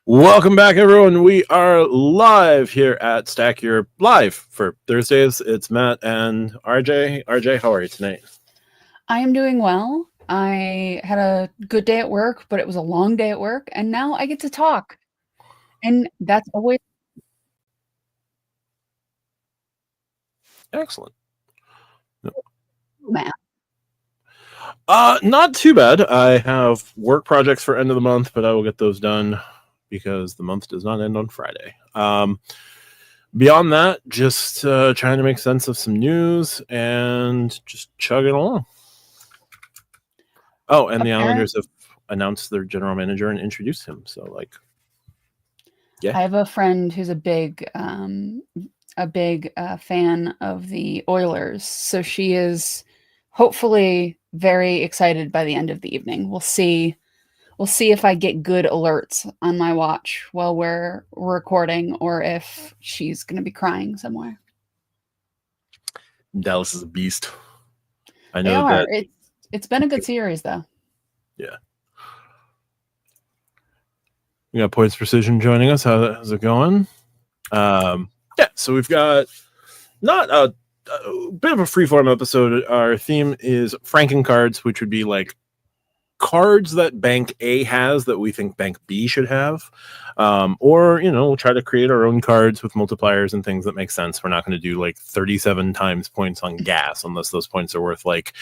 Welcome back, everyone. We are live here at Stack Your Live for Thursdays. It's Matt and RJ. RJ, how are you tonight? I am doing well. I had a good day at work, but it was a long day at work, and now I get to talk. And that's always Excellent. math. Not too bad. I have work projects for end of the month, but I will get those done because the month does not end on Friday. Beyond that, just trying to make sense of some news and just chugging along. Oh, and the Islanders have announced their general manager and introduced him. So, I have a friend who's a big fan of the Oilers, so she is hopefully very excited by the end of the evening. We'll see. We'll see if I get good alerts on my watch while we're recording, or if she's going to be crying somewhere. Dallas is a beast. I They know are. that. It's been a good series, though. Yeah. We got Points Precision joining us. How's it going? So we've got not a bit of a freeform episode. Our theme is FrankenCards, which would be like cards that Bank A has that we think Bank B should have. Or, we'll try to create our own cards with multipliers and things that make sense. We're not going to do like 37 times points on gas unless those points are worth like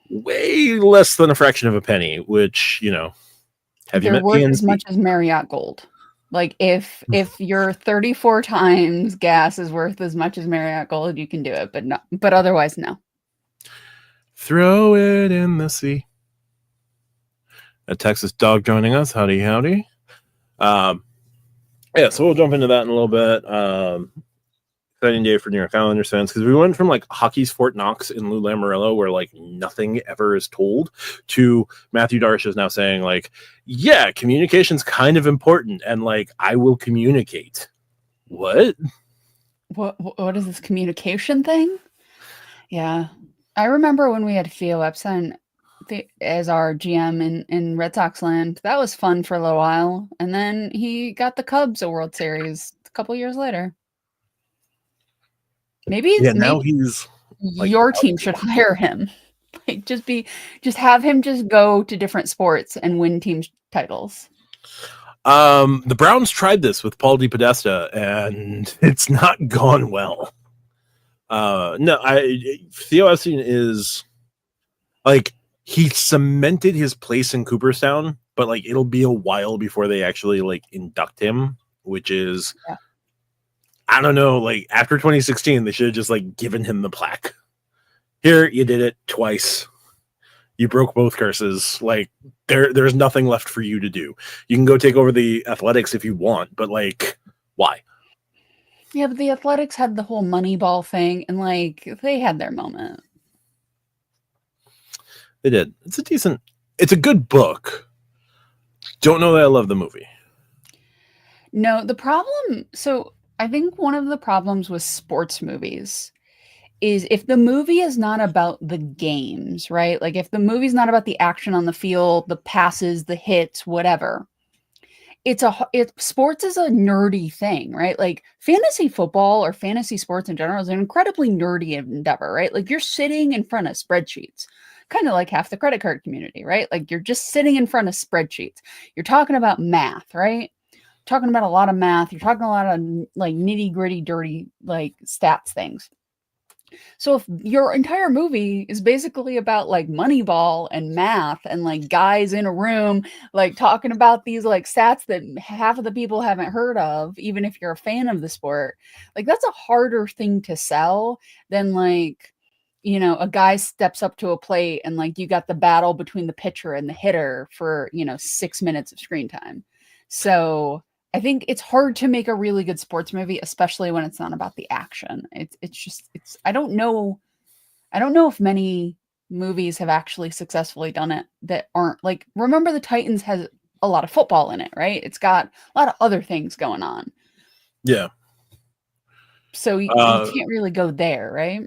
way less than a fraction of a penny, which, have you met They're worth PNC? as much as Marriott Gold. Like if your 34 times gas is worth as much as Marriott Gold, you can do it, but otherwise no. Throw it in the sea. A Texas dog joining us. Howdy. So we'll jump into that in a little bit. Exciting day for New York Islanders fans because we went from like hockey's Fort Knox in Lou Lamoriello, where like nothing ever is told, to Matthew Darsh is now saying like, yeah, communication's kind of important, and like I will communicate. What is this communication thing? Yeah, I remember when we had Theo Epstein as our GM in Red Sox land. That was fun for a little while, and then he got the Cubs a World Series a couple years later. Maybe he's like, your team should hire him. Like just have him just go to different sports and win team titles. The Browns tried this with Paul DePodesta, and it's not gone well. Theo Epstein is like he cemented his place in Cooperstown, but like it'll be a while before they actually like induct him, which is I don't know, like after 2016 they should have just like given him the plaque. Here, you did it twice. You broke both curses. Like there's nothing left for you to do. You can go take over the Athletics if you want, but like why? Yeah, but the Athletics had the whole Moneyball thing, and like they had their moment. They did. It's a good book. Don't know that I love the movie. No, I think one of the problems with sports movies is if the movie is not about the games, right? Like if the movie's not about the action on the field, the passes, the hits, whatever. Sports is a nerdy thing, right? Like fantasy football or fantasy sports in general is an incredibly nerdy endeavor, right? Like you're sitting in front of spreadsheets, kind of like half the credit card community, right? Like you're just sitting in front of spreadsheets. You're talking about math, right? Talking about a lot of math. You're talking a lot of like nitty gritty, dirty, like stats things. So if your entire movie is basically about like Moneyball and math and like guys in a room like talking about these like stats that half of the people haven't heard of, even if you're a fan of the sport, like that's a harder thing to sell than like, a guy steps up to a plate and like you got the battle between the pitcher and the hitter for, 6 minutes of screen time. So I think it's hard to make a really good sports movie, especially when it's not about the action. I don't know if many movies have actually successfully done it that aren't like, Remember the Titans has a lot of football in it, right? It's got a lot of other things going on. Yeah. So you can't really go there, right?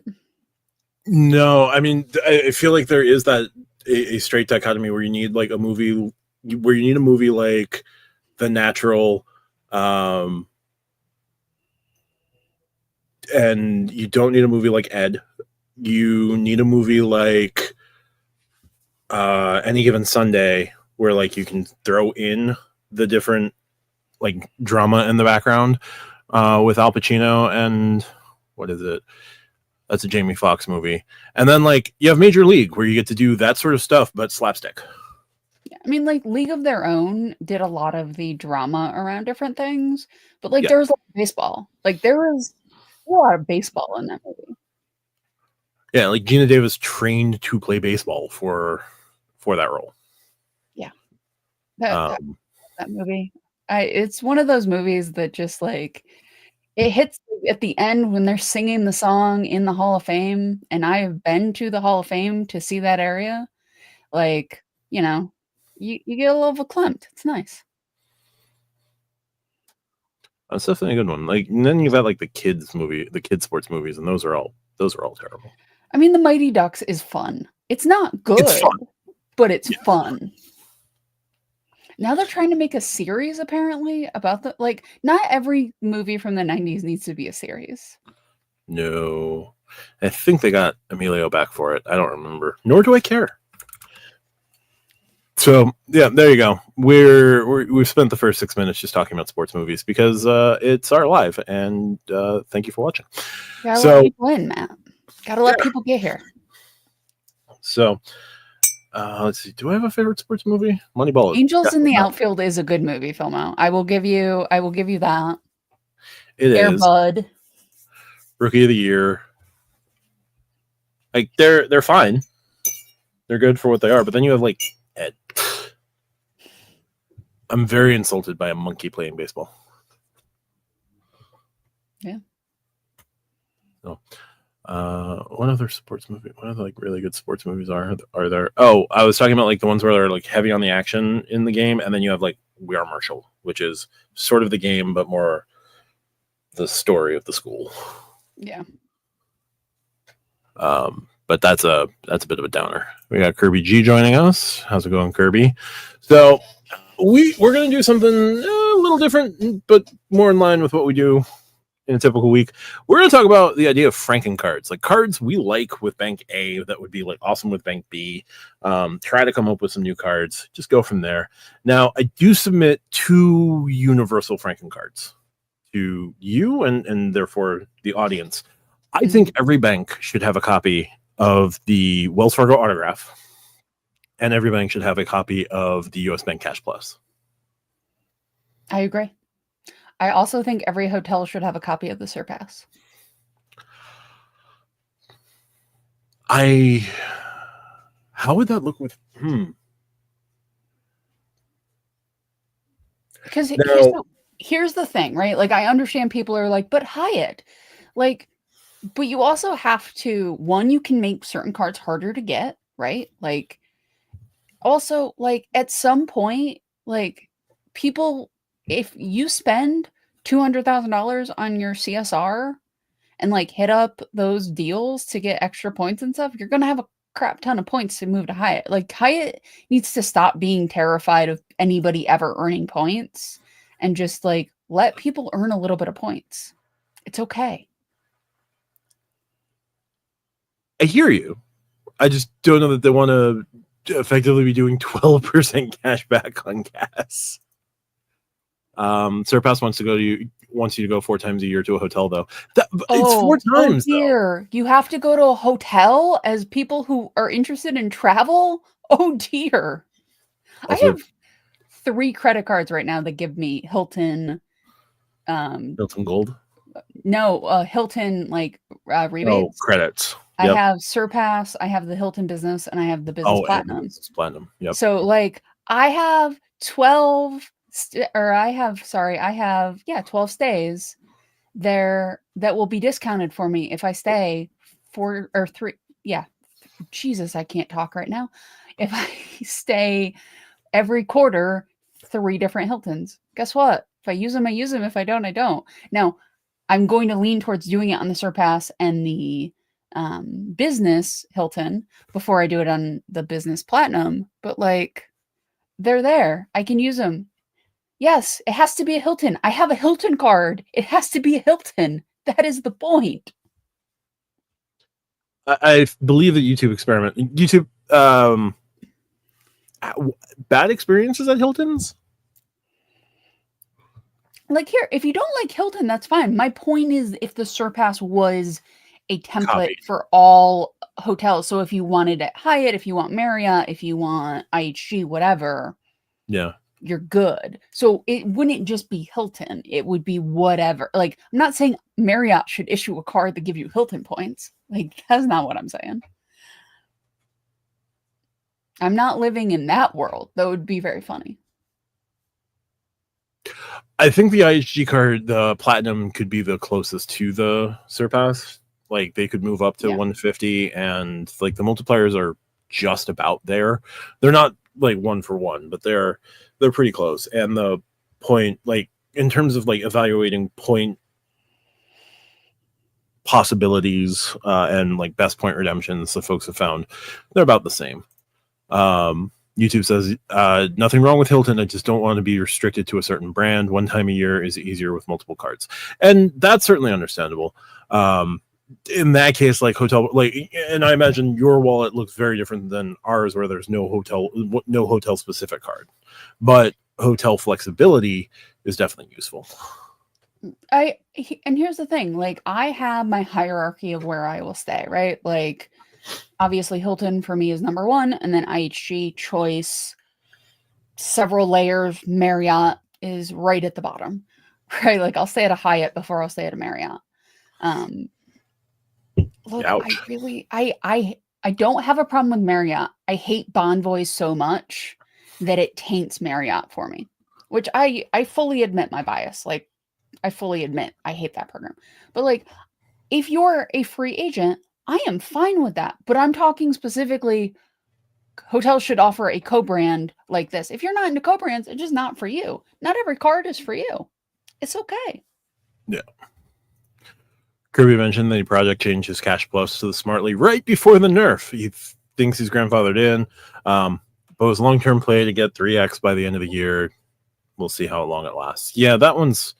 No, I mean, I feel like there is that a straight dichotomy where you need like a movie like The Natural, and you don't need a movie like Ed. You need a movie like Any Given Sunday, where like you can throw in the different like drama in the background with Al Pacino and what is it? That's a Jamie Foxx movie. And then like you have Major League where you get to do that sort of stuff, but slapstick. Yeah, I mean, like League of Their Own did a lot of the drama around different things, but like Yeah. there was like baseball. Like there was a lot of baseball in that movie. Yeah, like Gina Davis trained to play baseball for that role. Yeah. That Um, that movie. It's one of those movies that just like it hits at the end when they're singing the song in the Hall of Fame, and I have been to the Hall of Fame to see that area. Like, you know, you get a little verklempt. It's nice. that's definitely a good one. Like, and then you've got like the kids sports movies, and those are all terrible. I mean, The Mighty Ducks is fun. It's not good, It's fun. but it's Yeah. fun. Now they're trying to make a series apparently about the like not every movie from the 90s needs to be a series. No, I think they got Emilio back for it. I don't remember, nor do I care. So yeah, there you go. We've spent the first 6 minutes just talking about sports movies because it's our live, and thank you for watching. Gotta So let people in, Matt. Gotta let people get here. So let's see. Do I have a favorite sports movie? Moneyball. Angels in the Outfield is a good movie, Filmo. I will give you that. It Air is. Bud. Rookie of the Year. Like they're fine. They're good for what they are, but then you have like Ed. I'm very insulted by a monkey playing baseball. Yeah. So, what other sports movie? What other like really good sports movies are there? Oh, I was talking about like the ones where they're like heavy on the action in the game, and then you have like We Are Marshall, which is sort of the game but more the story of the school. Yeah. But that's a bit of a downer. We got Kirby G joining us. How's it going, Kirby? So we're gonna do something a little different, but more in line with what we do in a typical week. We're gonna talk about the idea of FrankenCards, like cards we like with Bank A that would be like awesome with Bank B. Try to come up with some new cards. Just go from there. Now, I do submit 2 universal FrankenCards to you and therefore the audience. I think every bank should have a copy of the Wells Fargo autograph, and every bank should have a copy of the US Bank Cash Plus. I agree. I also think every hotel should have a copy of the Surpass. How would that look with Because Now, here's the thing, right? Like I understand people are like, but Hyatt, like, but you also have to one, you can make certain cards harder to get, right? Like also like at some point, like people, if you spend $200,000 on your CSR and like hit up those deals to get extra points and stuff, you're gonna have a crap ton of points to move to Hyatt. Like Hyatt needs to stop being terrified of anybody ever earning points and just like let people earn a little bit of points. It's okay. I hear you. I just don't know that they want to effectively be doing 12% cash back on gas. Surpass wants you to go 4 times a year to a hotel, though. It's 4 times. Oh dear. Though. You have to go to a hotel as people who are interested in travel? Oh dear. Also, I have 3 credit cards right now that give me Hilton. Hilton Gold? No, Hilton like rebates. Oh, credits. Yep. I have Surpass, I have the Hilton Business, and I have the Business Platinum. Business Platinum. Yep. So like I have 12 I have 12 stays there that will be discounted for me if I stay 4 or 3. Yeah. Jesus, I can't talk right now. If I stay every quarter 3 different Hiltons. Guess what? If I use them, I use them. If I don't, I don't. Now, I'm going to lean towards doing it on the Surpass and the business Hilton before I do it on the Business Platinum, but like they're there. I can use them. Yes, it has to be a Hilton. I have a Hilton card. It has to be a Hilton. That is the point. I believe that YouTube bad experiences at Hilton's. Like here, if you don't like Hilton, that's fine. My point is if the Surpass was a template Copied. for all hotels. So if you wanted at Hyatt, if you want Marriott, if you want IHG, whatever, Yeah. you're good. So it wouldn't just be Hilton. It would be whatever. Like, I'm not saying Marriott should issue a card that give you Hilton points. Like, that's not what I'm saying. I'm not living in that world. That would be very funny. I think the IHG card, the Platinum, could be the closest to the Surpass. Like they could move up to 150, and like the multipliers are just about there. They're not like 1-for-1, but they're pretty close. And the point, like in terms of like evaluating point possibilities and like best point redemptions, the folks have found they're about the same. YouTube says nothing wrong with Hilton. I just don't want to be restricted to a certain brand. One time a year is easier with multiple cards, and that's certainly understandable. In that case, like hotel, like, and I imagine your wallet looks very different than ours, where there's no hotel specific card, but hotel flexibility is definitely useful. And here's the thing, like I have my hierarchy of where I will stay, right? Like obviously Hilton for me is number one, and then IHG, Choice, several layers, Marriott is right at the bottom, right? Like I'll stay at a Hyatt before I'll stay at a Marriott. Look, Ouch. I don't have a problem with Marriott. I hate Bonvoy so much that it taints Marriott for me, which I fully admit my bias. Like I fully admit I hate that program. But like if you're a free agent, I am fine with that. But I'm talking specifically hotels should offer a co-brand like this. If you're not into co-brands, it's just not for you. Not every card is for you. It's okay. Yeah. Kirby mentioned that he project changed his Cash Plus to the Smartly right before the nerf. He thinks he's grandfathered in, but it was long-term play to get 3x by the end of the year. We'll see how long it lasts. Yeah, that one's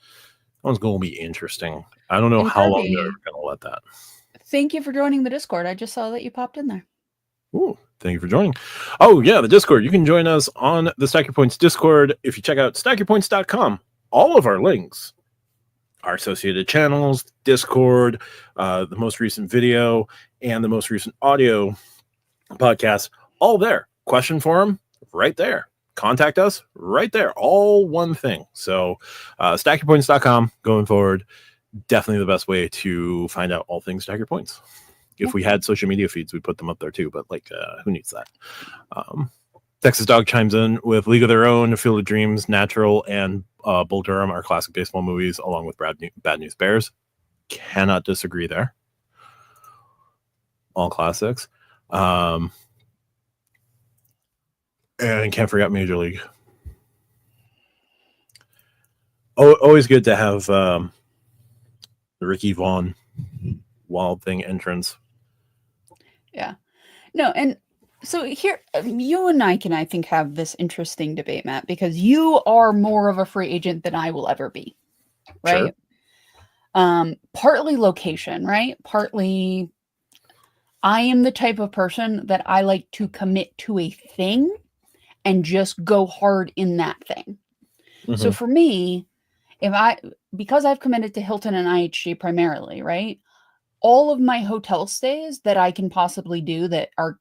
going to be interesting. I don't know how long they're going to let that. Thank you for joining the Discord. I just saw that you popped in there. Ooh, thank you for joining. Oh, yeah, the Discord. You can join us on the Stack Your Points Discord. If you check out stackyourpoints.com, all of our links, our associated channels, Discord, the most recent video, and the most recent audio podcast, all there. Question forum, right there. Contact us, right there. All one thing. So stackyourpoints.com going forward, definitely the best way to find out all things Stack Your Points. If we had social media feeds, we'd put them up there too, but like, who needs that? Texas Dog chimes in with League of Their Own, Field of Dreams, Natural, and Bull Durham are classic baseball movies, along with Bad News Bears. Cannot disagree there. All classics. And can't forget Major League. Always good to have the Ricky Vaughn Wild Thing entrance. Yeah. No, and so here, you and I can, I think, have this interesting debate, Matt, because you are more of a free agent than I will ever be, right? Sure. Partly location, right? Partly I am the type of person that I like to commit to a thing and just go hard in that thing. Mm-hmm. So for me, because I've committed to Hilton and IHG primarily, right? All of my hotel stays that I can possibly do that are,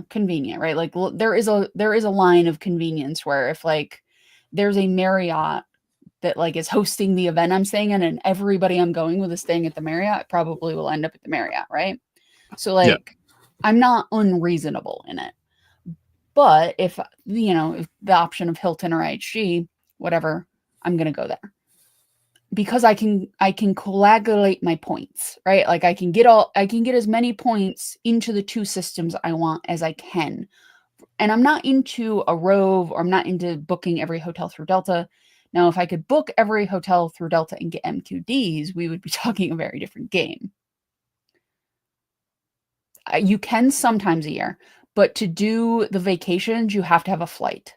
convenient, right? Like there is a line of convenience where if like there's a Marriott that like is hosting the event I'm staying in and everybody I'm going with is staying at the Marriott, probably will end up at the Marriott, right? So like I'm not unreasonable in it. But if if the option of Hilton or IHG, whatever, I'm going to go there. Because I can coagulate my points, right? Like I can get as many points into the two systems I want as I can. And I'm not into a Rove, or I'm not into booking every hotel through Delta. Now, if I could book every hotel through Delta and get MQDs, we would be talking a very different game. You can sometimes a year, but to do the vacations, you have to have a flight.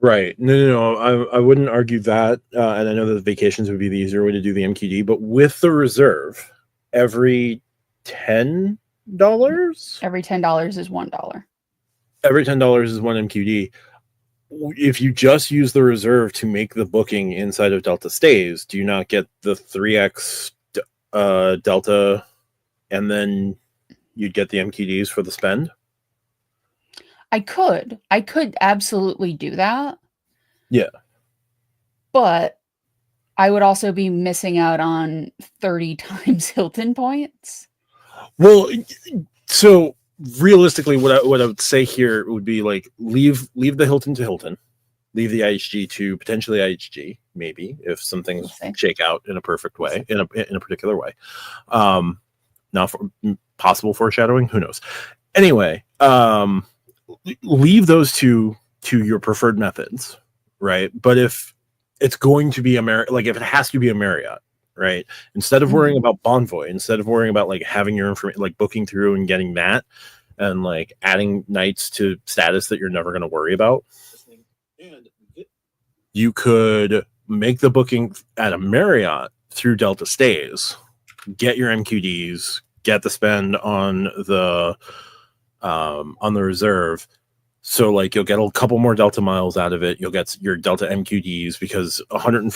Right. No. I wouldn't argue that. And I know that vacations would be the easier way to do the MQD, but with the reserve, every $10, Every $10 is $1. every $10 is one MQD. If you just use the reserve to make the booking inside of Delta Stays, do you not get the 3x Delta, and then you'd get the MQDs for the spend? I could absolutely do that. Yeah. But I would also be missing out on 30 times Hilton points. Well, so realistically, what I would say here would be like leave the Hilton to Hilton, leave the IHG to potentially IHG, maybe if some things shake out in a perfect way, in a particular way. Now, for possible foreshadowing, who knows? Anyway, leave those to your preferred methods, right? But if it's going to be like if it has to be a Marriott, right? Instead of worrying about Bonvoy, instead of worrying about like having your information, like booking through and getting that, and like adding nights to status that you're never going to worry about, you could make the booking at a Marriott through Delta Stays, get your MQDs, get the spend on the reserve. So like you'll get a couple more Delta miles out of it. You'll get your Delta MQDs because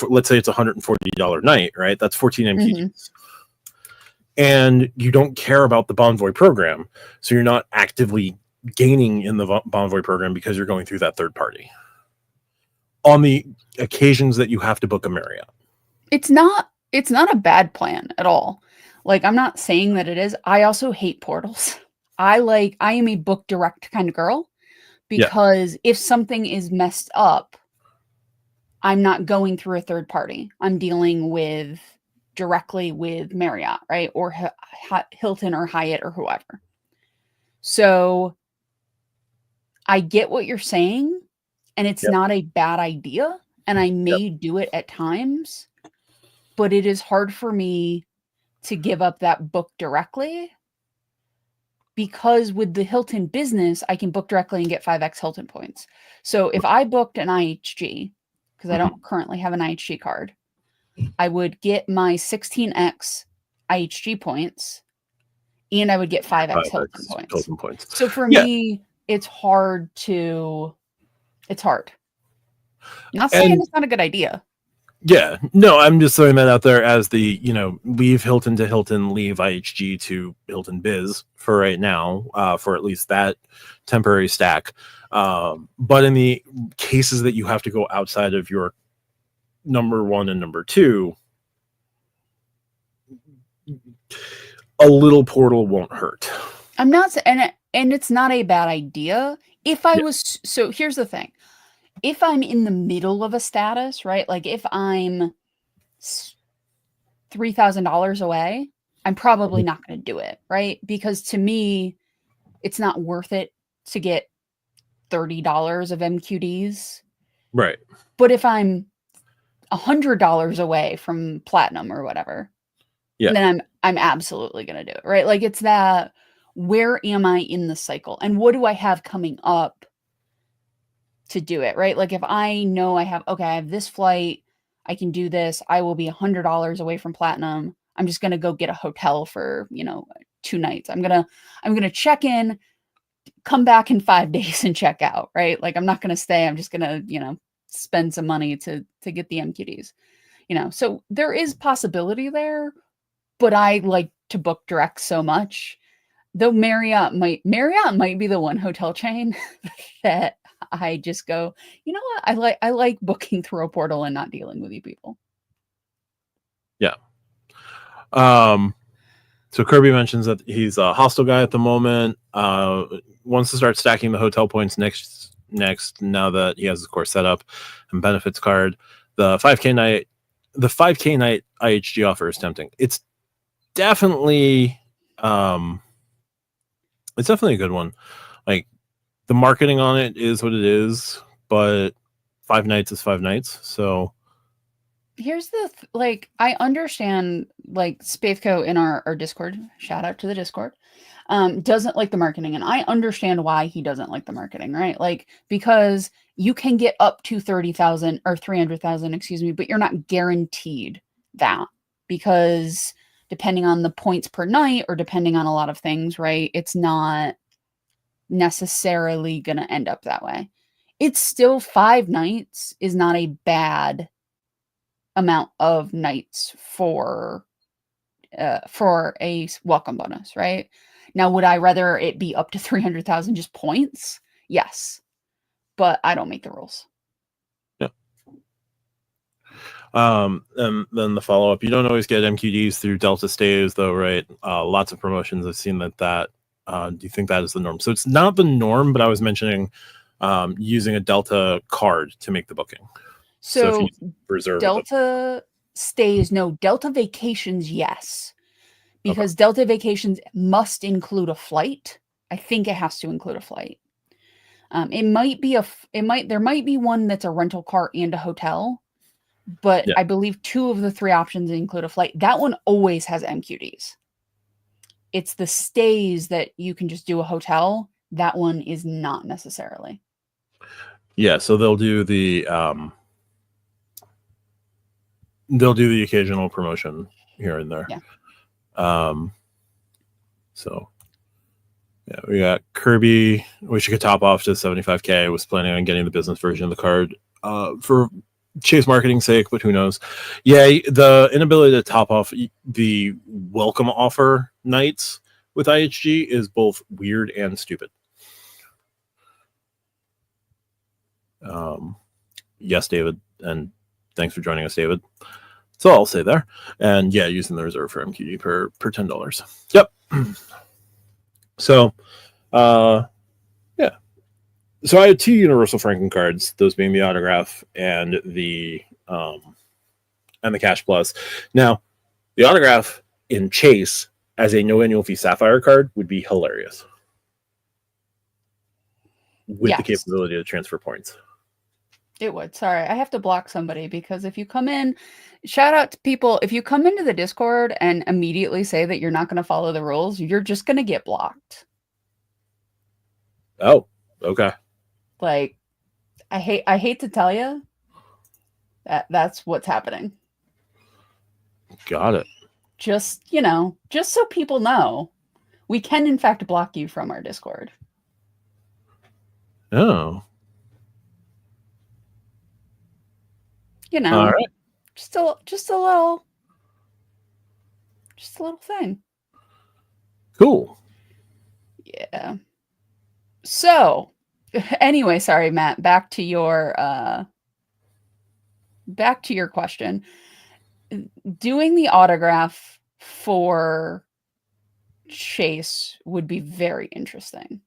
let's say it's $140 night, right? That's 14 MQDs. And you don't care about the Bonvoy program. So you're not actively gaining in the Bonvoy program because you're going through that third party on the occasions that you have to book a Marriott. It's not a bad plan at all. Like, I'm not saying that it is. I also hate portals. I am a book direct kind of girl, because if something is messed up, I'm not going through a third party. I'm dealing directly with Marriott, right? Or Hilton or Hyatt or whoever. So I get what you're saying, and it's not a bad idea. And I may do it at times, but it is hard for me to give up that book directly, because with the Hilton business, I can book directly and get 5x Hilton points. So if I booked an IHG, because I don't currently have an IHG card, I would get my 16x IHG points, and I would get 5x Hilton points. So for me, it's hard. I'm not saying it's not a good idea. Yeah, no, I'm just throwing that out there as the, leave Hilton to Hilton, leave IHG to Hilton Biz for right now, for at least that temporary stack. But in the cases that you have to go outside of your number one and number two, a little portal won't hurt. I'm not, and it's not a bad idea. If I was, so here's the thing. If I'm in the middle of a status, right? Like if I'm $3,000 away, I'm probably not going to do it, right? Because to me, it's not worth it to get $30 of MQDs. Right. But if I'm $100 away from platinum or whatever, then I'm absolutely going to do it, right? Like it's that, where am I in the cycle? And what do I have coming up to do it, right? Like if I know I have this flight, I can do this, I will be $100 away from platinum. I'm just going to go get a hotel for, 2 nights. I'm going to check in, come back in 5 days and check out, right? Like I'm not going to stay. I'm just going to, spend some money to get the MQDs, so there is possibility there, but I like to book direct so much, though Marriott might be the one hotel chain that I just go, you know what? I like booking through a portal and not dealing with you people. Yeah. So Kirby mentions that he's a hostel guy at the moment. Wants to start stacking the hotel points next. Now that he has his course set up and benefits card, the 5K night IHG offer is tempting. It's definitely a good one. Like the marketing on it is what it is, but 5 nights is 5 nights. So here's the I understand like Spaithco in our Discord, shout out to the Discord. doesn't like the marketing. And I understand why he doesn't like the marketing, right? Like, because you can get up to 30,000 or 300,000, excuse me, but you're not guaranteed that, because depending on the points per night or depending on a lot of things, right? It's not necessarily going to end up that way. It's still 5 nights is not a bad amount of nights for a welcome bonus, right? Now, would I rather it be up to 300,000 just points? Yes, but I don't make the rules. Yeah. And then the follow up, you don't always get MQDs through Delta stays, though, right? Lots of promotions I've seen that. Do you think that is the norm? So it's not the norm, but I was mentioning using a Delta card to make the booking. So if you reserve Delta stays, no. Delta vacations, yes. Because Delta vacations must include a flight. I think it has to include a flight. There might be one that's a rental car and a hotel, but I believe 2 of the 3 options include a flight. That one always has MQDs. It's the stays that you can just do a hotel. That one is not necessarily. Yeah, so they'll do the occasional promotion here and there. Yeah. So yeah, we got Kirby. Wish you could top off to 75K. Was planning on getting the business version of the card for Chase marketing sake, but who knows? Yeah, the inability to top off the welcome offer nights with IHG is both weird and stupid. Yes, David, and thanks for joining us, David. So I'll say there. And yeah, using the reserve for MQD per $10. Yep. So yeah. So I had 2 universal FrankenCards, those being the autograph and the cash plus. Now, the autograph in Chase as a no annual fee Sapphire card would be hilarious. With the capability to transfer points. It would. Sorry, I have to block somebody, because if you come in, shout out to people, if you come into the Discord and immediately say that you're not going to follow the rules, you're just going to get blocked. Oh, okay. Like, I hate to tell you that's what's happening. Got it. Just, just so people know, we can in fact block you from our Discord. Oh. All right. Just a little thing. Cool. Yeah. So, anyway, sorry, Matt, back to your question. Doing the autograph for Chase would be very interesting.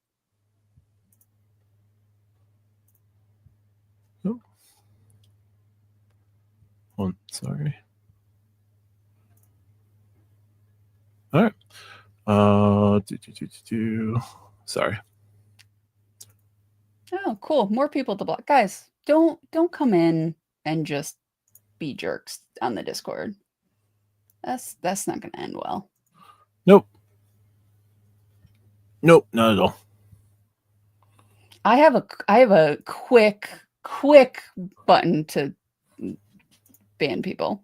Oh, sorry. All right. Sorry. Oh, cool. More people to block. Guys, don't come in and just be jerks on the Discord. That's not going to end well. Nope, not at all. I have a quick button to ban people.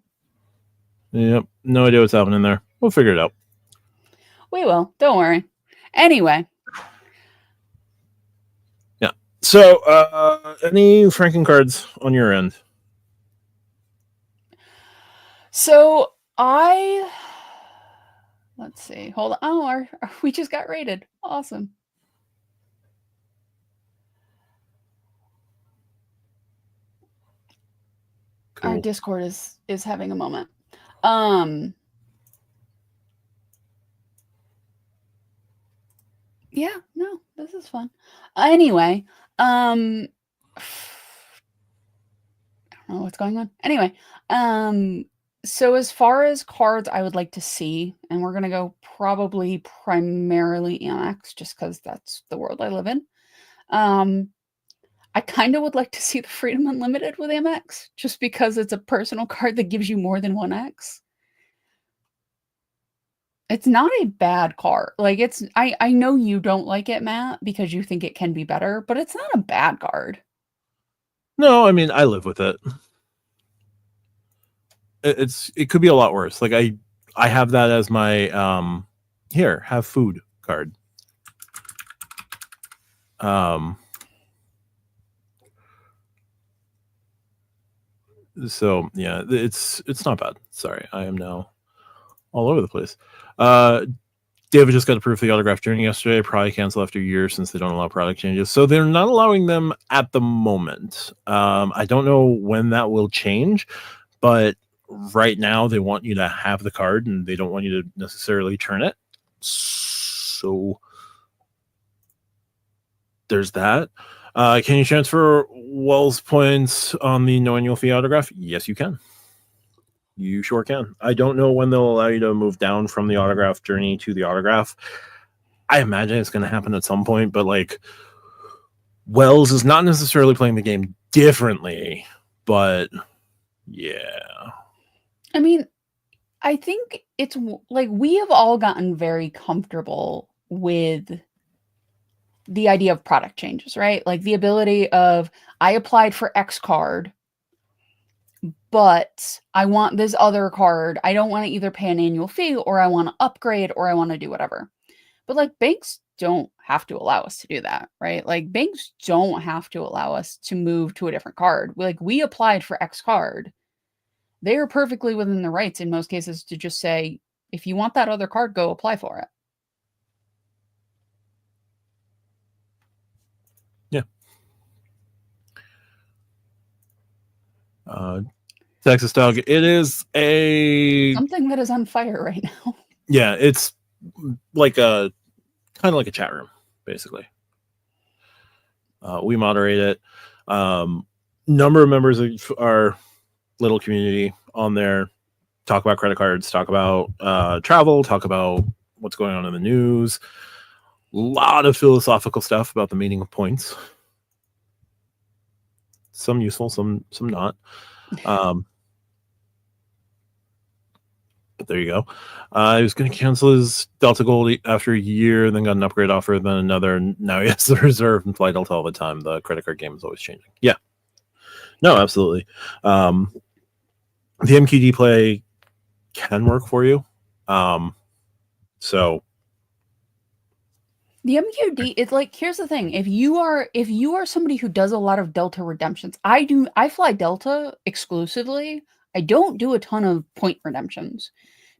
Yep, no idea what's happening there. We'll figure it out. We will. Don't worry. Anyway. Yeah. So, any FrankenCards on your end? So let's see. Hold on. Oh, we just got rated. Awesome. Cool. Our Discord is having a moment. Yeah, no, this is fun. Anyway, I don't know what's going on. Anyway, so as far as cards I would like to see, and we're gonna go probably primarily Amex, just because that's the world I live in. I kind of would like to see the Freedom Unlimited with Amex, just because it's a personal card that gives you more than 1x. It's not a bad card. Like it's I know you don't like it, Matt, because you think it can be better, but it's not a bad card. No, I mean I live with it. It could be a lot worse. Like I have that as my here, have food card. So yeah, it's not bad. Sorry, I am now all over the place. David just got approved for the autograph journey yesterday. Probably cancel after a year since they don't allow product changes. So they're not allowing them at the moment. I don't know when that will change, but right now they want you to have the card and they don't want you to necessarily turn it. So there's that. Can you transfer Wells points on the no annual fee autograph? Yes, you can. You sure can. I don't know when they'll allow you to move down from the autograph journey to the autograph. I imagine it's going to happen at some point, but like Wells is not necessarily playing the game differently, but yeah. I mean, I think it's like we have all gotten very comfortable with the idea of product changes, right? Like the ability of I applied for X card, but I want this other card. I don't want to either pay an annual fee or I want to upgrade or I want to do whatever. But like banks don't have to allow us to do that, right? Like banks don't have to allow us to move to a different card. Like we applied for X card. They are perfectly within the rights in most cases to just say, if you want that other card, go apply for it. Yeah. Texas Dog. It is something that is on fire right now. Yeah, it's like a kind of like a chat room, basically. We moderate it. Number of members of our little community on there talk about credit cards, talk about travel, talk about what's going on in the news. A lot of philosophical stuff about the meaning of points. Some useful, some not. But there you go. He was going to cancel his Delta Gold after a year, then got an upgrade offer, then another. Now he has the reserve and fly Delta all the time. The credit card game is always changing. Yeah. No, absolutely. The MQD play can work for you. So the MQD, it's like, here's the thing. If you are somebody who does a lot of Delta redemptions, I fly Delta exclusively. I don't do a ton of point redemptions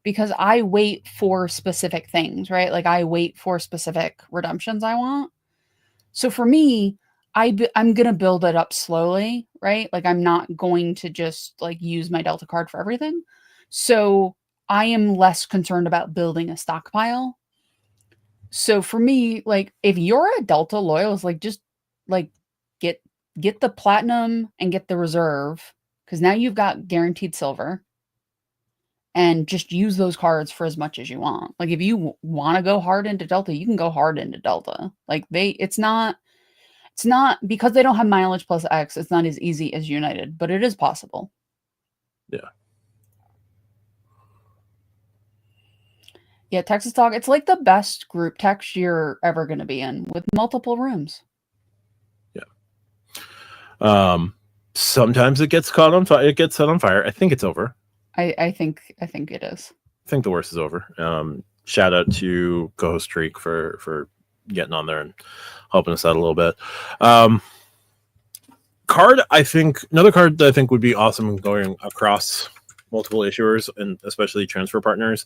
because I wait for specific things, right? Like I wait for specific redemptions I want. So for me, I'm going to build it up slowly, right? Like I'm not going to just like use my Delta card for everything. So I am less concerned about building a stockpile. So for me, like if you're a Delta loyalist, like just like get the platinum and get the reserve because now you've got guaranteed silver and just use those cards for as much as you want. Like if you want to go hard into Delta, you can go hard into Delta. Like it's not because they don't have mileage plus X, it's not as easy as United, but it is possible. Yeah. Yeah, Texas Talk, it's like the best group text you're ever going to be in with multiple rooms. Yeah. Sometimes it gets caught on fire. It gets set on fire. I think it's over. I think it is. I think the worst is over. Shout out to co-host Treek for getting on there and helping us out a little bit. Card, I think another card that I think would be awesome going across multiple issuers and especially transfer partners.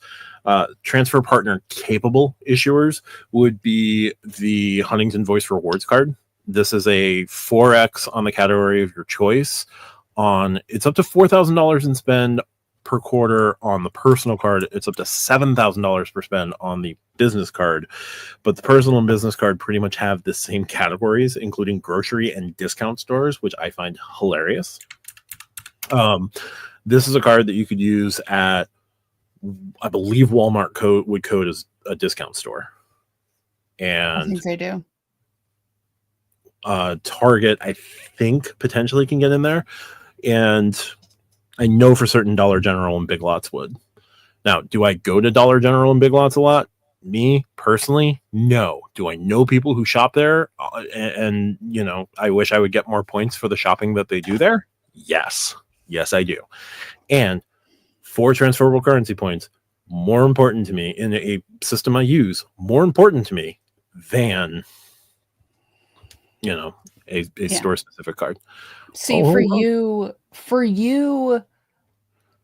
Transfer partner capable issuers would be the Huntington Voice Rewards card. This is a 4x on the category of your choice. It's up to $4,000 in spend per quarter on the personal card. It's up to $7,000 per spend on the business card. But the personal and business card pretty much have the same categories, including grocery and discount stores, which I find hilarious. This is a card that you could use at, I believe Walmart would code as a discount store. And I think they do. Target, I think, potentially can get in there. And I know for certain Dollar General and Big Lots would. Now, do I go to Dollar General and Big Lots a lot? Me personally, no. Do I know people who shop there? And you know, I wish I would get more points for the shopping that they do there. Yes, I do. And for transferable currency points, more important to me in a system I use, more important to me than, you know, a store specific card. See, for you,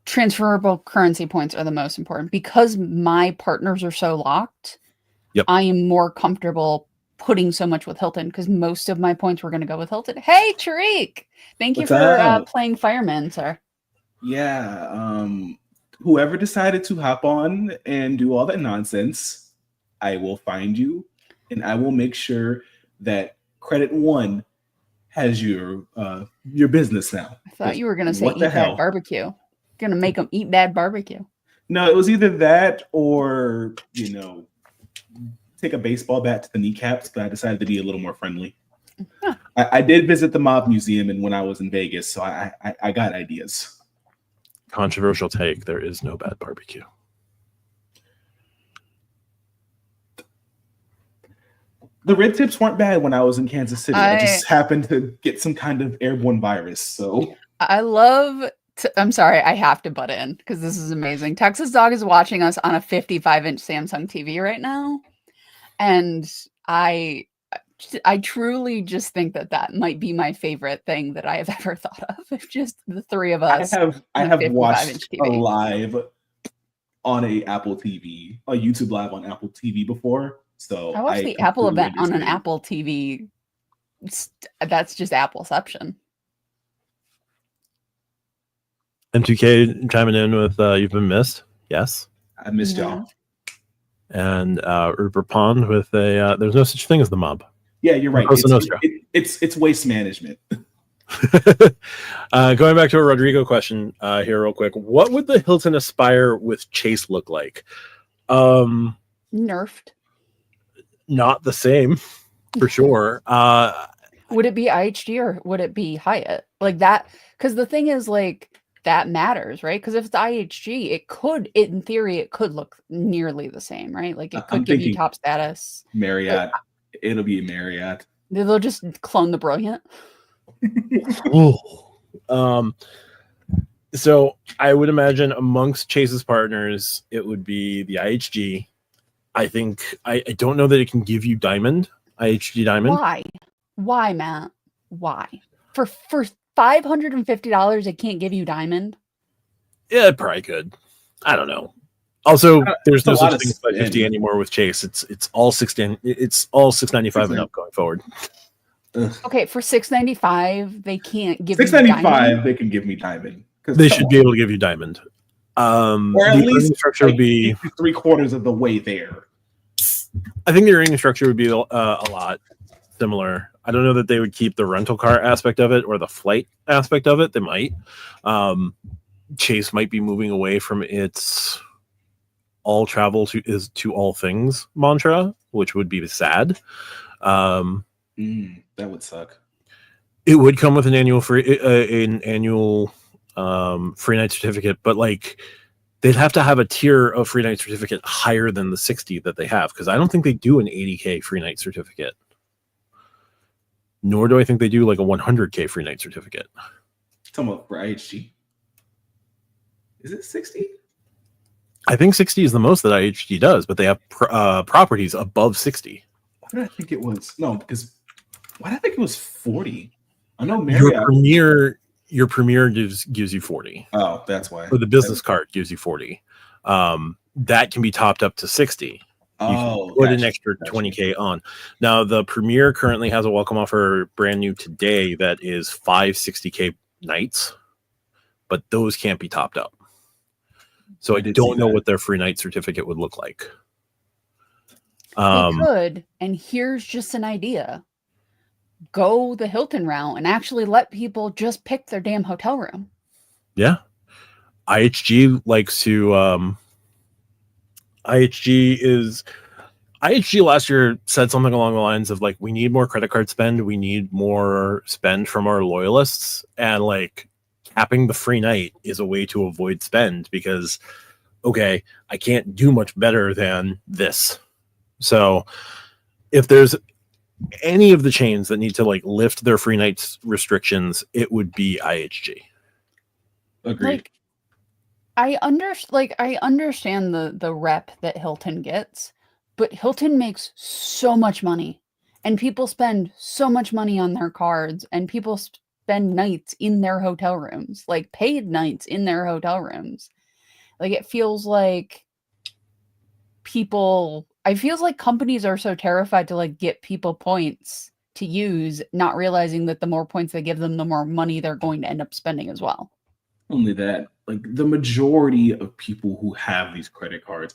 transferable currency points are the most important because my partners are so locked. Yep. I am more comfortable putting so much with Hilton because most of my points were going to go with Hilton. Hey, Tariq, thank you for playing Fireman, sir. Yeah. Whoever decided to hop on and do all that nonsense, I will find you and I will make sure that Credit One has your business now. I thought you were going to say eat bad barbecue. Going to make them eat bad barbecue. No, it was either that or, you know, take a baseball bat to the kneecaps, but I decided to be a little more friendly. Huh. I did visit the Mob Museum and when I was in Vegas, so I got ideas. Controversial take, there is no bad barbecue. The red tips weren't bad when I was in Kansas City. I just happened to get some kind of airborne virus. So I love... I'm sorry, I have to butt in because this is amazing. Texas Dog is watching us on a 55-inch Samsung TV right now. And I truly just think that might be my favorite thing that I have ever thought of. It's just the three of us. I have watched a live on a Apple TV, a YouTube live on Apple TV before. So I watched the Apple event on an Apple TV. That's just Appleception. M2K chiming in with you've been missed. Yes, I missed y'all. And Rupert Pond with a there's no such thing as the mob. Yeah, you're right. It's waste management. Going back to a Rodrigo question here real quick. What would the Hilton Aspire with Chase look like? Nerfed. Not the same, for sure. Would it be IHG or would it be Hyatt? Like that? Because the thing is, like, that matters, right? Because if it's IHG, it could, in theory, it could look nearly the same, right? Like it could give you top status. Marriott. It'll be Marriott. They'll just clone the Brilliant. So I would imagine amongst Chase's partners, it would be the IHG. I think I don't know that it can give you Diamond, IHG Diamond. Why, Matt? Why? For $550, it can't give you Diamond? Yeah, it probably could. I don't know. Also, there's no such thing as 550 anymore with Chase. It's all 16. It's all $695 and up going forward. Okay, for $695, they can't give you $695. They can give me Diamond. They should be able to give you Diamond. Or at least structure would be 3/4 of the way there. I think the earning structure would be a lot similar. I don't know that they would keep the rental car aspect of it or the flight aspect of it. They might. Chase might be moving away from its all travel to all things mantra, which would be sad. That would suck. It would come with an annual free night certificate, but like they'd have to have a tier of free night certificate higher than the 60 that they have, because I don't think they do an 80K free night certificate. Nor do I think they do like a 100K free night certificate. Talking about for IHG. Is it 60? I think 60 is the most that IHG does, but they have properties above 60. Why did I think it was? No, because why did I think it was 40? I know Marriott. Your Premier gives you 40. Oh, that's why. Or the business card gives you 40. That can be topped up to 60. You can put an extra 20K on. Now, the Premier currently has a welcome offer brand new today that is 560K nights, but those can't be topped up. So I don't know what their free night certificate would look like. They could, and here's just an idea. Go the Hilton route and actually let people just pick their damn hotel room. Yeah. IHG likes to IHG last year said something along the lines of like, we need more credit card spend, we need more spend from our loyalists, and like capping the free night is a way to avoid spend, because okay, I can't do much better than this. So if there's any of the chains that need to like lift their free nights restrictions, it would be IHG. Agreed. Like, I understand the rep that Hilton gets, but Hilton makes so much money, and people spend so much money on their cards, and people spend nights in their hotel rooms, like paid nights in their hotel rooms. Like, it feels like companies are so terrified to like get people points to use, not realizing that the more points they give them, the more money they're going to end up spending as well. Only that, like the majority of people who have these credit cards,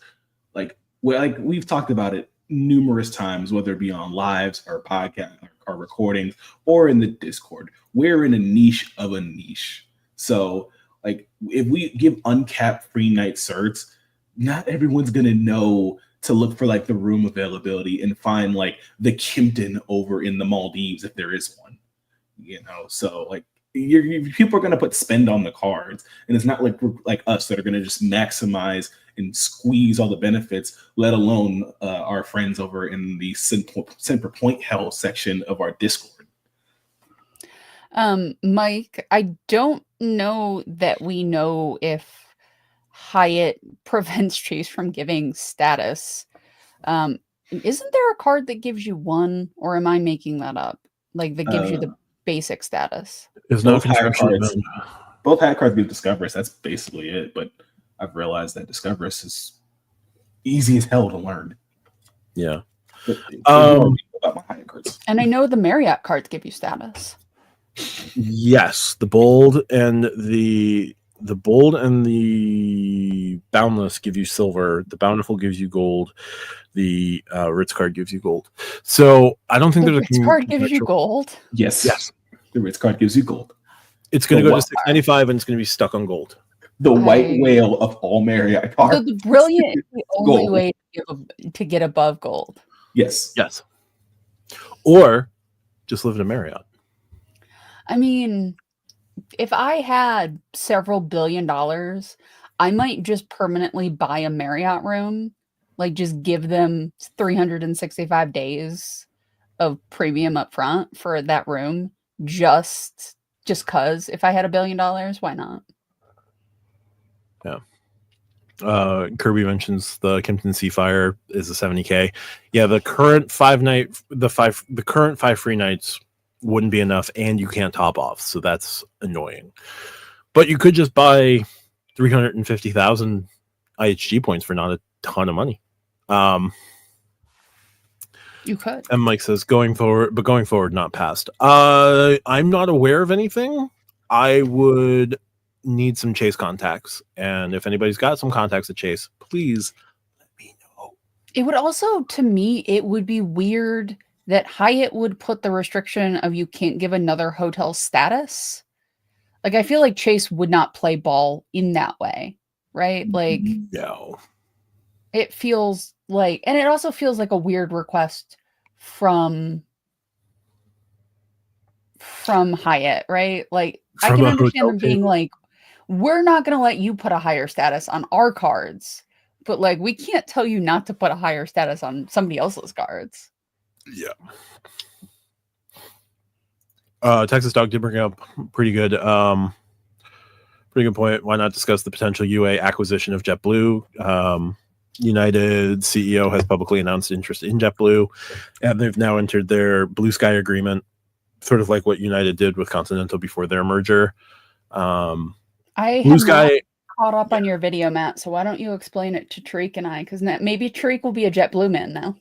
like we've talked about it numerous times, whether it be on lives or podcasts or recordings or in the Discord, we're in a niche of a niche. So like if we give uncapped free night certs, not everyone's gonna know to look for like the room availability and find like the Kimpton over in the Maldives if there is one, so like people are going to put spend on the cards, and it's not like us that are going to just maximize and squeeze all the benefits, let alone our friends over in the Semper Point Hell section of our Discord. Mike, I don't know that we know if Hyatt prevents Chase from giving status. Isn't there a card that gives you one, or am I making that up? Like that gives you the basic status? There's no contractual. Both Hyatt cards give Discoverus. That's basically it. But I've realized that Discoverus is easy as hell to learn. Yeah. About my Hyatt cards. And I know the Marriott cards give you status. Yes, the bold and the boundless give you silver. The bountiful gives you gold. The Ritz card gives you gold. So I don't think the there's Ritz card gives you gold. Yes. The Ritz card gives you gold. It's going to go to 695 and it's going to be stuck on gold. The white whale of all Marriott cards. So the brilliant is the only way to get above gold. Yes. Or just live in a Marriott. I mean, if I had several $1 billion, I might just permanently buy a Marriott room, like just give them 365 days of premium up front for that room, just cause if I had $1 billion, why not? Yeah. Kirby mentions the Kimpton Seafire is a 70K. Yeah, the current 5 free nights wouldn't be enough, and you can't top off, so that's annoying. But you could just buy 350,000 IHG points for not a ton of money. You could. And Mike says going forward, not past. I'm not aware of anything. I would need some Chase contacts, and if anybody's got some contacts at Chase, please let me know. It would also, to me, it would be weird that Hyatt would put the restriction of you can't give another hotel status. Like, I feel like Chase would not play ball in that way, right? Like, no. It feels like, and it also feels like a weird request from Hyatt, right? Like, I can understand them being like, we're not going to let you put a higher status on our cards, but like, we can't tell you not to put a higher status on somebody else's cards. Yeah. Texas Dog did bring up pretty good point. Why not discuss the potential UA acquisition of JetBlue? United CEO has publicly announced interest in JetBlue, and they've now entered their Blue Sky agreement, sort of like what United did with Continental before their merger. I have not caught up on your video, Matt, so why don't you explain it to Tariq and I? Because maybe Tariq will be a JetBlue man now.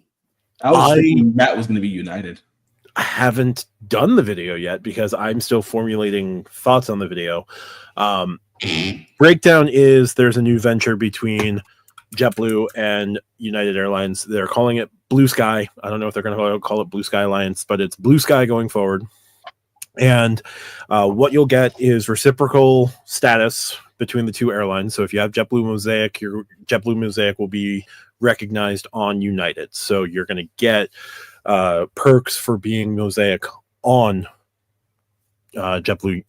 I was thinking Matt was going to be United. I haven't done the video yet because I'm still formulating thoughts on the video. Breakdown is there's a new venture between JetBlue and United Airlines. They're calling it Blue Sky. I don't know if they're going to call it Blue Sky Alliance, but it's Blue Sky going forward. And what you'll get is reciprocal status between the two airlines. So if you have JetBlue Mosaic, your JetBlue Mosaic will be recognized on United. So you're going to get perks for being Mosaic on JetBlue.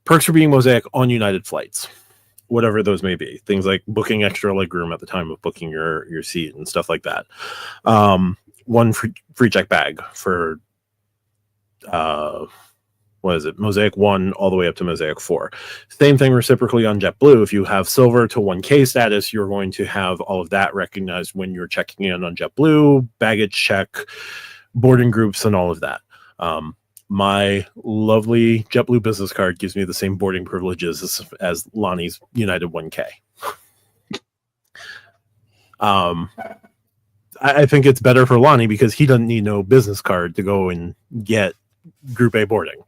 Perks for being Mosaic on United flights. whatever those may be. Things like booking extra legroom at the time of booking your seat and stuff like that. One free check bag for what is it? Mosaic 1 all the way up to Mosaic 4. Same thing reciprocally on JetBlue. If you have silver to 1K status, you're going to have all of that recognized when you're checking in on JetBlue, baggage check, boarding groups, and all of that. My lovely JetBlue business card gives me the same boarding privileges as Lonnie's United 1K. I think it's better for Lonnie because he doesn't need no business card to go and get Group A boarding.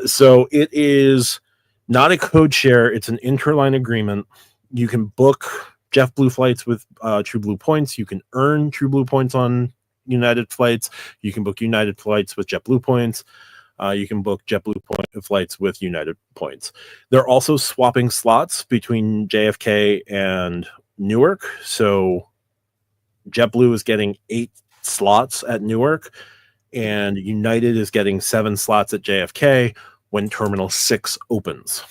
So it is not a code share. It's an interline agreement. You can book JetBlue flights with TrueBlue points. You can earn TrueBlue points on United flights. You can book United flights with JetBlue points. You can book JetBlue flights with United points. They're also swapping slots between JFK and Newark. So JetBlue is getting 8 slots at Newark, and United is getting 7 slots at JFK when Terminal 6 opens.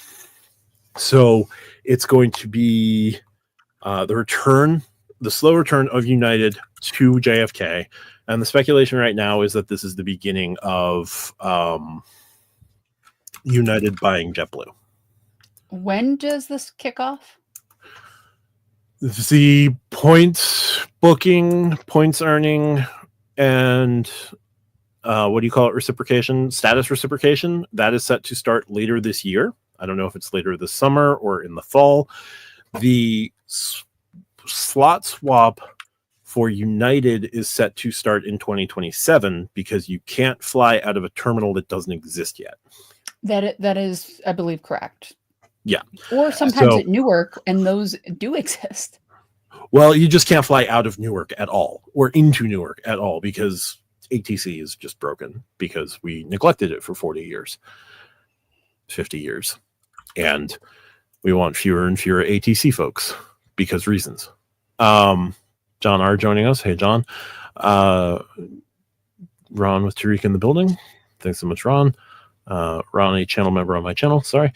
So it's going to be the slow return of United to JFK. And the speculation right now is that this is the beginning of United buying JetBlue. When does this kick off? The points booking, points earning, and what do you call it? Reciprocation, status reciprocation. That is set to start later this year. I don't know if it's later this summer or in the fall. The slot swap for United is set to start in 2027 because you can't fly out of a terminal that doesn't exist yet. That is, I believe, correct. Yeah. Or sometimes at Newark, and those do exist. Well, you just can't fly out of Newark at all or into Newark at all because ATC is just broken because we neglected it for 40 years, 50 years. And we want fewer and fewer ATC folks because reasons. John R. joining us. Hey, John. Ron with Tariq in the building. Thanks so much, Ron. Ron, a channel member on my channel. Sorry.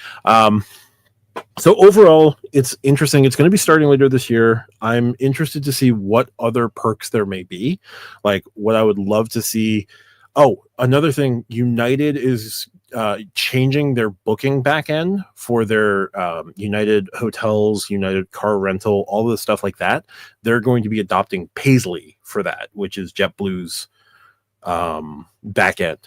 So overall, it's interesting. It's going to be starting later this year. I'm interested to see what other perks there may be. Like what I would love to see. Oh, another thing, United is changing their booking back end for their United hotels, United car rental, all the stuff like that. They're going to be adopting Paisley for that, which is JetBlue's back end.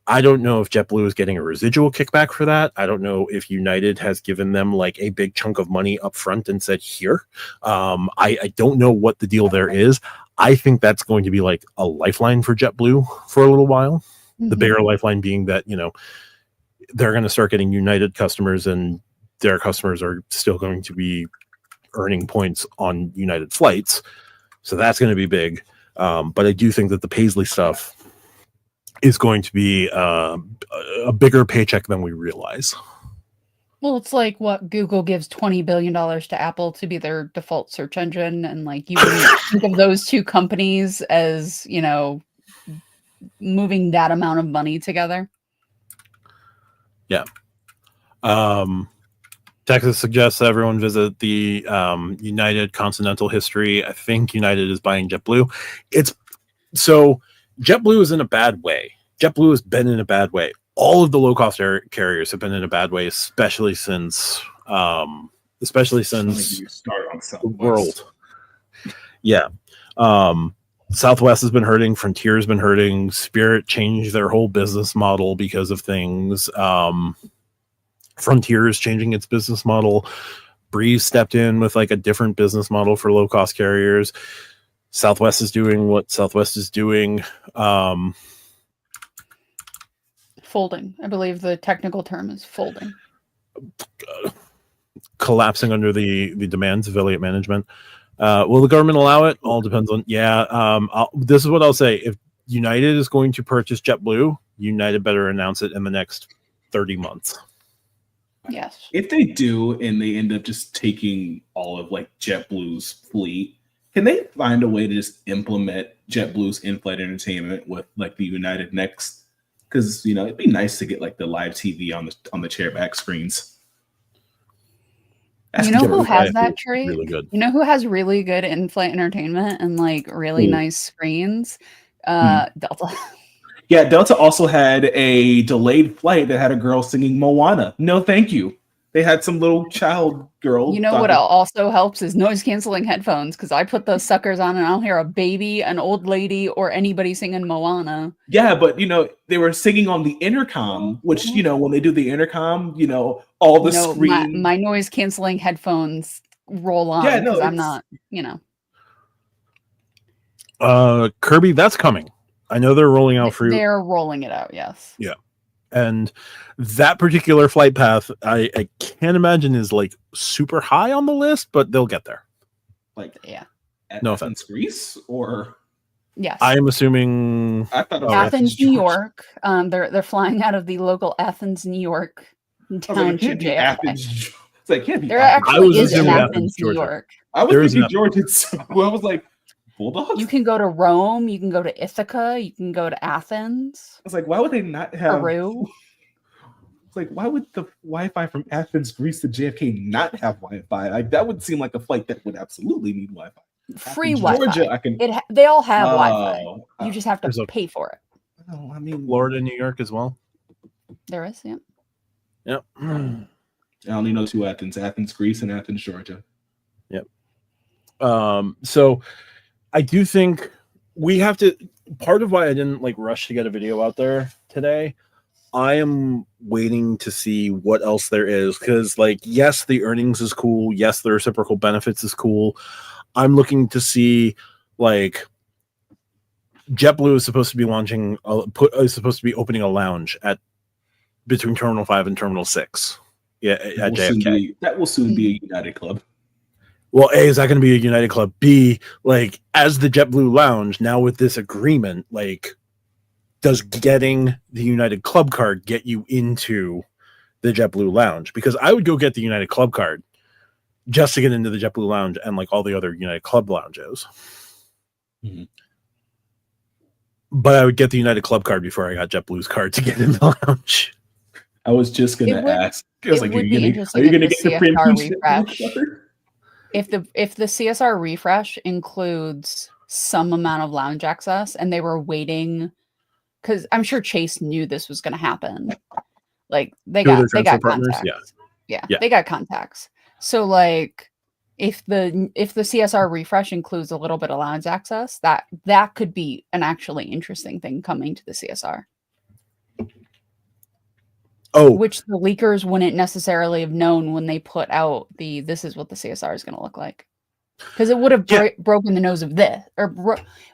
I don't know if JetBlue is getting a residual kickback for that. I don't know if United has given them like a big chunk of money up front and said, here. I don't know what the deal there is. I think that's going to be like a lifeline for JetBlue for a little while. Mm-hmm. The bigger lifeline being that, you know, they're going to start getting United customers and their customers are still going to be earning points on United flights. So that's going to be big. But I do think that the Paisley stuff is going to be a bigger paycheck than we realize. Well, it's like what Google gives $20 billion to Apple to be their default search engine. And like you can think of those two companies as, you know, moving that amount of money together. Yeah. Texas suggests that everyone visit the United Continental History. I think United is buying JetBlue. JetBlue is in a bad way. JetBlue has been in a bad way. All of the low-cost carriers have been in a bad way, especially since the world. Yeah. Southwest has been hurting. Frontier has been hurting. Spirit changed their whole business model because of things. Frontier is changing its business model. Breeze stepped in with like a different business model for low-cost carriers. Southwest is doing what Southwest is doing. Folding. I believe the technical term is folding. Collapsing under the demands of affiliate management. Will the government allow it? All depends on. Yeah. This is what I'll say. If United is going to purchase JetBlue, United better announce it in the next 30 months. Yes. If they do, and they end up just taking all of like JetBlue's fleet, can they find a way to just implement JetBlue's in-flight entertainment with like the United Next? Because you know it'd be nice to get like the live TV on the chairback screens. You know who JetBlue has flight that is trait? really good. You know who has really good in-flight entertainment and like really Who? nice screens? Hmm. Delta. Yeah, Delta also had a delayed flight that had a girl singing Moana. No, thank you. They had some little child girl. You know what also helps is noise canceling headphones, because I put those suckers on and I'll hear a baby, an old lady, or anybody singing Moana. Yeah, but they were singing on the intercom, which when they do the intercom, all the No, screen. my noise canceling headphones roll on Yeah, no, because I'm it's not, Kirby, that's coming. I know they're rolling out for they're rolling it out, yes. Yeah. And that particular flight path, I can't imagine is like super high on the list, but they'll get there. like Yeah. No Athens, Greece, or Yes. I am assuming I thought it was Athens, New Georgia. York. They're flying out of the local Athens, New York I was like, down it to can't be JFK. Athens. It's like, it can't be There Athens. I was actually is an assuming Athens, Athens, New Georgia. York. I was There is thinking an Georgia. So I was like, Bulldogs? You can go to Rome. You can go to Ithaca. You can go to Athens. I was like, why would they not have? Peru. It's like, why would the Wi-Fi from Athens, Greece to JFK not have Wi-Fi? Like, that would seem like a flight that would absolutely need Wi-Fi. Free Athens, Wi-Fi. Georgia, I can. They all have Wi-Fi. Oh, You just have there's to a- pay for it. oh, I mean, Florida, New York as well. There is, yeah. Yep. I only know two Athens: Athens, Greece, and Athens, Georgia. Yep. So I do think we have to. Part of why I didn't like rush to get a video out there today, I am waiting to see what else there is, because like, yes, the earnings is cool. Yes, the reciprocal benefits is cool. I'm looking to see like JetBlue is supposed to be launching is supposed to be opening a lounge at between Terminal 5 and Terminal 6. Yeah, at JFK. That will soon be a United Club. Well, A, is that going to be a United Club? B, like, as the JetBlue lounge, now with this agreement, like, does getting the United Club card get you into the JetBlue lounge? Because I would go get the United Club card just to get into the JetBlue lounge and like all the other United Club lounges. Mm-hmm. But I would get the United Club card before I got JetBlue's card to get in the lounge. I was just going to ask. I was like, would be interesting are you if going to the get the CSR premium refresh. card? If the CSR refresh includes some amount of lounge access, and they were waiting, because I'm sure Chase knew this was going to happen. Like they got contacts. Yeah, they got contacts. So like, if the CSR refresh includes a little bit of lounge access, that could be an actually interesting thing coming to the CSR. Oh, which the leakers wouldn't necessarily have known when they put out this is what the CSR is going to look like, because it would have broken the nose of this, or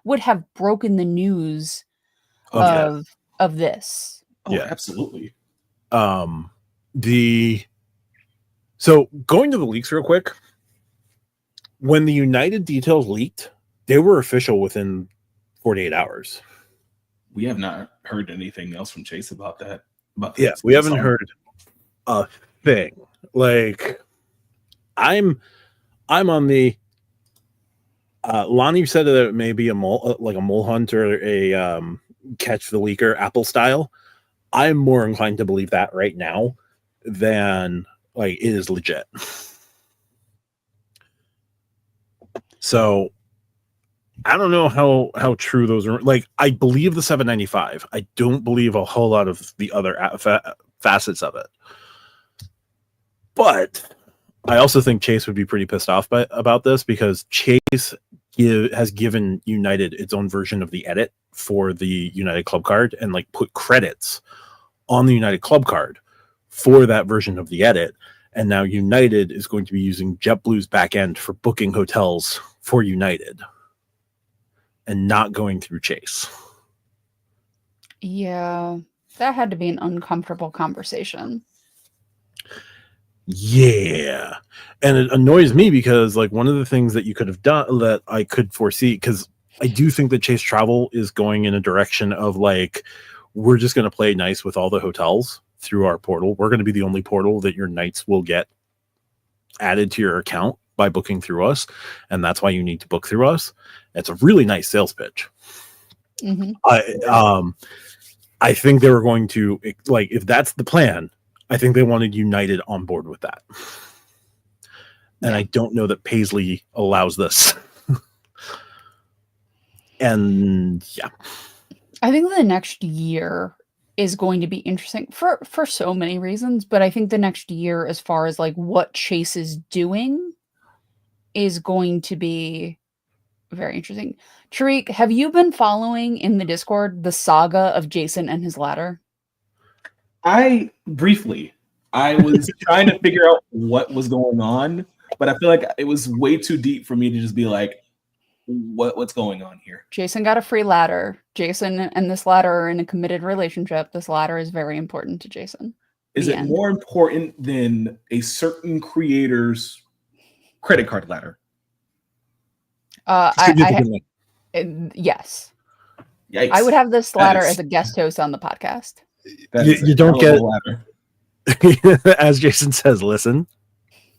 would have broken the news of this. Oh, yeah, absolutely. So going to the leaks real quick, when the United details leaked, they were official within 48 hours. We have not heard anything else from Chase about that. We haven't heard a thing. Like, I'm on the Lonnie said that it may be a mole hunt or a catch the leaker Apple style. I'm more inclined to believe that right now than like it is legit. So I don't know how true those are. Like, I believe the 795. I don't believe a whole lot of the other facets of it. But I also think Chase would be pretty pissed off about this, because Chase has given United its own version of the edit for the United Club card, and like put credits on the United Club card for that version of the edit. And now United is going to be using JetBlue's back end for booking hotels for United, and not going through Chase. Yeah, that had to be an uncomfortable conversation. Yeah. And it annoys me because like one of the things that you could have done that I could foresee, because I do think that Chase Travel is going in a direction of like, we're just going to play nice with all the hotels through our portal. We're going to be the only portal that your nights will get added to your account by booking through us. And that's why you need to book through us. It's a really nice sales pitch. Mm-hmm. I think they were going to, like, if that's the plan, I think they wanted United on board with that. And I don't know that Paisley allows this. And yeah. I think the next year is going to be interesting for so many reasons, but I think the next year, as far as like what Chase is doing, is going to be very interesting. Tariq, have you been following in the Discord the saga of Jason and his ladder? I was trying to figure out what was going on, but I feel like it was way too deep for me to just be like, what's going on here? Jason got a free ladder. Jason and this ladder are in a committed relationship. This ladder is very important to Jason. Is it more important than a certain creator's credit card ladder? Yes. Yikes. I would have this ladder as a guest host on the podcast. You don't get as Jason says, listen,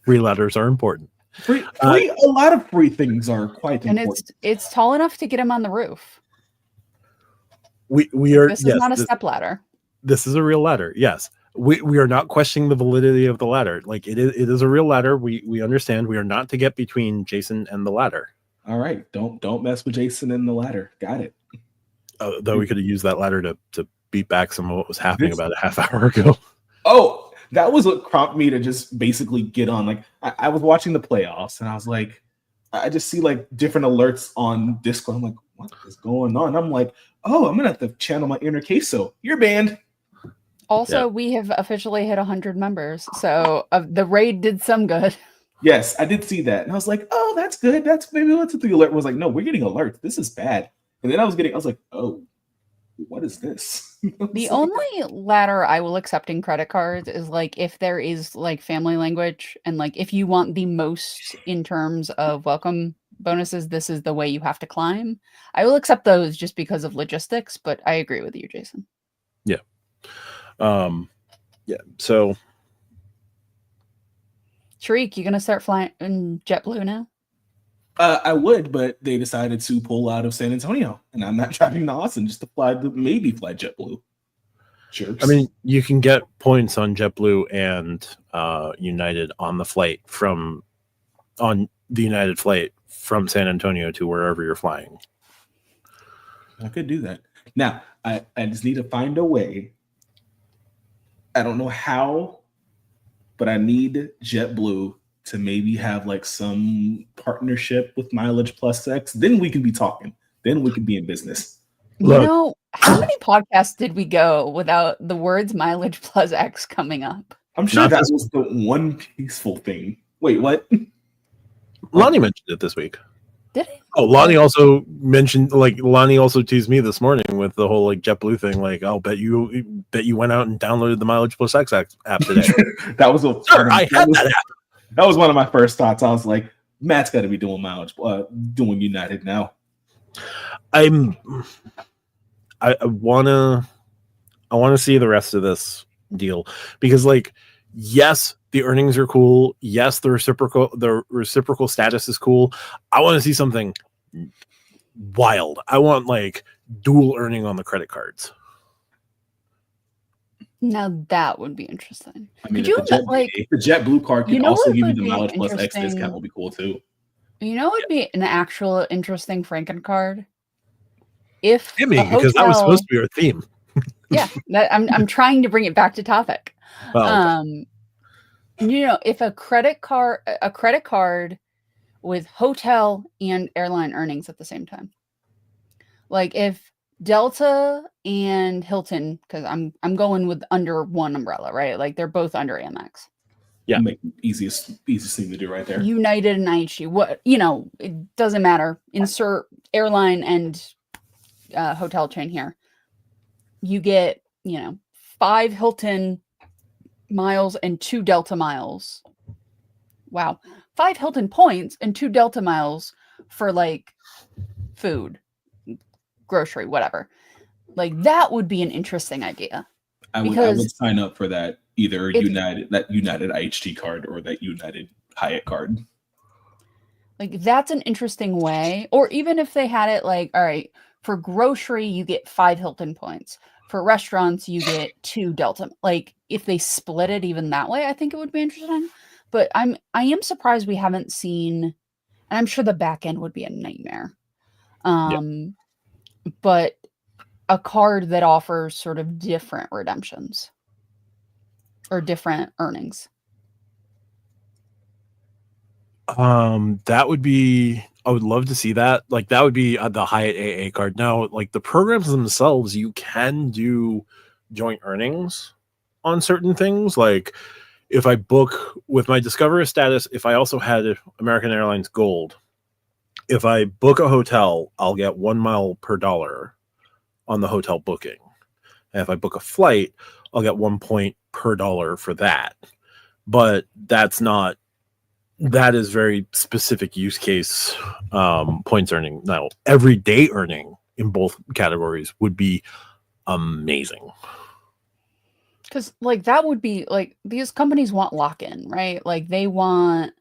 free ladders are important. A lot of free things are quite important. And it's tall enough to get him on the roof. We are. This is not a step ladder. This is a real ladder. Yes, we are not questioning the validity of the ladder. Like it is a real ladder. We understand. We are not to get between Jason and the ladder. All right, don't mess with Jason and the ladder. Got it. Though we could have used that ladder to beat back some of what was happening about a half hour ago. Oh, that was what prompted me to just basically get on. Like I was watching the playoffs and I was like, I just see like different alerts on Discord. I'm like, what is going on? I'm like, oh, I'm gonna have to channel my inner queso. You're banned. Also, we have officially hit 100 members, so the raid did some good. Yes, I did see that, and I was like, oh, that's good. That's maybe what's the alert was like. No, we're getting alerts. This is bad. And then I was like, oh, what is this? The only ladder I will accept in credit cards is like if there is like family language and like if you want the most in terms of welcome bonuses, this is the way you have to climb. I will accept those just because of logistics, but I agree with you, Jason. Yeah. So Tariq, you gonna start flying in JetBlue now? I would, but they decided to pull out of San Antonio, and I'm not driving to Austin just to maybe fly JetBlue. Jerks. I mean, you can get points on JetBlue and United on the United flight from San Antonio to wherever you're flying. I could do that. Now, I just need to find a way. I don't know how, but I need JetBlue to maybe have like some partnership with Mileage Plus X. Then we can be talking. Then we can be in business. Look, how many podcasts did we go without the words Mileage Plus X coming up? I'm sure that was the one peaceful thing. Wait, what? Lonnie mentioned it this week. Did he? Oh, Lonnie also teased me this morning with the whole like JetBlue thing. Like, I'll bet you went out and downloaded the Mileage Plus X app today. That was that app. That was one of my first thoughts. I was like, Matt's got to be doing doing United now. I wanna see the rest of this deal because, like, yes, the earnings are cool. Yes, the reciprocal status is cool. I want to see something wild. I want like dual earning on the credit cards. Now that would be interesting. I mean, if the JetBlue card can also give you the Mileage Plus X discount, would be cool too. You know, what would be an actual interesting FrankenCard if because that was supposed to be our theme. Yeah, I'm trying to bring it back to topic. Oh, okay. You know, if a credit card with hotel and airline earnings at the same time, like if Delta and Hilton, because I'm going with under one umbrella, right? Like they're both under Amex. Yeah, easiest thing to do right there. United and IHG, it doesn't matter. Insert airline and hotel chain here. You get 5 Hilton miles and 2 Delta miles. Wow, 5 Hilton points and 2 Delta miles for like food, grocery, whatever. Like that would be an interesting idea. I would sign up for that. Either United IHT card or that United Hyatt card. Like that's an interesting way. Or even if they had it like, all right, for grocery you get 5 Hilton points. For restaurants you get 2 Delta. Like if they split it even that way, I think it would be interesting. But I am surprised we haven't seen, and I'm sure the back end would be a nightmare. But a card that offers sort of different redemptions or different earnings. That would be, I would love to see that. Like, that would be the Hyatt AA card. Now, like, the programs themselves, you can do joint earnings on certain things. Like, if I book with my Discover status, if I also had American Airlines Gold, if I book a hotel, I'll get 1 mile per dollar on the hotel booking. And if I book a flight, I'll get 1 point per dollar for that. But that is very specific use case points earning. Now, everyday earning in both categories would be amazing. Because like that would be like these companies want lock-in, right? Like they want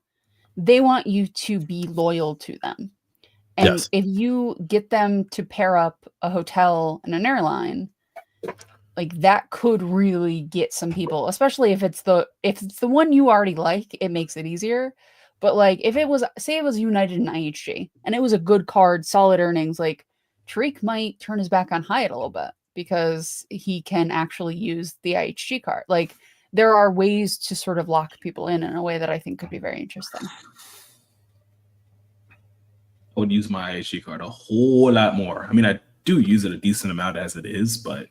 you to be loyal to them. And Yes. if you get them to pair up a hotel and an airline, like that could really get some people, especially if it's the one you already like, it makes it easier. But like if it was, say it was United and IHG and it was a good card, solid earnings, like Tariq might turn his back on Hyatt a little bit because he can actually use the IHG card. Like there are ways to sort of lock people in a way that I think could be very interesting. I would use my IHG card a whole lot more. I mean, I do use it a decent amount as it is, but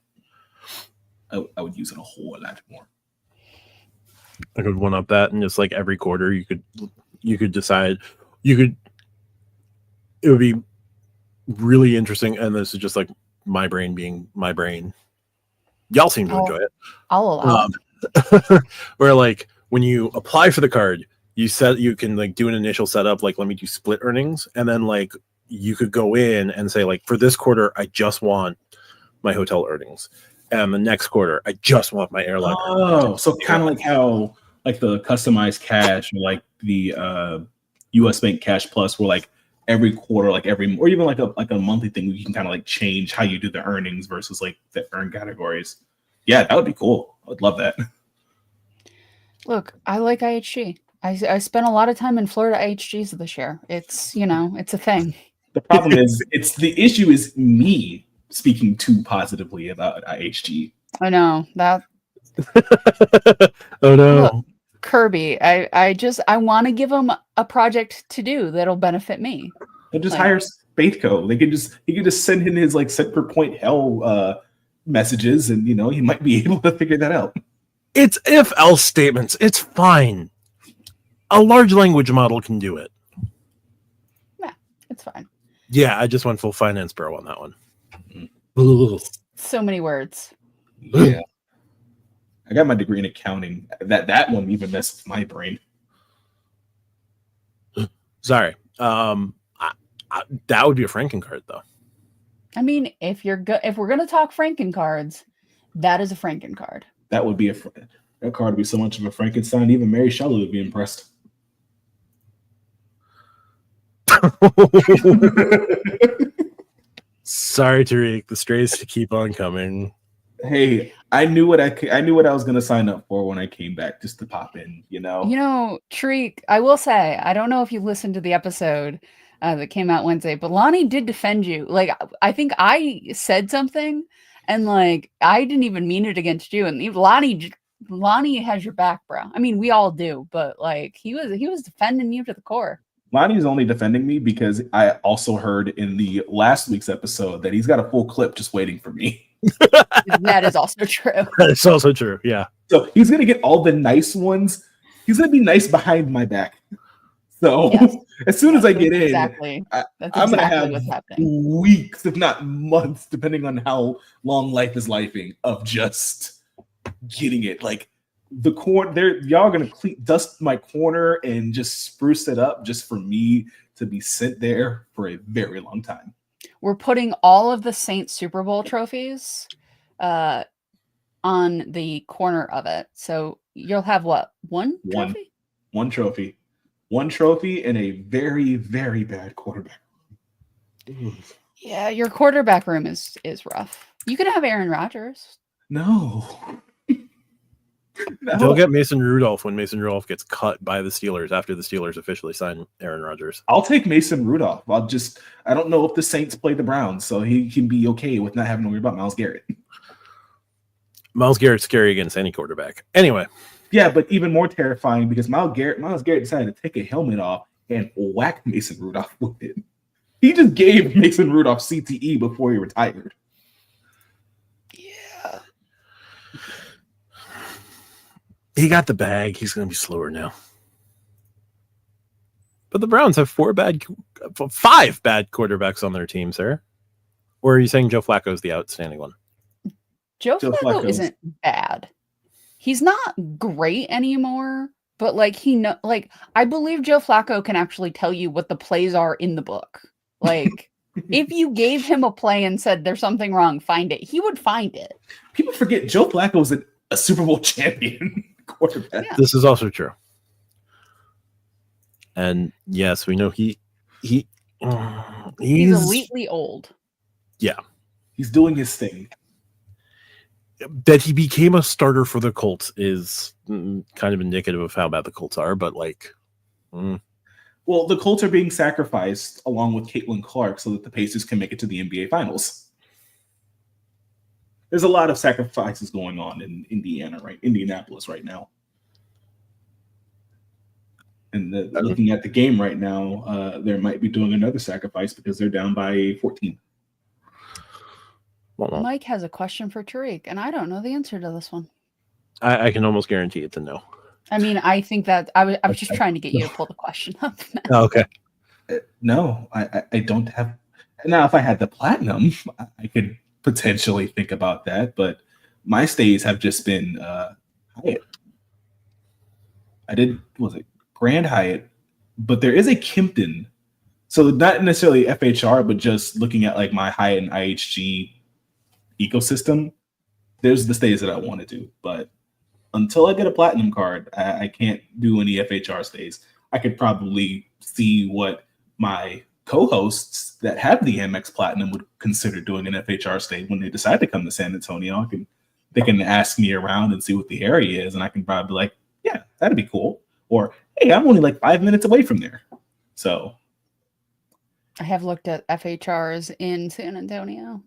I would use it a whole lot more. I could one up that, and just like every quarter, you could decide, it would be really interesting. And this is just like my brain being my brain. Y'all seem to enjoy it. I'll allow it. Where like when you apply for the card, you can like do an initial setup, like let me do split earnings, and then like you could go in and say like for this quarter I just want my hotel earnings, and the next quarter I just want my airline earnings. So kind of like how like the customized cash or like the US Bank Cash Plus, where like every quarter, like or even like a monthly thing, you can kind of like change how you do the earnings versus like the earn categories. Yeah, that would be cool. I would love that. Look, I like IHG. I spent a lot of time in Florida IHGs this year. It's, it's a thing. The problem is, the issue is me speaking too positively about IHG. I know that. Oh no. Look, Kirby, I want to give him a project to do that'll benefit me. They'll just hire Spateco. He could just send in his like cent per point hell messages, and he might be able to figure that out. It's if else statements. It's fine. A large language model can do it. Yeah, it's fine. Yeah, I just went full finance bro on that one. So many words. Yeah. I got my degree in accounting. That one even messed with my brain. Sorry. That would be a FrankenCard though. I mean, if we're gonna talk FrankenCards, that is a FrankenCard. That would be that card would be so much of a Frankenstein. Even Mary Shelley would be impressed. Sorry, Tariq. The strays keep on coming. Hey, I knew what I was going to sign up for when I came back, just to pop in. Tariq, I will say, I don't know if you listened to the episode that came out Wednesday, but Lonnie did defend you. Like, I think I said something, and like I didn't even mean it against you, and Lonnie has your back, bro. I mean, we all do, but like he was defending you to the core. Lonnie's only defending me because I also heard in the last week's episode that he's got a full clip just waiting for me. That is also true. That's also true. Yeah. So he's gonna get all the nice ones. He's gonna be nice behind my back. So yes. As soon as I get in, I'm gonna have weeks, if not months, depending on how long life is lifing, of just getting it. Like the corner, y'all gonna dust my corner and just spruce it up just for me to be sent there for a very long time. We're putting all of the Saints Super Bowl trophies on the corner of it. So you'll have what? One trophy? One trophy. One trophy and a very, very bad quarterback room. Yeah, your quarterback room is rough. You could have Aaron Rodgers. No. They'll get Mason Rudolph when Mason Rudolph gets cut by the Steelers after the Steelers officially sign Aaron Rodgers. I'll take Mason Rudolph. I don't know if the Saints play the Browns, so he can be okay with not having to worry about Myles Garrett. Myles Garrett's scary against any quarterback. Anyway. Yeah, but even more terrifying because Myles Garrett decided to take a helmet off and whack Mason Rudolph with it. He just gave Mason Rudolph CTE before he retired. Yeah. He got the bag. He's going to be slower now. But the Browns have 5 bad quarterbacks on their team, sir. Or are you saying Joe Flacco is the outstanding one? Joe Flacco isn't bad. He's not great anymore, but I believe Joe Flacco can actually tell you what the plays are in the book. Like, if you gave him a play and said there's something wrong, find it, he would find it. People forget Joe Flacco was a Super Bowl champion quarterback. Yeah. This is also true. And yes, we know he's elitely old. Yeah. He's doing his thing. That he became a starter for the Colts is kind of indicative of how bad the Colts are, but Well, the Colts are being sacrificed along with Caitlin Clark so that the Pacers can make it to the NBA Finals. There's a lot of sacrifices going on in Indianapolis right now. And looking at the game right now, they might be doing another sacrifice because they're down by 14. Mike has a question for Tariq, and I don't know the answer to this one. I can almost guarantee it's a no. I mean, I think that I was just trying to get you to pull the question up. Oh, okay. No, I don't have. Now, if I had the platinum, I could potentially think about that, but my stays have just been Hyatt. I did, Grand Hyatt, but there is a Kimpton. So not necessarily FHR, but just looking at my Hyatt and IHG ecosystem, there's the stays that I want to do. But until I get a platinum card, I can't do any FHR stays. I could probably see what my co-hosts that have the Amex Platinum would consider doing an FHR stay when they decide to come to San Antonio. They can ask me around and see what the area is, and I can probably be like, yeah, that'd be cool. Or, hey, I'm only 5 minutes away from there. So I have looked at FHRs in San Antonio.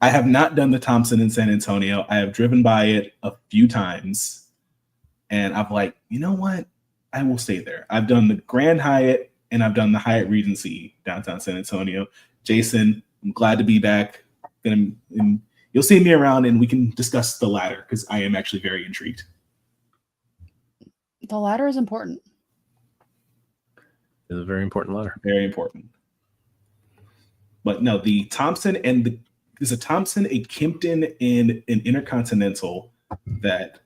I have not done the Thompson in San Antonio. I have driven by it a few times, and I'm you know what? I will stay there. I've done the Grand Hyatt, and I've done the Hyatt Regency downtown San Antonio. Jason, I'm glad to be back. You'll see me around, and we can discuss the latter because I am actually very intrigued. The ladder is important. It's a very important ladder. Very important. But no, the Thompson there's a Thompson, a Kimpton, and an Intercontinental that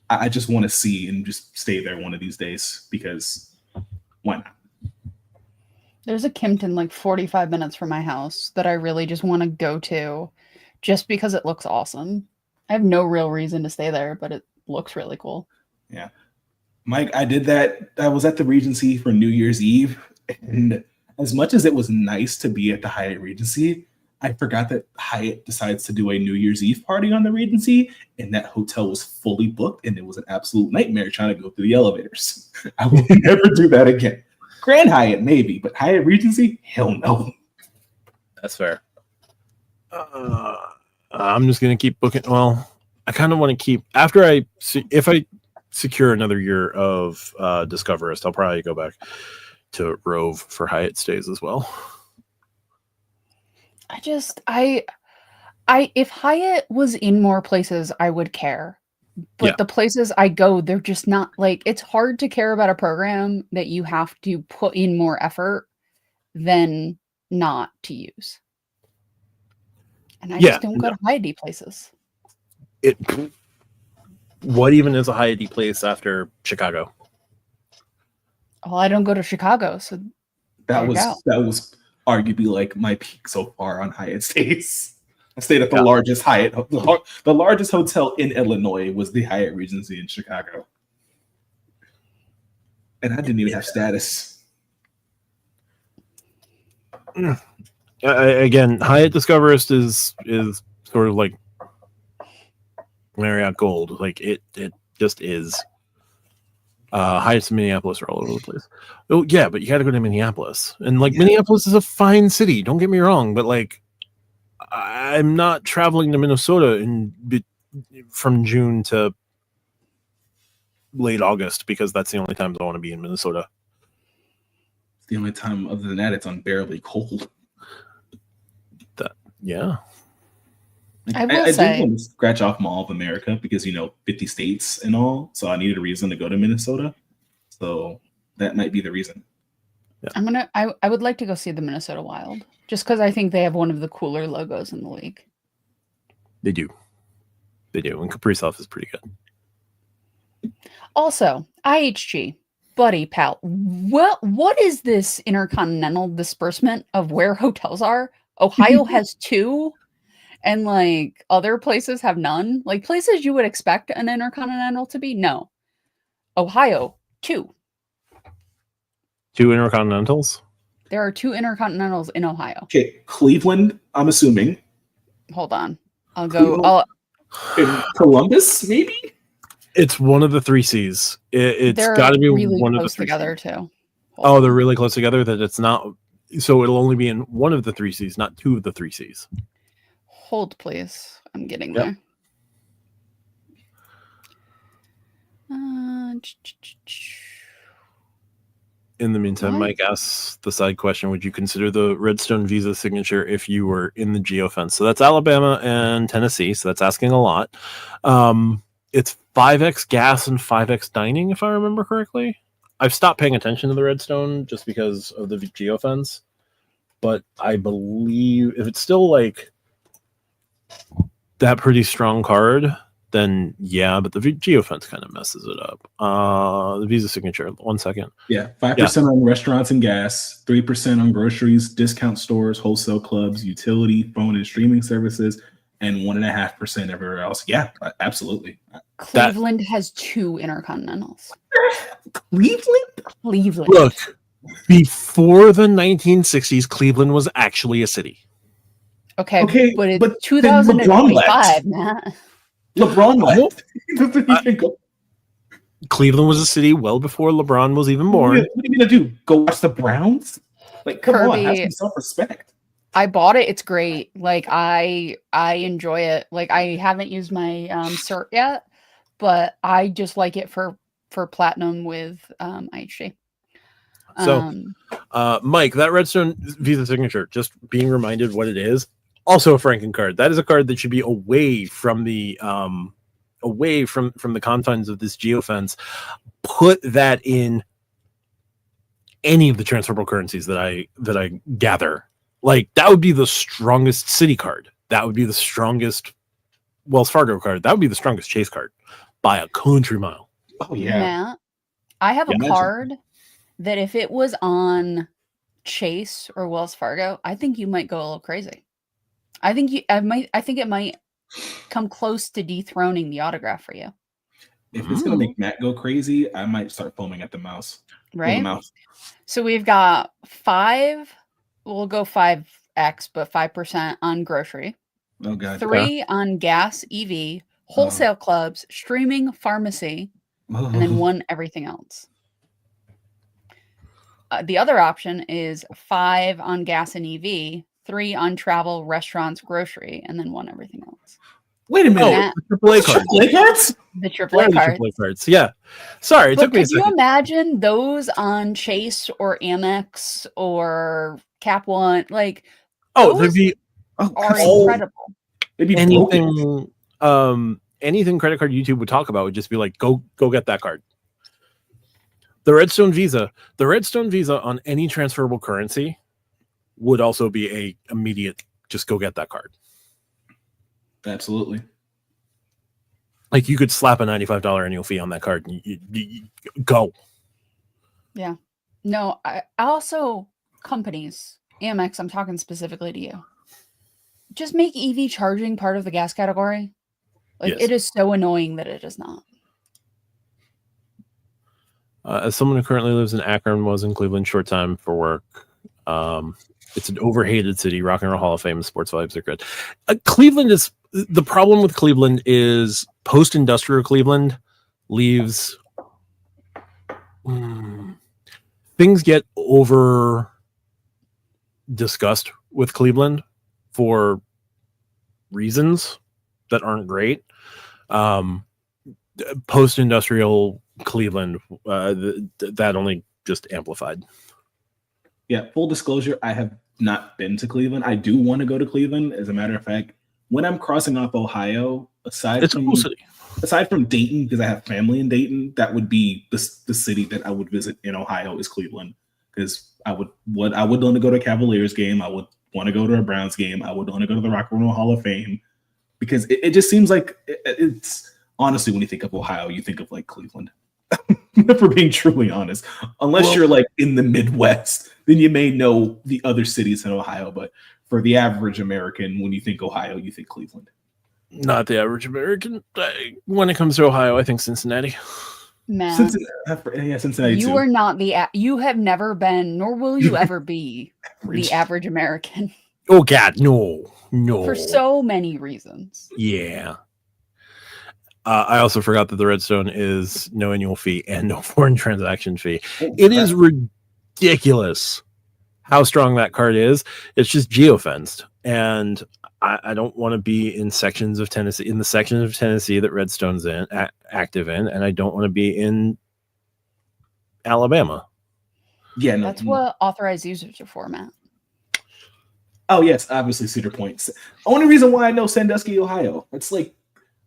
I just want to see and just stay there one of these days because why not? There's a Kimpton 45 minutes from my house that I really just want to go to just because it looks awesome. I have no real reason to stay there, but it looks really cool. Yeah. Mike, I did that. I was at the Regency for New Year's Eve, and as much as it was nice to be at the Hyatt Regency, I forgot that Hyatt decides to do a New Year's Eve party on the Regency, and that hotel was fully booked, and it was an absolute nightmare trying to go through the elevators. I will never do that again. Grand Hyatt, maybe, but Hyatt Regency, hell no. That's fair. I'm just going to keep booking. Well, I kind of want to keep, if I secure another year of Discoverist, I'll probably go back to Rove for Hyatt stays as well. If Hyatt was in more places, I would care. But the places I go, they're just not it's hard to care about a program that you have to put in more effort than not to use. And I just don't go to Hyatt places. What even is a Hyatt place after Chicago? Well, I don't go to Chicago, so that was arguably my peak so far on Hyatt stays. I stayed at the largest Hyatt. The largest hotel in Illinois was the Hyatt Regency in Chicago. And I didn't even have status. Again, Hyatt Discoverist is sort of like Marriott Gold. It Just is. Highest in Minneapolis are all over the place. Oh yeah, but you got to go to Minneapolis, and like Minneapolis is a fine city. Don't get me wrong, but like I'm not traveling to Minnesota from June to late August because that's the only times I want to be in Minnesota. It's the only time, other than that, it's unbearably cold. Yeah. I will say, do want to scratch off Mall of America because 50 states and all, so I needed a reason to go to Minnesota. So that might be the reason. Yeah. I would like to go see the Minnesota Wild just because I think they have one of the cooler logos in the league. They do, and Kaprizov is pretty good. Also, IHG, buddy pal, what is this intercontinental disbursement of where hotels are? Ohio has 2. And like other places have none. Like places you would expect an intercontinental to be. No. Ohio, 2. 2 intercontinentals? There are 2 intercontinentals in Ohio. Okay, Cleveland, I'm assuming. Hold on. I'll go. In Columbus, maybe? It's one of the 3 Cs. It's got to be really one close of the 3 together Cs. too. They're really close together that it's not. So it'll only be in one of the 3 Cs, not 2 of the 3 Cs. Hold, please. I'm getting there. In the meantime, Mike asks the side question: would you consider the Redstone Visa signature if you were in the geofence? So that's Alabama and Tennessee. So that's asking a lot. It's 5x gas and 5x dining, if I remember correctly. I've stopped paying attention to the Redstone just because of the geofence, but I believe if it's still like that pretty strong card, then yeah, but the geofence kind of messes it up. The Visa signature, 1 second. Yeah, 5% on restaurants and gas, 3% on groceries, discount stores, wholesale clubs, utility, phone and streaming services, and 1.5% everywhere else. Yeah, absolutely. Cleveland has 2 intercontinentals. Cleveland? Look, before the 1960s, Cleveland was actually a city. Okay, but it's 2025, Matt. LeBron left. Cleveland was a city well before LeBron was even born. What are you gonna do? Go watch the Browns? Like, come on, have some self-respect. I bought it. It's great. Like I enjoy it. Like I haven't used my cert yet, but I just like it for platinum with IHG. So, Mike, that Redstone Visa signature, just being reminded what it is. Also a FrankenCard. That is a card that should be away from the confines of this geofence. Put that in any of the transferable currencies that I gather. Like that would be the strongest Citi card. That would be the strongest Wells Fargo card. That would be the strongest Chase card by a country mile. Oh yeah. Matt, I have a card that if it was on Chase or Wells Fargo, I think you might go a little crazy. I think it might come close to dethroning the autograph for you. If it's gonna make Matt go crazy, I might start foaming at the mouth. Right. So we've got 5. We'll go 5x, but 5% on grocery. Oh god. 3 on gas, EV, wholesale clubs, streaming, pharmacy, and then 1 everything else. The other option is 5 on gas and EV, 3 on travel, restaurants, grocery, and then 1 everything else. Wait a minute. The AAA cards. The AAA cards. AAA cards. Yeah. Sorry, it took me a second. Could you imagine those on Chase or Amex or Cap One? Like, they'd be incredible. They'd be anything. Anything credit card YouTube would talk about would just be like, go get that card. The Redstone Visa on any transferable currency would also be a immediate just go get that card. Absolutely. Like you could slap a $95 annual fee on that card and you go. Yeah. No, I also companies, Amex, I'm talking specifically to you. Just make EV charging part of the gas category. Like it is so annoying that it is not. As someone who currently lives in Akron, was in Cleveland short time for work. It's an overhated city. Rock and Roll Hall of Fame, sports vibes are good. Cleveland is the problem with Cleveland is post-industrial Cleveland. leaves things get over discussed with Cleveland for reasons that aren't great. Post-industrial Cleveland, that only just amplified. Yeah, full disclosure, I have not been to Cleveland. I do want to go to Cleveland. As a matter of fact, when I'm crossing off Ohio, aside It's a cool city. Aside from Dayton, because I have family in Dayton, that would be the city that I would visit in Ohio is Cleveland. Because I would want to go to a Cavaliers game. I would want to go to a Browns game. I would want to go to the Rock and Roll Hall of Fame. Because it just seems like it's honestly, when you think of Ohio, you think of like Cleveland. For being truly honest, unless you're like in the Midwest, then you may know the other cities in Ohio. But for the average American, when you think Ohio, you think Cleveland. Not the average American. When it comes to Ohio, I think Cincinnati. Man, Cincinnati. You too. are not you have never been, nor will you ever be the average American. Oh God, no. For so many reasons. Yeah. I also forgot that the Redstone is no annual fee and no foreign transaction fee. It is ridiculous how strong that card is. It's just geofenced, and I don't want to be in sections of Tennessee, in the sections of Tennessee that Redstone's in active in, and I don't want to be in Alabama. Yeah, that's what authorized users are for, Matt. Oh yes, obviously Cedar Point. Only reason why I know Sandusky, Ohio. It's like,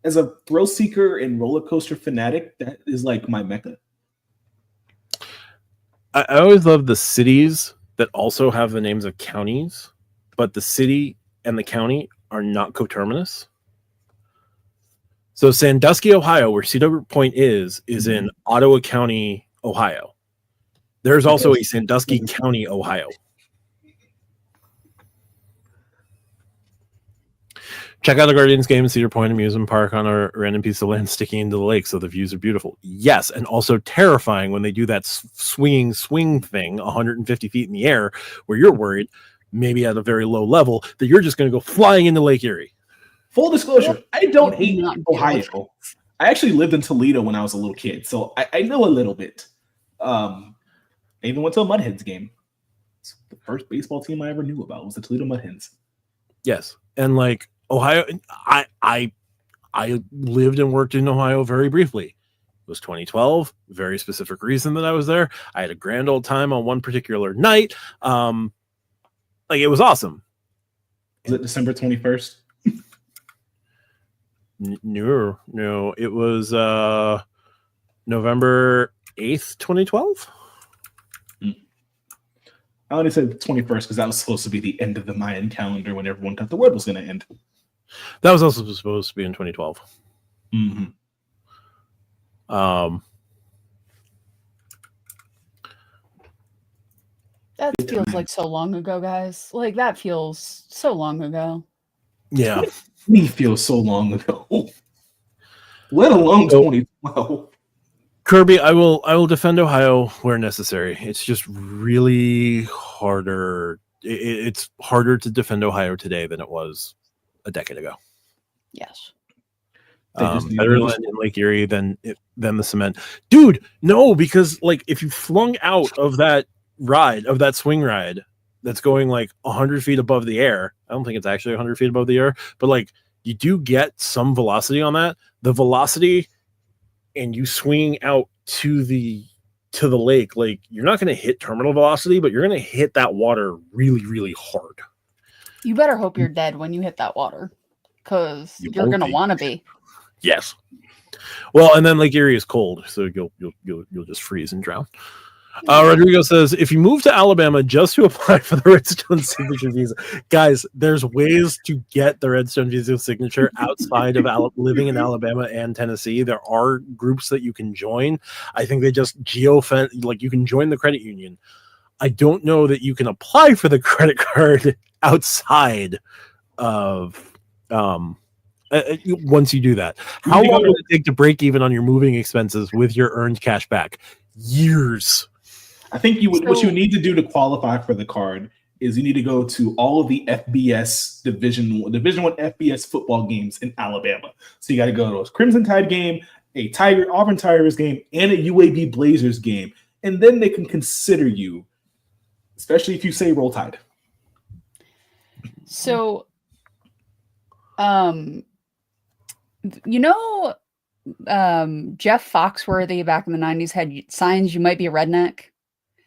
as a thrill seeker and roller coaster fanatic, that is like my mecca. I always love the cities that also have the names of counties, but the city and the county are not coterminous. So Sandusky, Ohio, where Cedar Point is in Ottawa County, Ohio. There's also a Sandusky County, Ohio. Check out a Guardians game in Cedar Point Amusement Park on a random piece of land sticking into the lake, so the views are beautiful. Yes, and also terrifying when they do that swing thing 150 feet in the air, where you're worried, maybe at a very low level, that you're just going to go flying into Lake Erie. Full disclosure, I don't hate Ohio. I actually lived in Toledo when I was a little kid, so I know a little bit. I even went to a Mudhens game. It's the first baseball team I ever knew about was the Toledo Mudhens. Yes, and like Ohio, I lived and worked in Ohio very briefly. It was 2012, very specific reason that I was there. I had a grand old time on one particular night. Like, it was awesome. Was it December 21st? No, it was November 8th, 2012. I only said 21st because that was supposed to be the end of the Mayan calendar when everyone thought the world was going to end. That was also supposed to be in 2012. Mm-hmm. That feels like so long ago, guys. Like, that feels so long ago. Yeah. Me feels so long ago. Let alone 2012. Kirby, I will defend Ohio where necessary. It's just really harder. It's harder to defend Ohio today than it was a decade ago. Yes. Better land in Lake Erie than the cement. Dude, no, because like if you flung out of that swing ride that's going like 100 feet above the air, I don't think it's actually 100 feet above the air, but like you do get some velocity on that. The velocity and you swing out to the lake, like you're not going to hit terminal velocity, but you're going to hit that water really, really hard. You better hope you're dead when you hit that water, because you're going to want to be. Yes. Well, and then Lake Erie is cold, so you'll just freeze and drown. Rodrigo says, if you move to Alabama just to apply for the Redstone signature visa, guys, there's ways to get the Redstone visa signature outside of living in Alabama and Tennessee. There are groups that you can join. I think they just like you can join the credit union. I don't know that you can apply for the credit card outside of once you do that. How long does it take to break even on your moving expenses with your earned cash back? Years. I think what you need to do to qualify for the card is you need to go to all of the FBS Division 1 FBS football games in Alabama. So you got to go to a Crimson Tide game, a Auburn Tigers game and a UAB Blazers game, and then they can consider you, especially if you say Roll Tide. So, Jeff Foxworthy back in the 90s had signs you might be a redneck.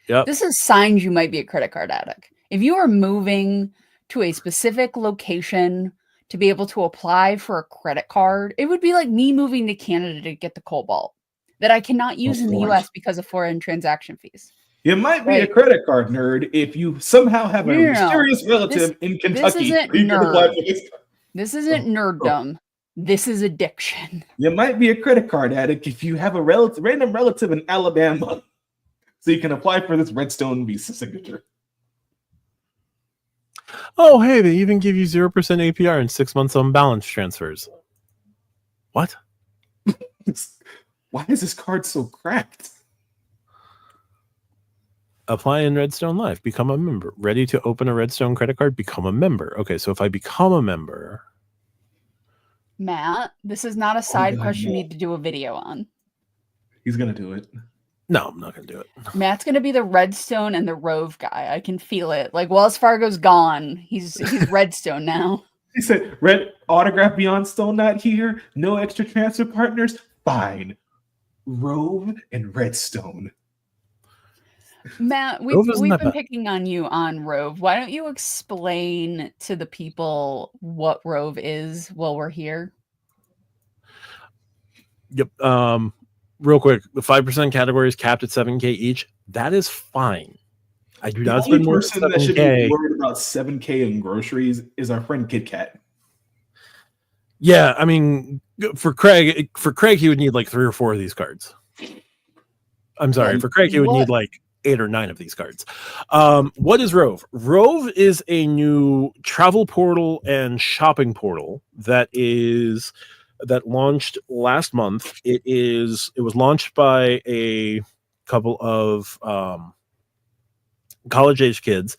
Yep. This is signs you might be a credit card addict. If you are moving to a specific location to be able to apply for a credit card, it would be like me moving to Canada to get the Cobalt that I cannot use in the US because of foreign transaction fees. You might be a credit card nerd if you somehow have a mysterious relative in Kentucky. This isn't nerddom. This is addiction. You might be a credit card addict if you have a random relative in Alabama, so you can apply for this Redstone Visa signature. Oh, hey, they even give you 0% APR and 6 months on balance transfers. What? Why is this card so cracked? Apply in Redstone Live. Become a member. Ready to open a Redstone credit card? Become a member. Okay, so if I become a member... Matt, this is not a side quest you need to do a video on. He's going to do it. No, I'm not going to do it. Matt's going to be the Redstone and the Rove guy. I can feel it. Like, Wells Fargo's gone. He's Redstone now. He said, Red autograph Beyond Stone not here. No extra transfer partners. Fine. Rove and Redstone. Matt, we've been picking on you on Rove. Why don't you explain to the people what Rove is while we're here? Yep. Real quick, the 5% category is capped at 7K each. That is fine. I do not spend more than 7K. That should be worried about 7K in groceries is our friend Kit Kat. Yeah, I mean, for Craig, he would need like 3 or 4 of these cards. I'm sorry, for Craig, he would need like 8 or 9 of these cards. What is Rove? Rove is a new travel portal and shopping portal that launched last month. It was launched by a couple of college-age kids,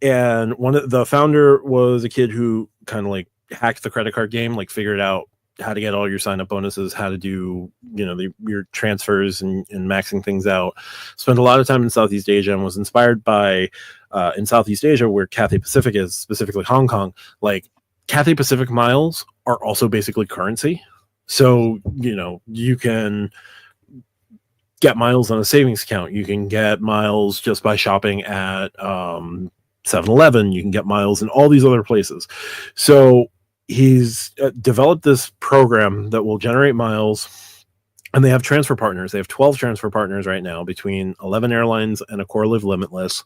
and the founder was a kid who kind of like hacked the credit card game, like figured out how to get all your sign-up bonuses, how to do your transfers and maxing things out. Spent a lot of time in Southeast Asia and was inspired by in Southeast Asia, where Cathay Pacific is, specifically Hong Kong. Like, Cathay Pacific miles are also basically currency. So, you can get miles on a savings account. You can get miles just by shopping at 7-Eleven. You can get miles in all these other places. So he's developed this program that will generate miles, and they have transfer partners. They have 12 transfer partners right now between 11 airlines and Accor Live Limitless,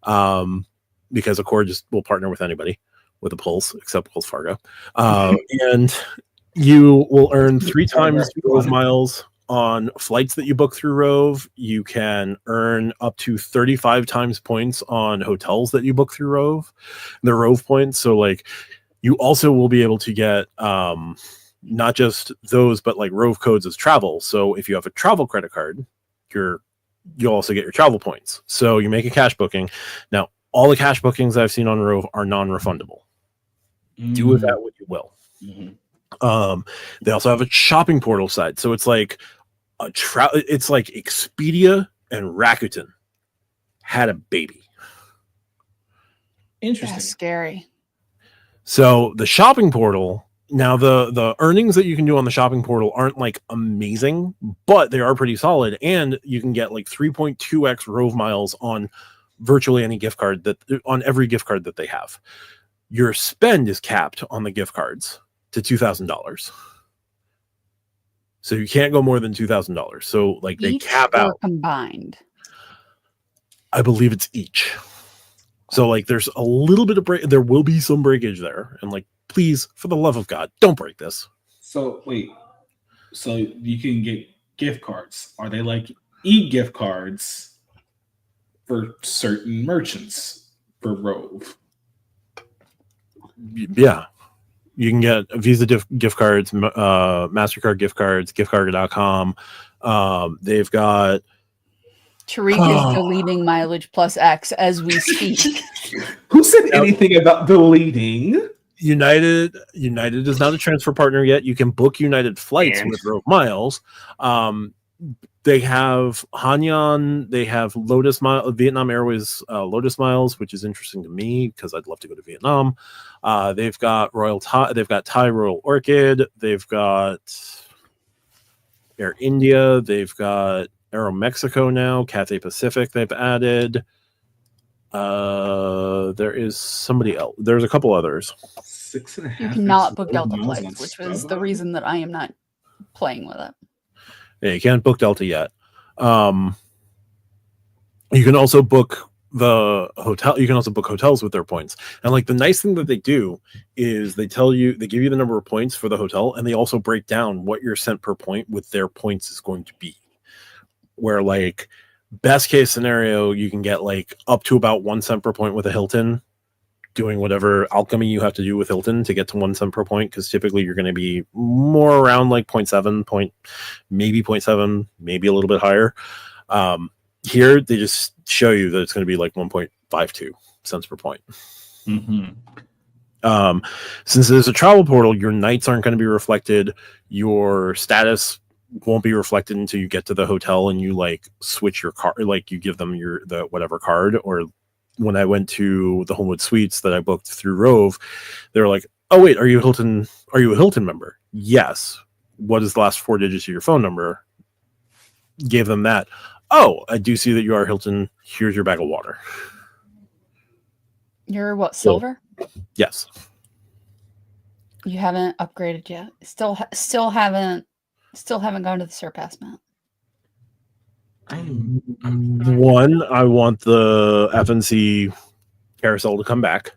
because Accor just will partner with anybody with a Pulse, except Wells Fargo. And you will earn 3 times Rove miles on flights that you book through Rove. You can earn up to 35 times points on hotels that you book through Rove. The Rove points. So like, you also will be able to get not just those, but like Rove codes as travel. So if you have a travel credit card, you'll also get your travel points. So you make a cash booking. Now, all the cash bookings I've seen on Rove are non-refundable. Do with that what you will. They also have a shopping portal side. So it's like it's like Expedia and Rakuten had a baby. Interesting. That's scary. So the shopping portal, now the earnings that you can do on the shopping portal aren't like amazing, but they are pretty solid, and you can get like 3.2x Rove miles on virtually any gift card on every gift card that they have. Your spend is capped on the gift cards to $2,000. So you can't go more than $2,000. So like they cap out combined. I believe it's each. So like there's a little bit of there will be some breakage there, and like, please, for the love of God, don't break this. So wait, so you can get gift cards. Are they like e-gift cards for certain merchants for Rove? Yeah. You can get Visa gift cards, MasterCard gift cards, giftcard.com. They've got Tariq is deleting mileage plus X as we speak. Who said anything about deleting? United is not a transfer partner yet. You can book United flights with Rove Miles. They have Hainan, they have Lotus Mile, Vietnam Airways Lotus Miles, which is interesting to me because I'd love to go to Vietnam. They've got they've got Thai Royal Orchid, they've got Air India, they've got Aero Mexico now, Cathay Pacific they've added. There is somebody else. There's a couple others. 6.5. You cannot book Delta flights, which was the reason that I am not playing with it. Yeah, you can't book Delta yet. You can also book the hotel. You can also book hotels with their points. And like the nice thing that they do is they give you the number of points for the hotel, and they also break down what your cent per point with their points is going to be. Where like best case scenario, you can get like up to about 1 cent per point with a Hilton, doing whatever alchemy you have to do with Hilton to get to 1 cent per point, because typically you're going to be more around like 0.7, maybe 0.7, maybe a little bit higher. Here, they just show you that it's going to be like 1.52 cents per point. Mm-hmm. Since there's a travel portal, your nights aren't going to be reflected. Your status won't be reflected until you get to the hotel and you like switch your card, like you give them the whatever card. Or when I went to the Homewood Suites that I booked through Rove, they were like, "Oh wait, are you a Hilton member?" Yes. What is the last 4 digits of your phone number? Gave them that. Oh, I do see that you are Hilton. Here's your bag of water. You're what, silver? Yes. You haven't upgraded yet. Still haven't gone to the Surpass map. One, I want the FNC carousel to come back.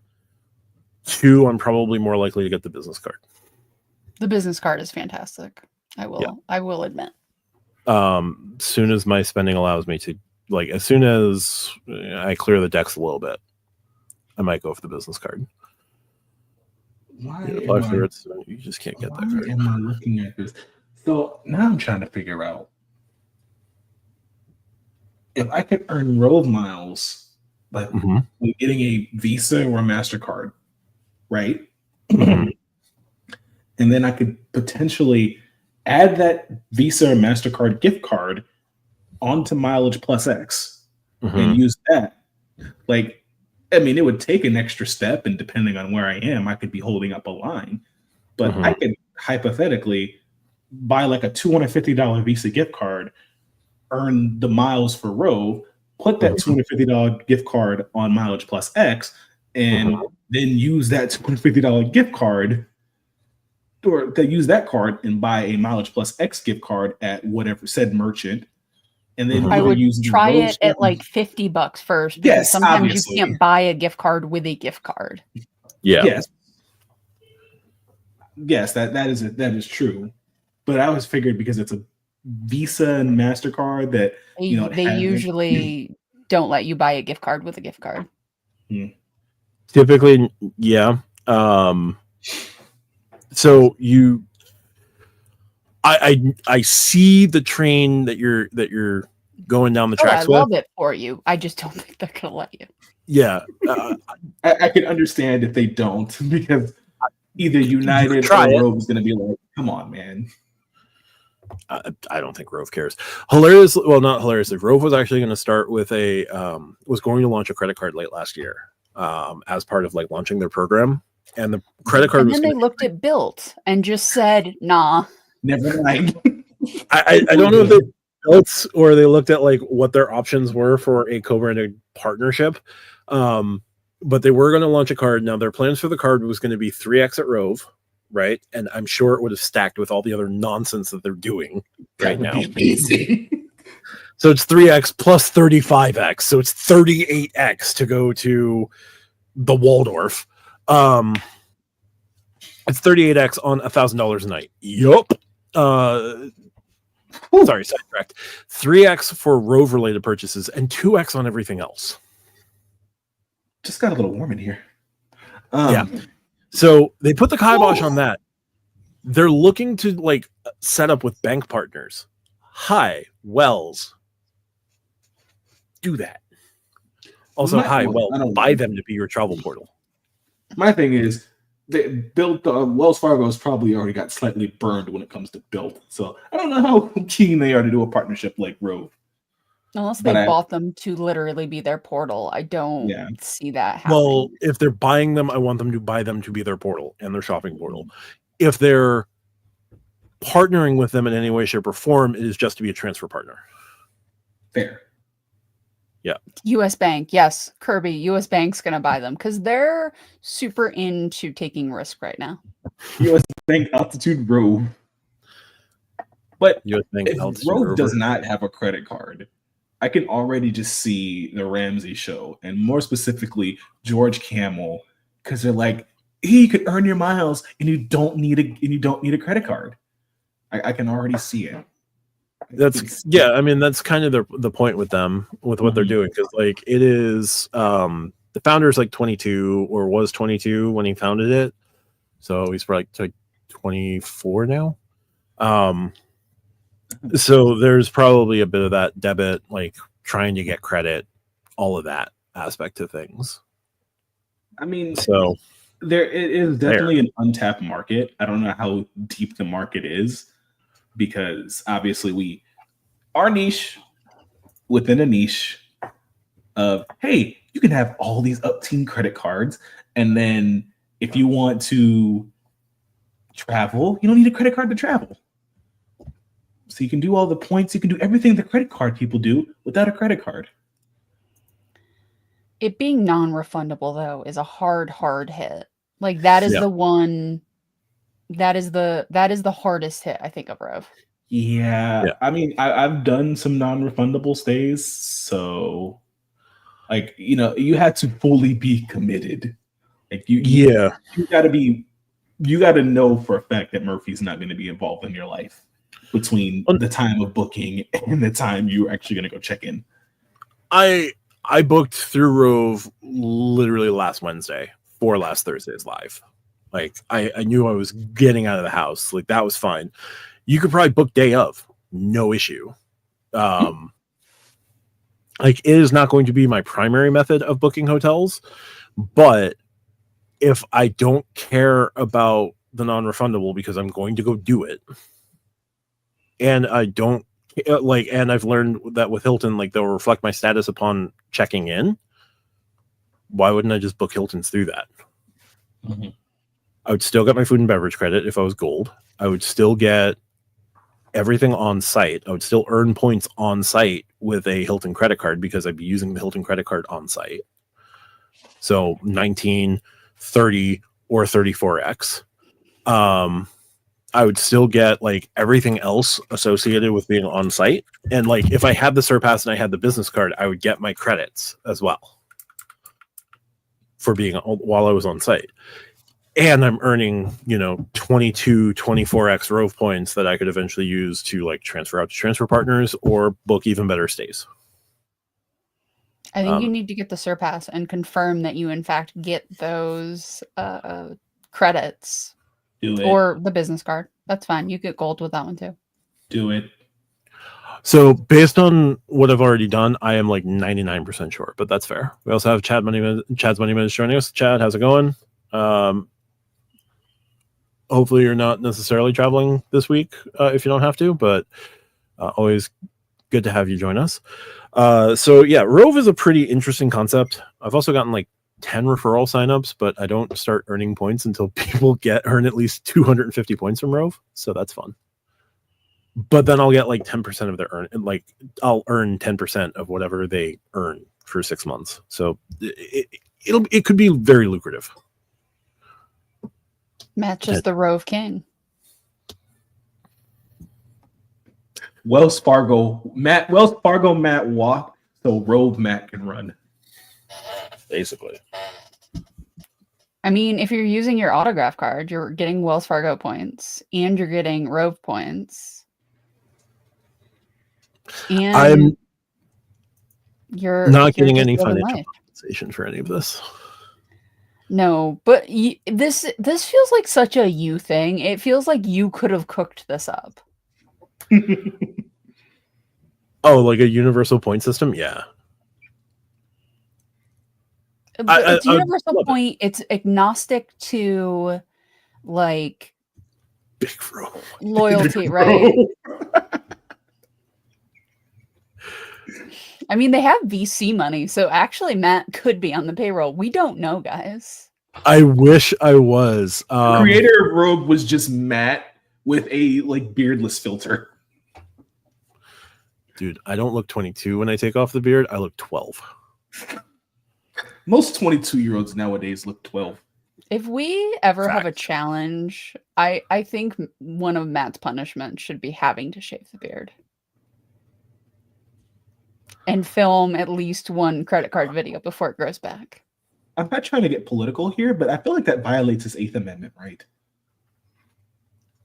2, I'm probably more likely to get the business card. The business card is fantastic. I will admit. Soon as my spending allows me to, like, as soon as I clear the decks a little bit, I might go for the business card. You just can't get that card. Why am I looking at this? So now I'm trying to figure out if I could earn Rove Miles, like getting a Visa or a MasterCard, right? Mm-hmm. And then I could potentially add that Visa or MasterCard gift card onto Mileage Plus X and use that. Like, I mean, it would take an extra step, and depending on where I am, I could be holding up a line. But I could hypothetically buy like a $250 Visa gift card, earn the miles for Rove, put that $250 gift card on Mileage Plus X, and then use that $250 gift card, or to use that card and buy a Mileage Plus X gift card at whatever said merchant. And then I would try it at like $50 first, because sometimes obviously you can't buy a gift card with a gift card. Yeah. Yes, that is true. But I always figured because it's a Visa and MasterCard that they usually don't let you buy a gift card with a gift card. Typically, yeah. So I see the train that you're going down the tracks with. I love it for you. I just don't think they're gonna let you. Yeah, I can understand if they don't, because either United or Rove is gonna be like, "Come on, man." I don't think Rove cares. Not hilariously. Rove was actually going to start with was going to launch a credit card late last year, as part of like launching their program, and the credit card. And then they looked at Built and just said, "Nah, never mind." I don't know if they built or they looked at like what their options were for a co-branded partnership, but they were going to launch a card. Now their plans for the card was going to be 3x at Rove. Right, and I'm sure it would have stacked with all the other nonsense that they're doing right now. So it's 3x plus 35x, so it's 38x to go to the Waldorf. It's 38x on $1,000 a night. Yup. Sorry, sidetracked. 3x for Rove related purchases and 2x on everything else. Just got a little warm in here. Yeah. So they put the kibosh on that. They're looking to like set up with bank partners. Hi, Wells. Do that. Also, Wells, buy them to be your travel portal. My thing is, they built Wells Fargo's probably already got slightly burned when it comes to build. So I don't know how keen they are to do a partnership like Rove. Unless But they bought them to literally be their portal, I don't Yeah. see that happening. Well, if they're buying them, I want them to buy them to be their portal and their shopping portal. If they're partnering with them in any way, shape, or form, it is just to be a transfer partner. Fair. Yeah. US Bank, yes, Kirby, US Bank's gonna buy them because they're super into taking risk right now. US Bank Altitude Rove. But US Bank if Altitude Rove Rover. does not have a credit card, I can already just see the Ramsey show, and more specifically George Camel, because they're like, "He could earn your miles, and you don't need a credit card." I can already see it. I mean that's kind of the point with them with what they're doing, because like it is the founder's like 22 or was 22 when he founded it, so he's probably like 24 now. So there's probably a bit of that debit, like trying to get credit, all of that aspect of things. I mean, so it is definitely an untapped market. I don't know how deep the market is, because obviously our niche within a niche of, hey, you can have all these up-team credit cards, and then if you want to travel, you don't need a credit card to travel. So you can do all the points, you can do everything the credit card people do without a credit card. It being non-refundable though is a hard hit. Like that is the one that is the hardest hit I think of Rove. Yeah. I mean, I've done some non-refundable stays, so like, you had to fully be committed. Like you gotta know for a fact that Murphy's not going to be involved in your life between the time of booking and the time you're actually going to go check in. I booked through Rove literally last Wednesday for last Thursday's live. Like I knew I was getting out of the house. Like that was fine. You could probably book day of, no issue. Like it is not going to be my primary method of booking hotels, but if I don't care about the non-refundable because I'm going to go do it, and I don't like, and I've learned that with Hilton, like they'll reflect my status upon checking in. Why wouldn't I just book Hilton's through that? Mm-hmm. I would still get my food and beverage credit if I was gold. I would still get everything on site. I would still earn points on site with a Hilton credit card because I'd be using the Hilton credit card on site. So 19, 30, or 34x. I would still get like everything else associated with being on site. And like if I had the Surpass and I had the business card, I would get my credits as well for being while I was on site. And I'm earning, 22, 24x Rove points that I could eventually use to like transfer out to transfer partners or book even better stays. I think you need to get the Surpass and confirm that you in fact get those credits. Do it. Or the business card. That's fine. You get gold with that one too. Do it. So based on what I've already done, I am like 99% sure, but that's fair. We also have Chad's Money Minutes joining us. Chad, how's it going? Hopefully you're not necessarily traveling this week if you don't have to, but always good to have you join us. So yeah, Rove is a pretty interesting concept. I've also gotten like 10 referral signups, but I don't start earning points until people earn at least 250 points from Rove. So that's fun. But then I'll get like 10% of their I'll earn 10% of whatever they earn for 6 months. So it could be very lucrative. Matt's just the Rove king. Wells Fargo Matt walked so Rove Matt can run. Basically. I mean, if you're using your autograph card, you're getting Wells Fargo points and you're getting Rove points. And I'm not getting just any living financial life. compensation for any of this. No, but this feels like such a you thing. It feels like you could have cooked this up. Oh, like a universal point system? Yeah. It's I universal love it. point. It's agnostic to like Big bro. loyalty, right? I mean, they have VC money, so actually Matt could be on the payroll. We don't know, guys. I wish I was. The creator of Rogue was just Matt with a like beardless filter. Dude, I don't look 22 when I take off the beard. I look 12. Most 22-year-olds nowadays look 12. If we ever have a Fact. challenge, I think one of Matt's punishments should be having to shave the beard. And film at least one credit card video before it grows back. I'm not trying to get political here, but I feel like that violates his 8th Amendment right.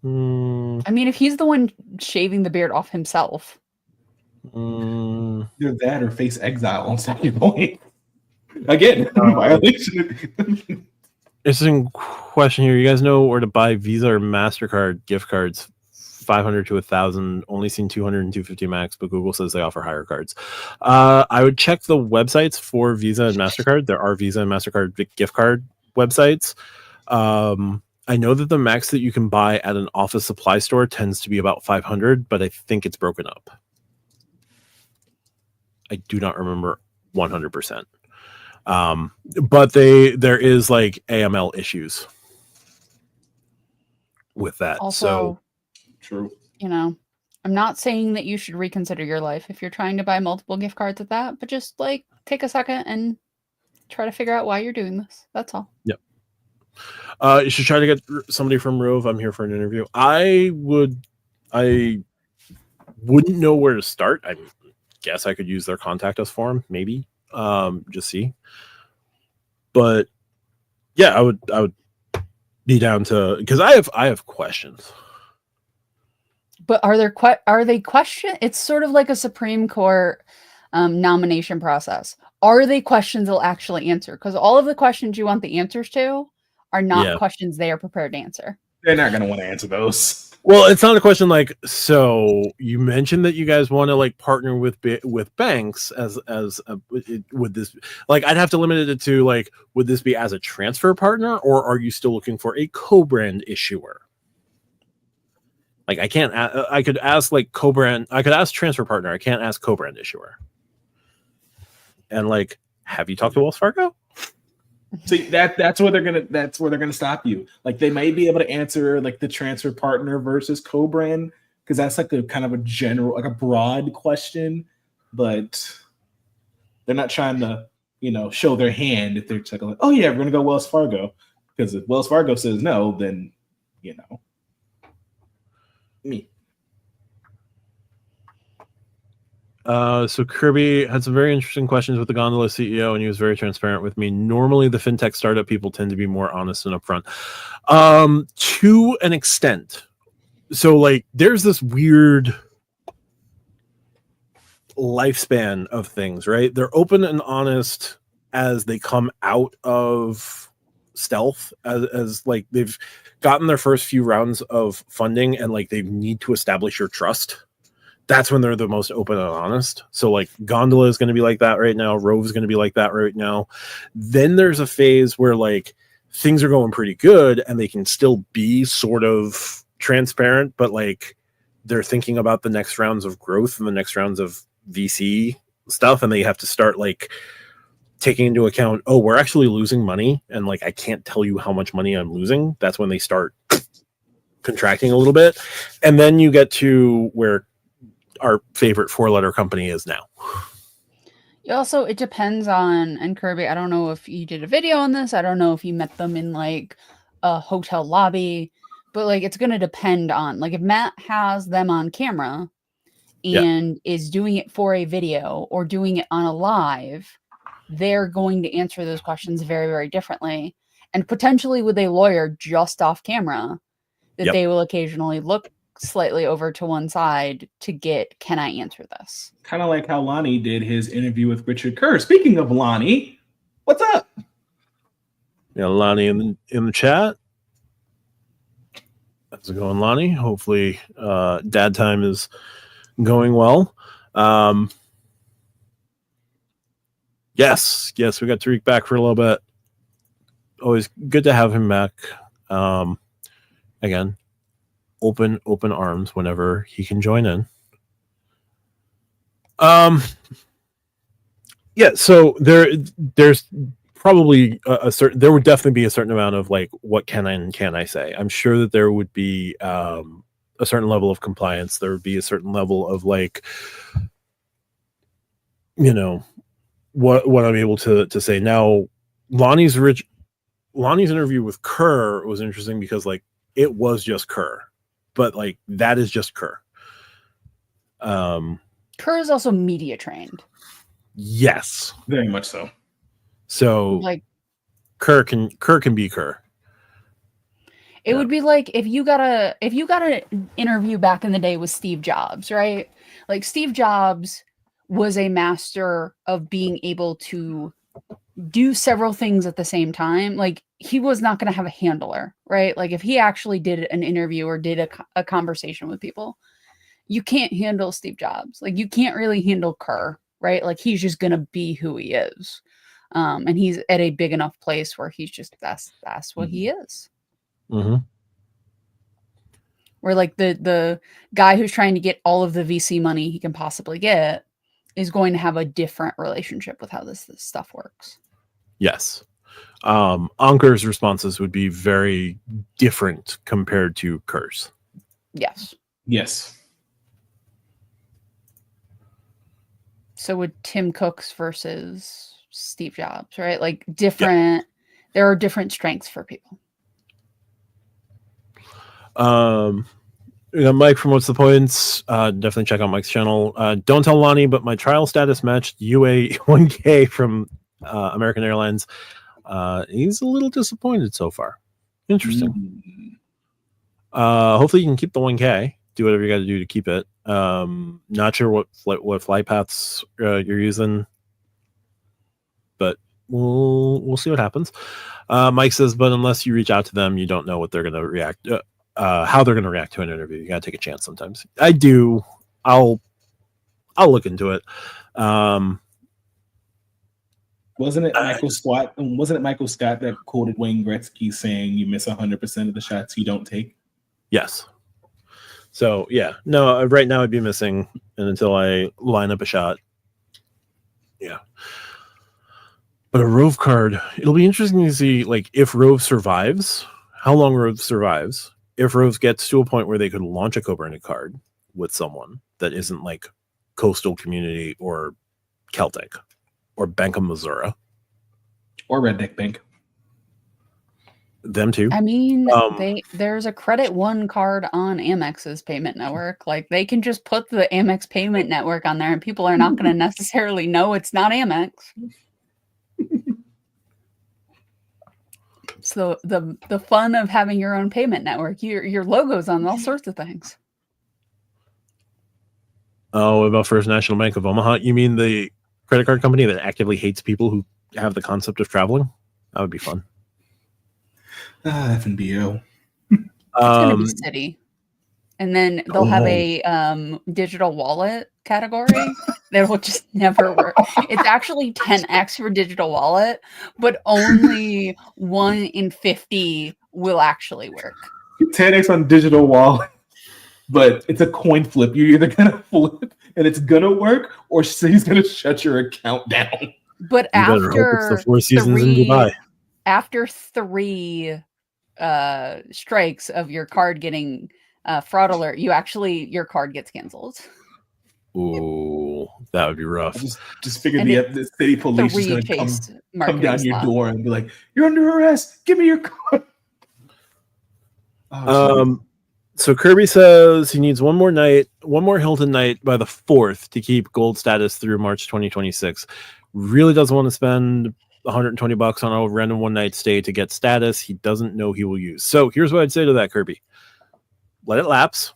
I mean, if he's the one shaving the beard off himself. Either that or face exile on second point. Again, violation. Interesting question here. You guys know where to buy Visa or MasterCard gift cards? 500 to 1,000. Only seen 200 and 250 max, but Google says they offer higher cards. I would check the websites for Visa and MasterCard. There are Visa and MasterCard gift card websites. I know that the max that you can buy at an office supply store tends to be about 500, but I think it's broken up. I do not remember 100%. But there is like AML issues with that. Also, so true. You know, I'm not saying that you should reconsider your life if you're trying to buy multiple gift cards at that, but just like take a second and try to figure out why you're doing this. That's all. Yep. You should try to get somebody from Rove. I'm here for an interview. I wouldn't know where to start. I guess I could use their contact us form, maybe. Just see. But yeah, I would be down to, because I have questions. But are they questions? It's sort of like a Supreme Court nomination process. Are they questions they'll actually answer? Because all of the questions you want the answers to are not questions they are prepared to answer. They're not going to want to answer those. Well, it's not a question like, so you mentioned that you guys want to like partner with banks would this, like, I'd have to limit it to like, would this be as a transfer partner, or are you still looking for a co-brand issuer? Like, I can't, I could ask like co-brand, I could ask transfer partner. I can't ask co-brand issuer. And like, have you talked to Wells Fargo? See, that's where they're gonna stop you. Like, they may be able to answer like the transfer partner versus co-brand, because that's like a kind of a general, like a broad question, but they're not trying to, show their hand if they're like, oh yeah, we're gonna go Wells Fargo. Because if Wells Fargo says no, then me. So Kirby had some very interesting questions with the Gondola CEO, and he was very transparent with me. Normally, the fintech startup people tend to be more honest and upfront, to an extent. So, like, there's this weird lifespan of things, right? They're open and honest as they come out of stealth, as like they've gotten their first few rounds of funding, and like they need to establish your trust. That's when they're the most open and honest. So like Gondola is going to be like that right now. Rove is going to be like that right now. Then there's a phase where like things are going pretty good and they can still be sort of transparent, but like they're thinking about the next rounds of growth and the next rounds of VC stuff. And they have to start like taking into account, oh, we're actually losing money. And like, I can't tell you how much money I'm losing. That's when they start contracting a little bit. And then you get to where our favorite 4-letter company is now. Also, it depends on, and Kirby, I don't know if you did a video on this. I don't know if you met them in like a hotel lobby, but like it's going to depend on, like, if Matt has them on camera and is doing it for a video or doing it on a live, they're going to answer those questions very, very differently. And potentially with a lawyer just off camera, that they will occasionally look slightly over to one side to get, can I answer this? Kind of like how Lonnie did his interview with Richard Kerr. Speaking of Lonnie, what's up? Yeah, Lonnie in the chat. How's it going, Lonnie? Hopefully dad time is going well. Yes, we got Tariq back for a little bit. Always good to have him back. Again, open arms whenever he can join in. Yeah, so there's probably a certain, there would definitely be a certain amount of like, what can and can I say? I'm sure that there would be a certain level of compliance. There would be a certain level of like, you know, what I'm able to say. Now, Lonnie's interview with Kerr was interesting because like it was just Kerr, but like that is just Kerr. Kerr is also media trained. Yes, very much so. So like Kerr can be Kerr. It would be like if you got an interview back in the day with Steve Jobs, right? Like Steve Jobs was a master of being able to do several things at the same time. Like he was not going to have a handler, right? Like if he actually did an interview or did a conversation with people, you can't handle Steve Jobs. Like you can't really handle Kerr, right? Like he's just going to be who he is. And he's at a big enough place where he's just, that's what he is. Mm-hmm. Where like the guy who's trying to get all of the VC money he can possibly get is going to have a different relationship with how this stuff works. Yes. Anker's responses would be very different compared to Kerr's. Yes. So would Tim Cook's versus Steve Jobs, right? Like different, there are different strengths for people. Mike from What's the Points? Definitely check out Mike's channel. Don't tell Lonnie, but my trial status matched UA 1K from American Airlines. He's a little disappointed so far. Interesting. Hopefully you can keep the 1K. Do whatever you got to do to keep it. Not sure what flight paths you're using, but we'll see what happens. Mike says, but unless you reach out to them, you don't know what they're going to react. How they're going to react to an interview. You got to take a chance sometimes. I do. I'll look into it. Wasn't it Michael Scott? Wasn't it Michael Scott that quoted Wayne Gretzky saying, "You miss 100% of the shots you don't take"? Yes. So yeah, no. Right now I'd be missing, and until I line up a shot. Yeah. But a Rove card, it'll be interesting to see like if Rove survives, how long Rove survives. If Rove gets to a point where they could launch a co-branded card with someone that isn't like Coastal Community or Celtic or Bank of Missouri or Redneck Bank, them too. I mean, there's a Credit One card on Amex's payment network. Like they can just put the Amex payment network on there, and people are not going to necessarily know it's not Amex. So the fun of having your own payment network, your logo's on all sorts of things. Oh, about First National Bank of Omaha? You mean the credit card company that actively hates people who have the concept of traveling? That would be fun. FNBO. It's going to be Citi. And then they'll have a digital wallet category that will just never work. It's actually 10x for digital wallet, but only 1 in 50 will actually work. 10x on digital wallet, but it's a coin flip. You're either going to flip and it's going to work, or he's going to shut your account down. But after the Four Seasons in Dubai. After 3 strikes of your card getting fraud alert, your card gets canceled. Ooh, that would be rough. Just figured the city police is going to come down your door and be like, "You're under arrest. Give me your card." So Kirby says he needs one more Hilton night by the 4th to keep gold status through March 2026. Really doesn't want to spend $120 on a random one night stay to get status he doesn't know he will use. So here's what I'd say to that, Kirby. Let it lapse.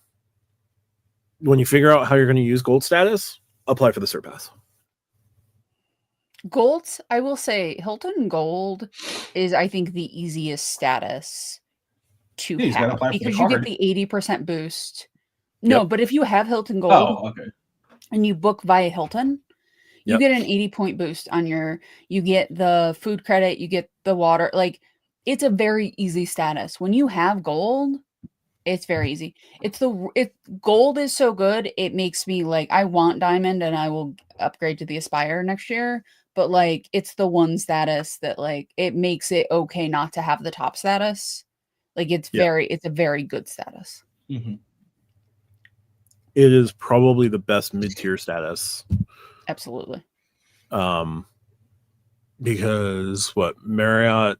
When you figure out how you're going to use gold status, apply for the Surpass. Gold, I will say, Hilton Gold is, I think, the easiest status to have because you get the 80% boost. No, but if you have Hilton Gold and you book via Hilton, You get an 80-point boost on you get the food credit, you get the water. Like, it's a very easy status. When you have gold, it's very easy. Gold is so good, it makes me like, I want diamond and I will upgrade to the Aspire next year. But like, it's the one status that like, it makes it okay not to have the top status. Like, it's a very good status. Mm-hmm. It is probably the best mid-tier status. Absolutely. Because Marriott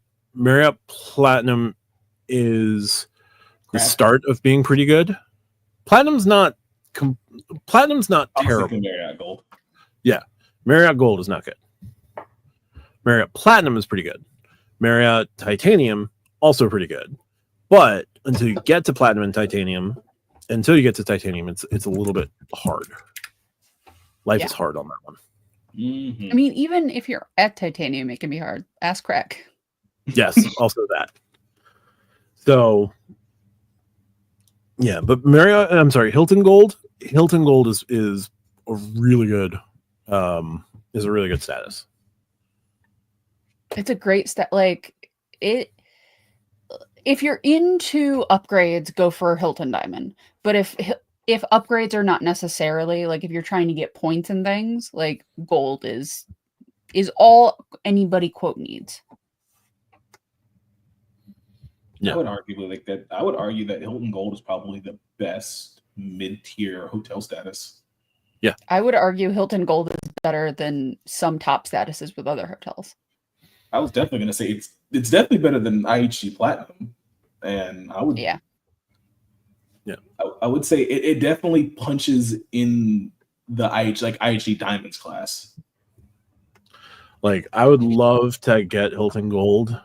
Platinum is the start of being pretty good. Platinum's not terrible. Marriott Gold. Yeah, Marriott Gold is not good. Marriott Platinum is pretty good. Marriott Titanium also pretty good. But until you get to Platinum and Titanium, it's a little bit hard. Life is hard on that one. Mm-hmm. I mean, even if you're at Titanium, it can be hard. Ask Crack. Yes, also that. So, yeah, but Hilton Gold. Hilton Gold is a really good status. It's a great like it. If you're into upgrades, go for Hilton Diamond. But if upgrades are not necessarily, like, if you're trying to get points and things, like, gold is all anybody quote needs. Yeah. I would argue that Hilton Gold is probably the best mid-tier hotel status. Yeah. I would argue Hilton Gold is better than some top statuses with other hotels. I was definitely going to say it's definitely better than IHG Platinum, and I would I would say it definitely punches in the IHG Diamonds class. Like, I would love to get Hilton Gold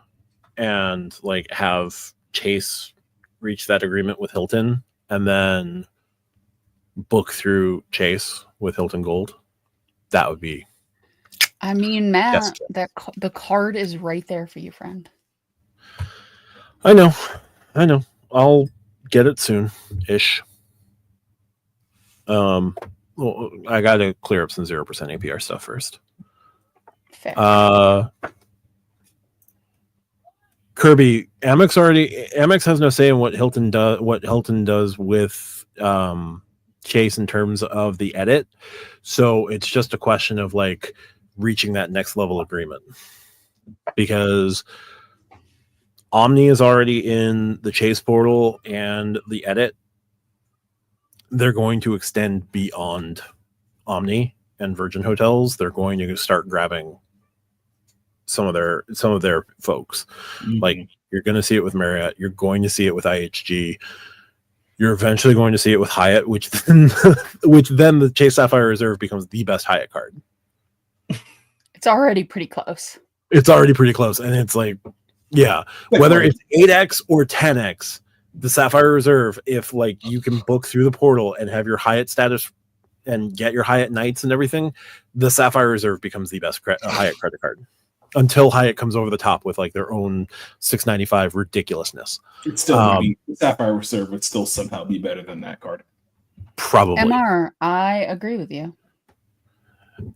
and like have Chase reach that agreement with Hilton and then book through Chase with Hilton Gold. That would be. I mean, Matt, the card is right there for you, friend. I know. I'll get it soon-ish. Well, I got to clear up some 0% APR stuff first. Fair. Kirby, Amex has no say in what Hilton does with Chase in terms of the edit. So it's just a question of like reaching that next level agreement, because Omni is already in the Chase portal and the edit. They're going to extend beyond Omni and Virgin Hotels. They're going to start grabbing some of their folks. Mm-hmm. Like, you're going to see it with Marriott. You're going to see it with IHG. You're eventually going to see it with Hyatt, which then the Chase Sapphire Reserve becomes the best Hyatt card. It's already pretty close. And it's like, yeah, whether it's 8x or 10x, the Sapphire Reserve, if like you can book through the portal and have your Hyatt status and get your Hyatt nights and everything, the Sapphire Reserve becomes the best Hyatt credit card. Until Hyatt comes over the top with like their own $695 ridiculousness. It's still Sapphire Reserve would still somehow be better than that card. Probably. MR, I agree with you.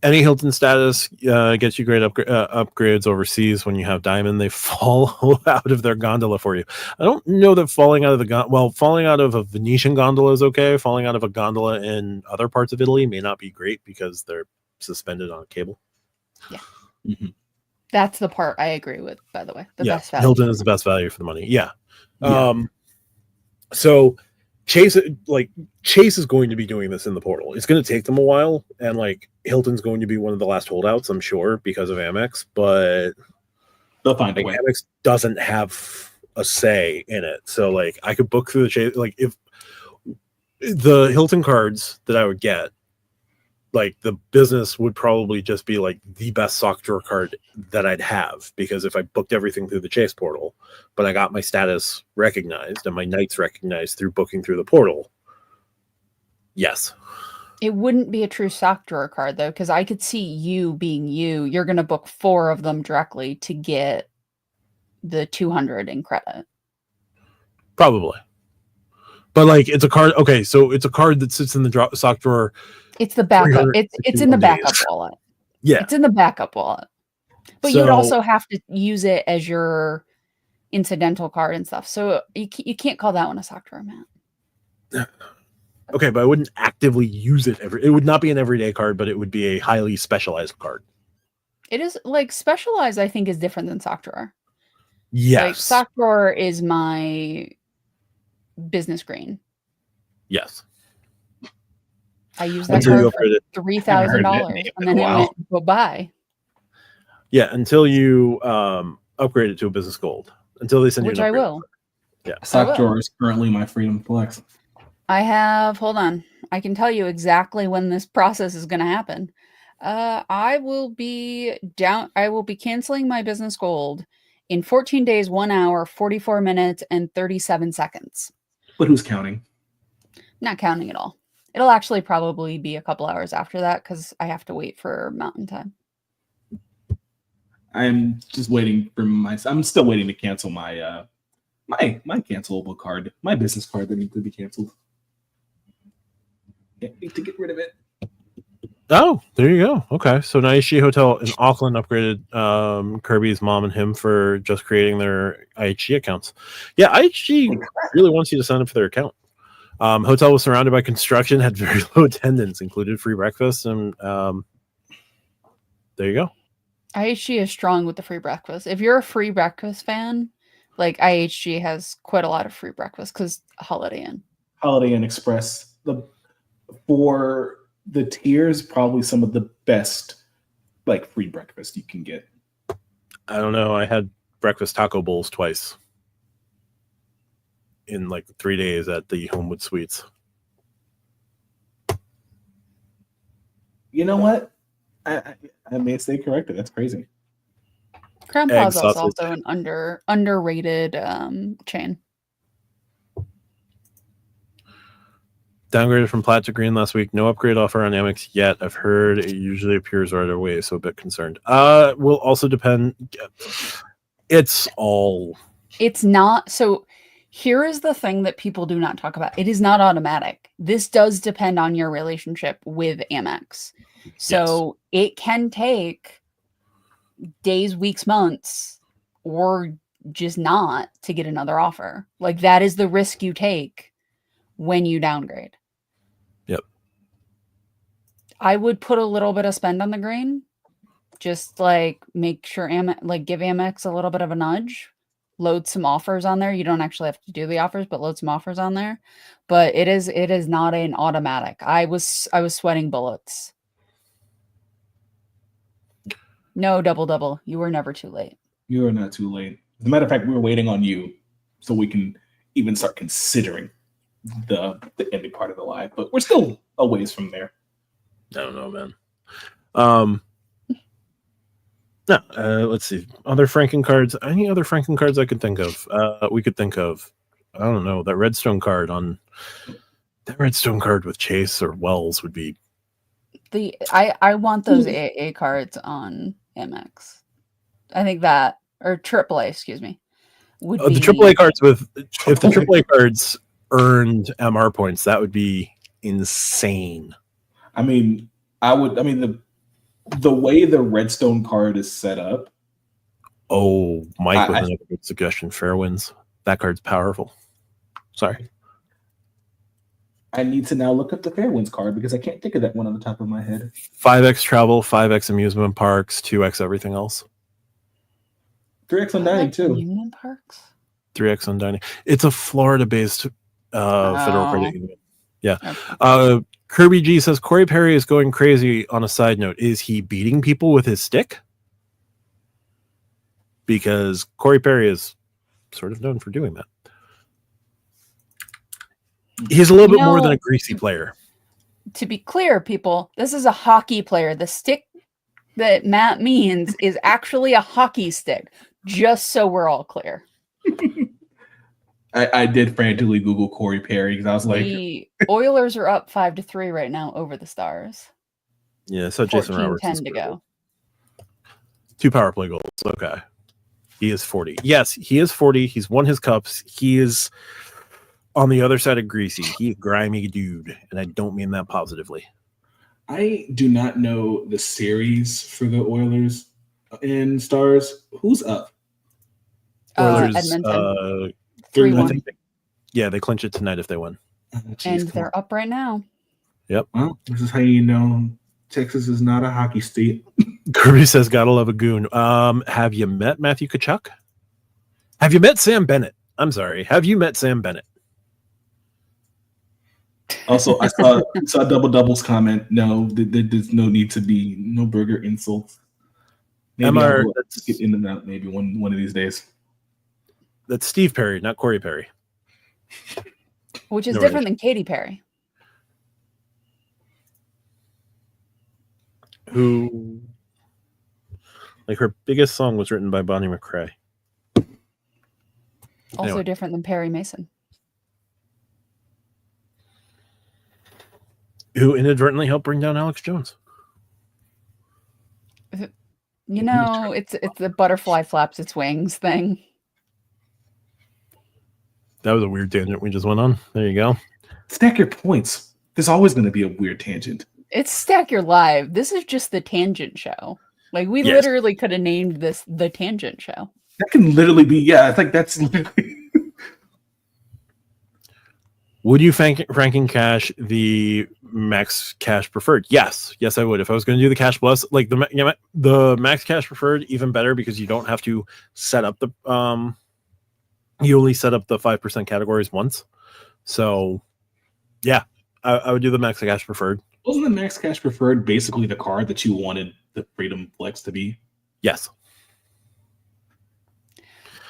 Any Hilton status gets you great upgrades overseas. When you have Diamond, they fall out of their gondola for you. I don't know that falling out of falling out of a Venetian gondola is okay. Falling out of a gondola in other parts of Italy may not be great because they're suspended on a cable. Yeah. Mm-hmm. That's the part I agree with, by the way. The best value. Hilton is the best value for the money. Yeah. So Chase is going to be doing this in the portal. It's going to take them a while, and like Hilton's going to be one of the last holdouts, I'm sure, because of Amex, but they'll find a way. Amex doesn't have a say in it. So like I could book through the Chase, like if the Hilton cards that I would get, like the business would probably just be like the best sock drawer card that I'd have, because if I booked everything through the Chase portal, but I got my status recognized and my nights recognized through booking through the portal. Yes. It wouldn't be a true sock drawer card though, because I could see you being you. You're going to book 4 of them directly to get the 200 in credit. Probably. But like it's a card. Okay, so it's a card that sits in the sock drawer. It's the backup. It's in the backup wallet. Yeah. It's in the backup wallet. But you would also have to use it as your incidental card and stuff. So you can't call that one a sock drawer, Matt. Okay, but I wouldn't actively use it it would not be an everyday card, but it would be a highly specialized card. It is like specialized, I think, is different than sock drawer. Yes. Like sock drawer is my business green. Yes. I use that card for $3,000 and then it went bye-bye. Yeah, until you upgrade it to a business gold. Until they send you an upgrade. Which I will. Yeah. Sock drawer is currently my freedom flex. Hold on. I can tell you exactly when this process is going to happen. I will be canceling my business gold in 14 days, 1 hour, 44 minutes, and 37 seconds. But who's counting? Not counting at all. It'll actually probably be a couple hours after that because I have to wait for mountain time. I'm just waiting for I'm still waiting to cancel my my cancelable card, my business card that needs to be canceled. Can't wait to get rid of it. Oh, there you go. Okay, so Naishi Hotel in Auckland upgraded Kirby's mom and him for just creating their IHG accounts. Yeah, IHG really wants you to sign up for their account. Hotel was surrounded by construction, had very low attendance, included free breakfast, and there you go. IHG is strong with the free breakfast. If you're a free breakfast fan, like IHG has quite a lot of free breakfast because Holiday Inn Express. For the tiers, probably some of the best like free breakfast you can get. I don't know. I had breakfast taco bowls twice in like 3 days at the Homewood Suites. You know what? I may stay corrected. That's crazy. Crown Plaza is also an underrated chain. Downgraded from plat to green last week. No upgrade offer on Amex yet. I've heard it usually appears right away, so a bit concerned. Will also depend. It's not. So here is the thing that people do not talk about. It is not automatic. This does depend on your relationship with Amex. So it can take days, weeks, months, or just not to get another offer. Like that is the risk you take when you downgrade. Yep. I would put a little bit of spend on the green. Just like make sure give Amex a little bit of a nudge. Load some offers on there. You don't actually have to do the offers, but load some offers on there. But it is not an automatic. I was sweating bullets. No, double. You were never too late. You are not too late. As a matter of fact, we were waiting on you so we can even start considering the ending part of the live, but we're still a ways from there. I don't know, man. Let's see. Other FrankenCards. Any other FrankenCards I could think of? We could think of, I don't know, that Redstone card with Chase or Wells would be. I want those AA cards on Amex. I think that, or AAA, excuse me. The AAA cards if the AAA cards earned MR points, that would be insane. The way the Redstone card is set up. Oh, Mike with another good suggestion. Fairwinds. That card's powerful. Sorry. I need to now look up the Fairwinds card because I can't think of that one on the top of my head. 5x travel, 5x amusement parks, 2x everything else. 3x on dining too. Amusement parks? 3x on dining. It's a Florida-based federal credit union. Yeah. Okay. Kirby G says Corey Perry is going crazy. On a side note, is he beating people with his stick? Because Corey Perry is sort of known for doing that. He's a little bit more than a greasy player. To be clear, people, this is a hockey player. The stick that Matt means is actually a hockey stick, just so we're all clear. I did frantically Google Corey Perry because I was like, the Oilers are up 5-3 right now over the Stars. Yeah, so Jason Roberts 10 to go. 2 power play goals. Okay. He is 40. Yes, he is 40. He's won his cups. He is on the other side of greasy. He's a grimy dude, and I don't mean that positively. I do not know the series for the Oilers and Stars. Who's up? Oilers, Edmonton, They're 3-1. they clinch it tonight if they win. And they're up right now. Yep. Well, this is how you know Texas is not a hockey state. Kirby says, "Gotta love a goon." Have you met Matthew Tkachuk? Have you met Sam Bennett? I'm sorry. Have you met Sam Bennett? Also, I saw Double Double's comment. No, there's no need to be no burger insults. Maybe MR, I'll get in and out maybe one of these days. That's Steve Perry, not Corey Perry. Which is No different than Katy Perry. Who, like, her biggest song was written by Bonnie McRae. Also Anyway. different than Perry Mason. Who inadvertently helped bring down Alex Jones. You know, it's the butterfly flaps its wings thing. That was a weird tangent we just went on. There you go. Stack your points. There's always going to be a weird tangent. It's Stack Your Live. This is just the tangent show. Like, we Yes. literally could have named this the tangent show. That can literally be, yeah, I think that's literally. Would you Franken Cash the Max Cash Preferred? Yes, I would. If I was going to do the Cash Plus, like the Max Cash Preferred, even better because you don't have to set up the you only set up the 5% categories once. So, yeah, I would do the Max Cash Preferred. Wasn't the Max Cash Preferred basically the card that you wanted the Freedom Flex to be? Yes.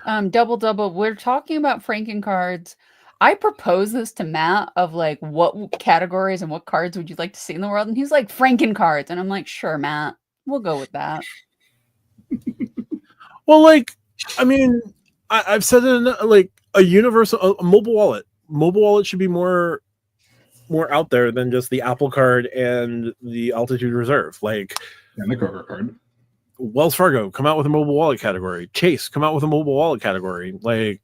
Double. We're talking about FrankenCards. I proposed this to Matt of like, what categories and what cards would you like to see in the world? And he's like, FrankenCards. And I'm like, sure, Matt, we'll go with that. Well, like, I mean, I've said it in, like, a universal, a mobile wallet. Mobile wallet should be more out there than just the Apple Card and the Altitude Reserve. Like, And the Kroger card. Wells Fargo, come out with a mobile wallet category. Chase, come out with a mobile wallet category. Like,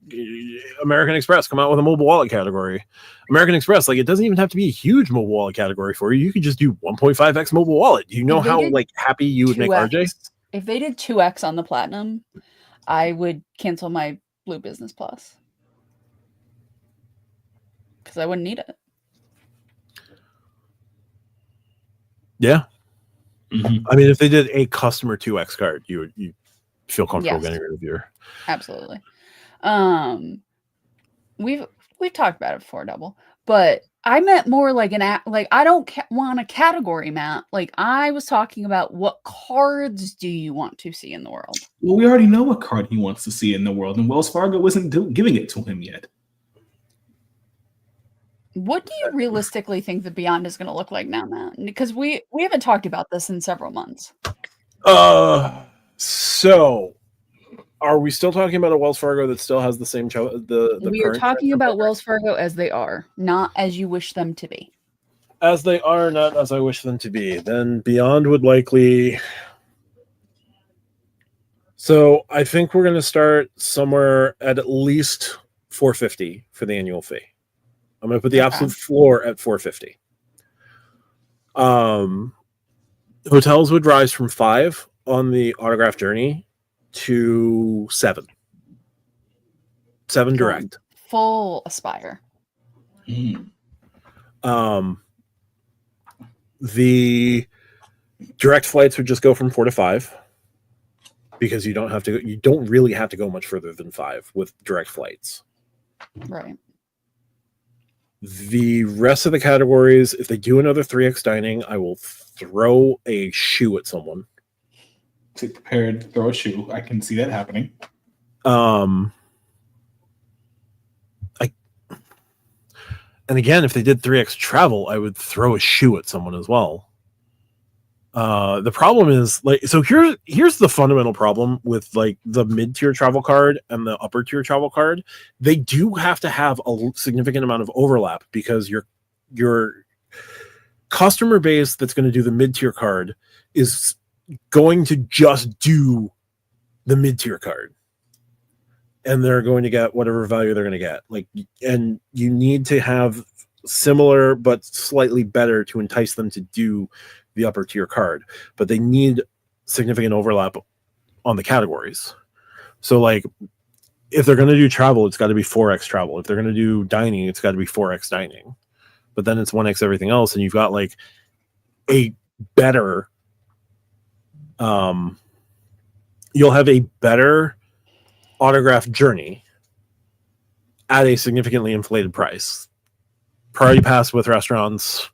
American Express, come out with a mobile wallet category. American Express, like, it doesn't even have to be a huge mobile wallet category for you. You could just do 1.5x mobile wallet. You know how, like, happy you would make 2x. RJ? If they did 2x on the Platinum, I would cancel my Blue Business Plus. Because I wouldn't need it. Yeah. Mm-hmm. I mean, if they did a customer 2x card, you feel comfortable Yes. getting rid of your. Absolutely. We've talked about it before, Double, but I meant more like I don't want a category, Matt. Like, I was talking about what cards do you want to see in the world? Well, we already know what card he wants to see in the world, and Wells Fargo isn't giving it to him yet. What do you realistically think the Beyond is going to look like now, Matt? Because we haven't talked about this in several months. So are we still talking about a Wells Fargo that still has the same We are current talking about program? Wells Fargo as they are, not as you wish them to be. As they are, not as I wish them to be. Then Beyond would likely. So I think we're going to start somewhere at least $450 for the annual fee. I'm going to put the absolute floor at $450. Hotels would rise from 5 on the autograph journey to 7. 7 direct. Full Aspire. The direct flights would just go from 4 to 5 because you don't really have to go much further than 5 with direct flights. Right. The rest of the categories, if they do another 3x dining, I will throw a shoe at someone. To prepared to throw a shoe. I can see that happening. And again, if they did 3x travel, I would throw a shoe at someone as well. The problem is, like, so here's the fundamental problem with, like, the mid-tier travel card and the upper tier travel card. They do have to have a significant amount of overlap because your customer base that's going to do the mid-tier card is going to just do the mid-tier card. And they're going to get whatever value they're going to get. Like, and you need to have similar but slightly better to entice them to do the upper tier card, but they need significant overlap on the categories. So like if they're going to do travel, it's got to be 4x travel. If they're going to do dining, it's got to be 4x dining. But then it's 1x everything else, and you've got like a better you'll have a better autograph journey at a significantly inflated price. Priority pass with restaurants,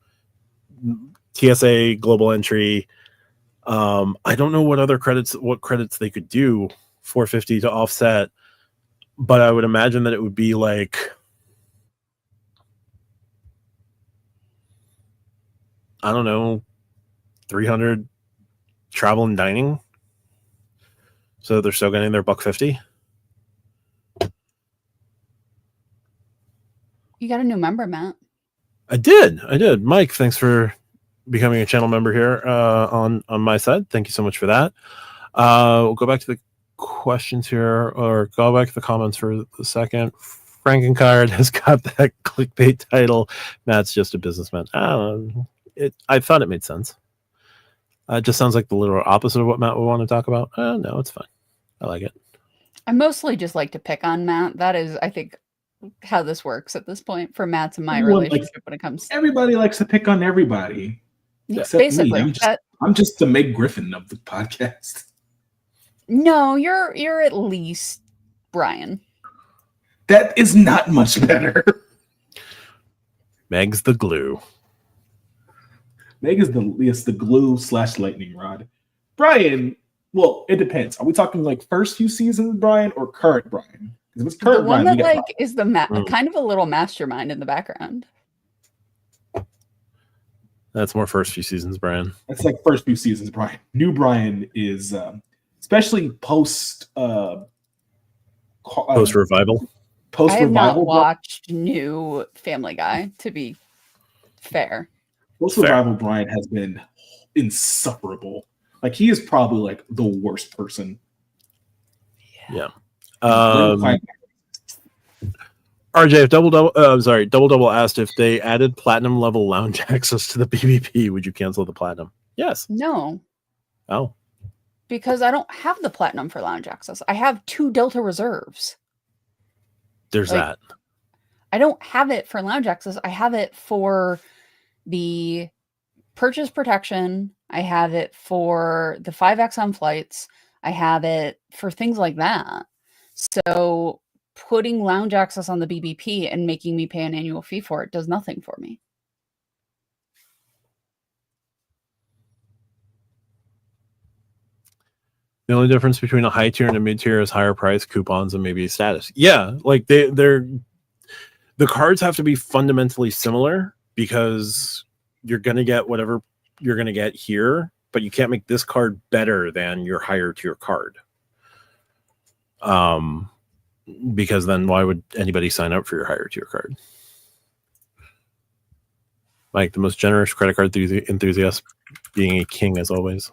TSA global entry. I don't know what credits they could do 450 to offset, but I would imagine that it would be like I don't know, 300 travel and dining. So they're still getting their $150. You got a new member, Matt. I did. Mike, thanks for becoming a channel member here on my side. Thank you so much for that. We'll go back to the questions here, or go back to the comments for a second. FrankenCard has got that clickbait title. Matt's just a businessman. I thought it made sense. It just sounds like the literal opposite of what Matt would want to talk about. No, it's fine. I like it. I mostly just like to pick on Matt. That is, I think, how this works at this point for Matt's and my relationship when it comes. Everybody likes to pick on everybody. Yeah, except basically, me. I'm just the Meg Griffin of the podcast. No, you're at least Brian. That is not much better. Meg's the glue. Meg is the glue / lightning rod. Brian, well, it depends. Are we talking like first few seasons Brian or current Brian? Because if it's current the one Brian, that like is the kind of a little mastermind in the background. That's more first few seasons, Brian. That's like first few seasons, Brian. New Brian is especially post revival. I have not watched new Family Guy, to be fair. Post revival Brian has been insufferable. Like he is probably like the worst person. Yeah. RJ, if Double asked if they added platinum level lounge access to the BBP, would you cancel the platinum? Yes. No. Oh. Because I don't have the platinum for lounge access. I have 2 Delta reserves. There's that. I don't have it for lounge access. I have it for the purchase protection. I have it for the 5X on flights. I have it for things like that. So putting lounge access on the BBP and making me pay an annual fee for it does nothing for me. The only difference between a high tier and a mid tier is higher price, coupons, and maybe status. Yeah, like the cards have to be fundamentally similar because you're going to get whatever you're going to get here, but you can't make this card better than your higher tier card. Because then why would anybody sign up for your higher tier card? Mike, the most generous credit card enthusiast, being a king as always.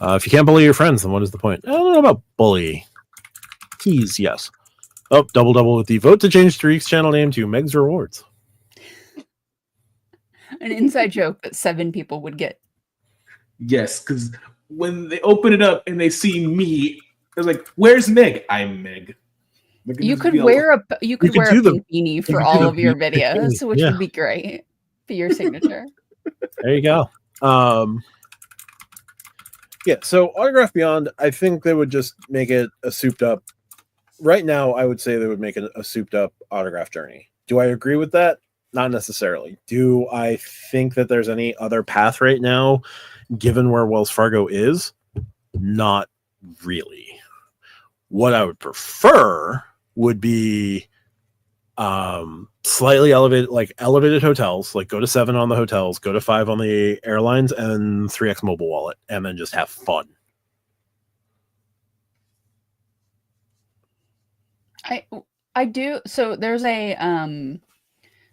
If you can't bully your friends, then what is the point? I don't know about bully. Tease, yes. Oh, double with the vote to change Tariq's channel name to Meg's Rewards. An inside joke that 7 people would get. Yes, because when they open it up and they see me, they're like, "Where's Meg?" I'm Meg. You could wear a pink beanie for all of your videos, which would be great. Be your signature. There you go. Yeah, so Autograph Beyond, I think they would just make it a souped up. Right now, I would say they would make it a souped up autograph journey. Do I agree with that? Not necessarily. Do I think that there's any other path right now, given where Wells Fargo is? Not really. What I would prefer would be slightly elevated hotels, like go to 7 on the hotels, go to 5 on the airlines, and 3x mobile wallet, and then just have fun. I do. So there's a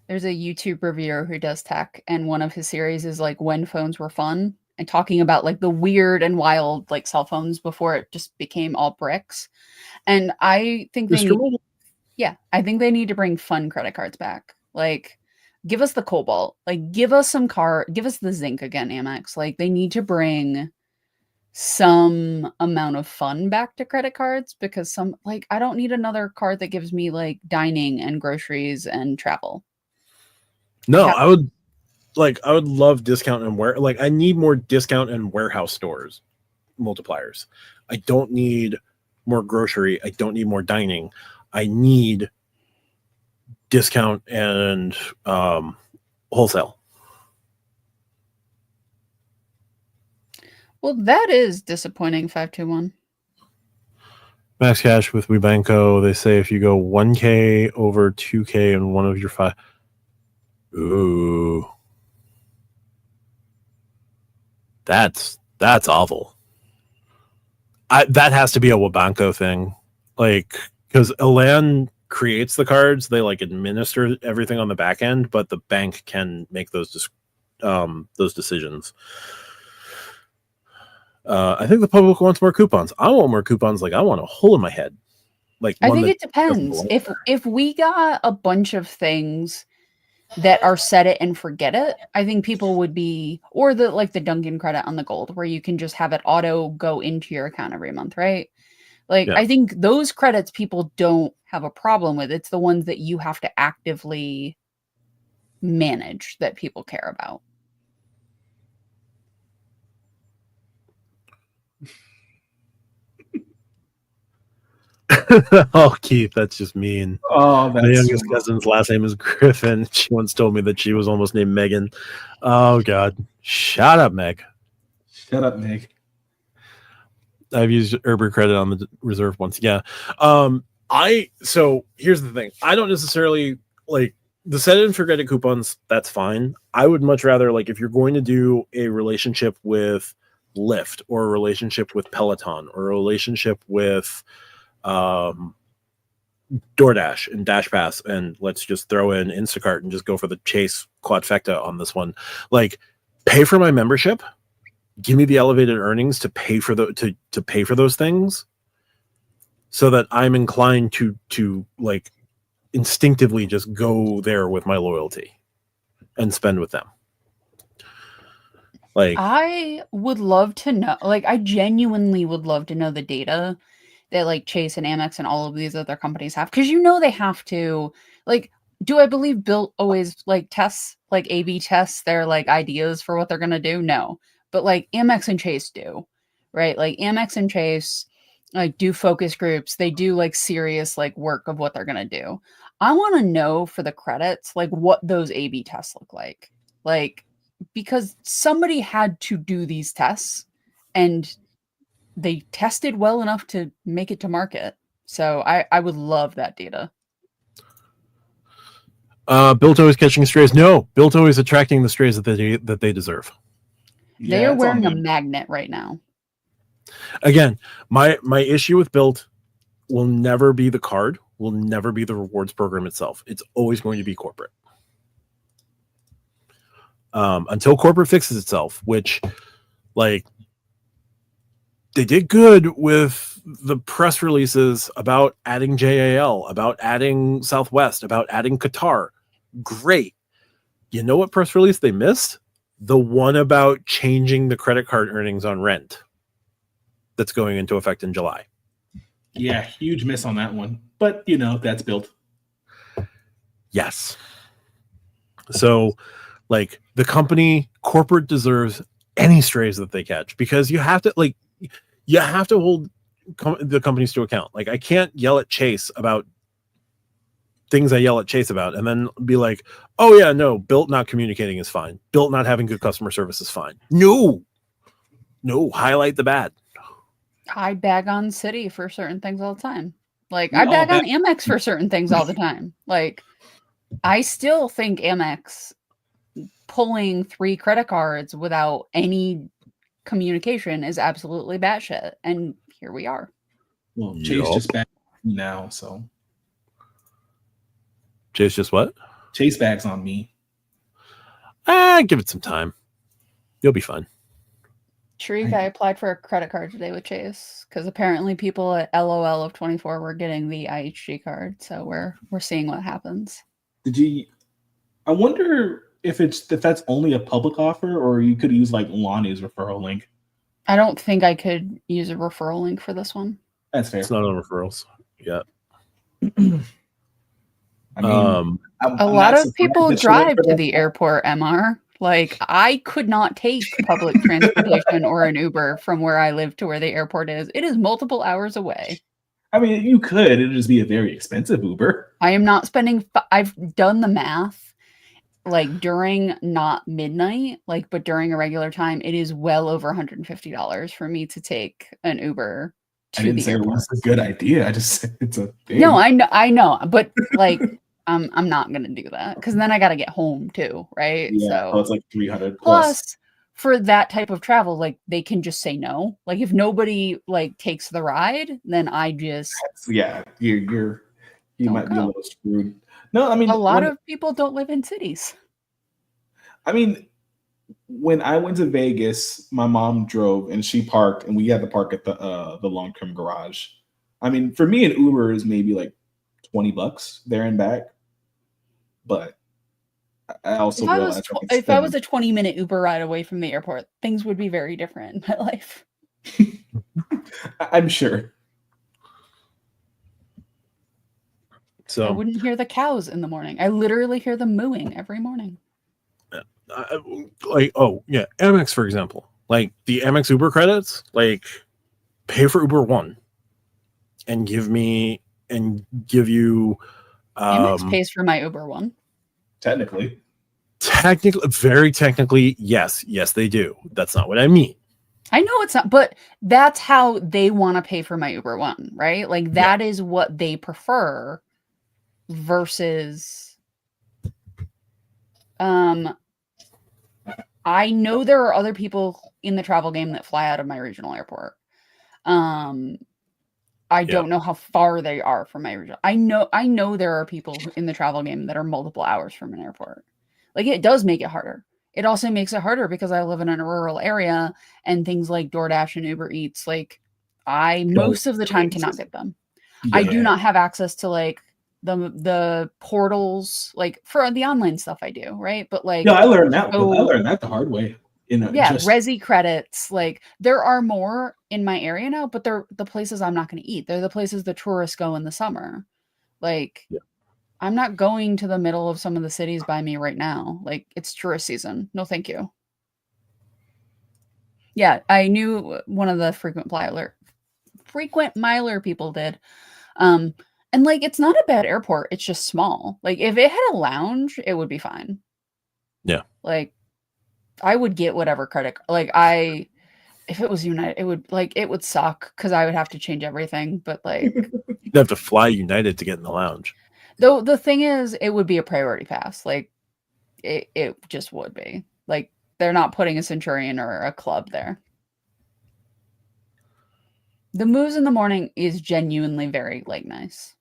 YouTube reviewer who does tech, and one of his series is like when phones were fun, and talking about like the weird and wild like cell phones before it just became all bricks. And I think I think they need to bring fun credit cards back. Like give us the cobalt, like give us the zinc again, Amex. Like they need to bring some amount of fun back to credit cards, because I don't need another card that gives me like dining and groceries and travel. No, I would love discount and I need more discount and warehouse stores multipliers. I don't need more grocery. I don't need more dining. I need discount and wholesale. Well, that is disappointing, 521. Max cash with WeBanco. They say if you go 1K over 2K in one of your 5. Ooh. That's awful. That has to be a WeBanco thing. Like, because Elan creates the cards, they like administer everything on the back end, but the bank can make those decisions. I think the public wants more coupons. I want more coupons. Like I want a hole in my head. Like I think it depends. If we got a bunch of things that are set it and forget it, I think people would be, or the Dunkin' credit on the gold, where you can just have it auto go into your account every month, right? Like, yeah. I think those credits people don't have a problem with. It's the ones that you have to actively manage that people care about. Oh, Keith, that's just mean. Oh, that's my youngest cousin's last name is Griffin. She once told me that she was almost named Megan. Oh, God. Shut up, Meg. Shut up, Meg. I've used Uber credit on the reserve once. Yeah. So here's the thing. I don't necessarily like the set it and forget it coupons. That's fine. I would much rather, like, if you're going to do a relationship with Lyft or a relationship with Peloton or a relationship with DoorDash and Dash Pass, and let's just throw in Instacart and just go for the Chase quadfecta on this one. Like, pay for my membership, give me the elevated earnings to pay for to pay for those things, so that I'm inclined to like instinctively just go there with my loyalty and spend with them. Like, I would love to know, like, I genuinely would love to know the data that like Chase and Amex and all of these other companies have, because they have to, like, do I believe Bill always like tests, like A/B tests their like ideas for what they're gonna do? No, but like Amex and Chase do, right? Like Amex and Chase like do focus groups. They do like serious like work of what they're gonna do. I want to know for the credits like what those A/B tests look like, because somebody had to do these tests and they tested well enough to make it to market. So I would love that data. Bilto is catching strays. No, Bilto is attracting the strays that they deserve. They are wearing a magnet right now. Again, my issue with Built will never be the card, will never be the rewards program itself. It's always going to be corporate. Until corporate fixes itself, which, like, they did good with the press releases about adding JAL, about adding Southwest, about adding Qatar. Great. You know what press release they missed? The one about changing the credit card earnings on rent that's going into effect in July. Yeah, huge miss on that one. But, that's Built. Yes. So, like, the corporate deserves any strays that they catch, because you have to hold the companies to account. Like, I can't yell at Chase about things I yell at Chase about and then be like, oh yeah, no, Built not communicating is fine. Built not having good customer service is fine. No, highlight the bad. I bag on Citi for certain things all the time. Like, I bag on Amex for certain things all the time. Like, I still think Amex pulling 3 credit cards without any communication is absolutely batshit. And here we are. Well, Chase just bags now, so. Chase just what? Chase bags on me. Give it some time. You'll be fine. Shriek, I applied for a credit card today with Chase because apparently people at LOL of 24 were getting the IHG card. So we're seeing what happens. I wonder if that's only a public offer, or you could use like Lonnie's referral link. I don't think I could use a referral link for this one. That's fair. It's not on referrals yet. I mean, a lot of people drive to the airport, MR. Like, I could not take public transportation or an Uber from where I live to where the airport is. It is multiple hours away. I mean, you could. It'd just be a very expensive Uber. I am not spending. I've done the math. Like during not midnight, like, but during a regular time, it is well over $150 for me to take an Uber to the airport. I didn't say it was a good idea. I just said it's a thing. No, I know, but like, I'm not gonna do that because then I got to get home too, right? Yeah, so it's like 300 plus for that type of travel, like they can just say no. Like if nobody like takes the ride, then I just you might be a little screwed. No, I mean, a lot of people don't live in cities. I mean, when I went to Vegas, my mom drove and she parked, and we had to park at the long-term garage. I mean, for me, an Uber is maybe like $20 there and back. But I also realized if I was a 20-minute Uber ride away from the airport, things would be very different in my life. I'm sure. So I wouldn't hear the cows in the morning. I literally hear them mooing every morning. Amex, for example, like the Amex Uber credits, like pay for Uber One and give you Amex pays for my Uber One. Technically, very technically, yes, they do. That's not what I mean. I know it's not, but that's how they want to pay for my Uber One, right? Like that is what they prefer versus I know there are other people in the travel game that fly out of my regional airport. I don't know how far they are from my regional. I know there are people in the travel game that are multiple hours from an airport. Like it does make it harder. It also makes it harder because I live in a rural area and things like DoorDash and Uber Eats, like I most of the time cannot get them. Yeah. I do not have access to like the portals, like for the online stuff I do, right? But like I learned that. I learned that the hard way. Resi credits, like there are more in my area now, but they're the places I'm not going to eat. They're the places the tourists go in the summer. Like I'm not going to the middle of some of the cities by me right now. Like it's tourist season. No, thank you. Yeah, I knew one of the frequent miler people did. And like it's not a bad airport. It's just small. Like if it had a lounge, it would be fine. Yeah. Like I would get whatever credit. Like if it was United, it would suck because I would have to change everything. But like you'd have to fly United to get in the lounge. Though the thing is, it would be a priority pass. Like it just would be. Like they're not putting a Centurion or a club there. The moves in the morning is genuinely very like nice.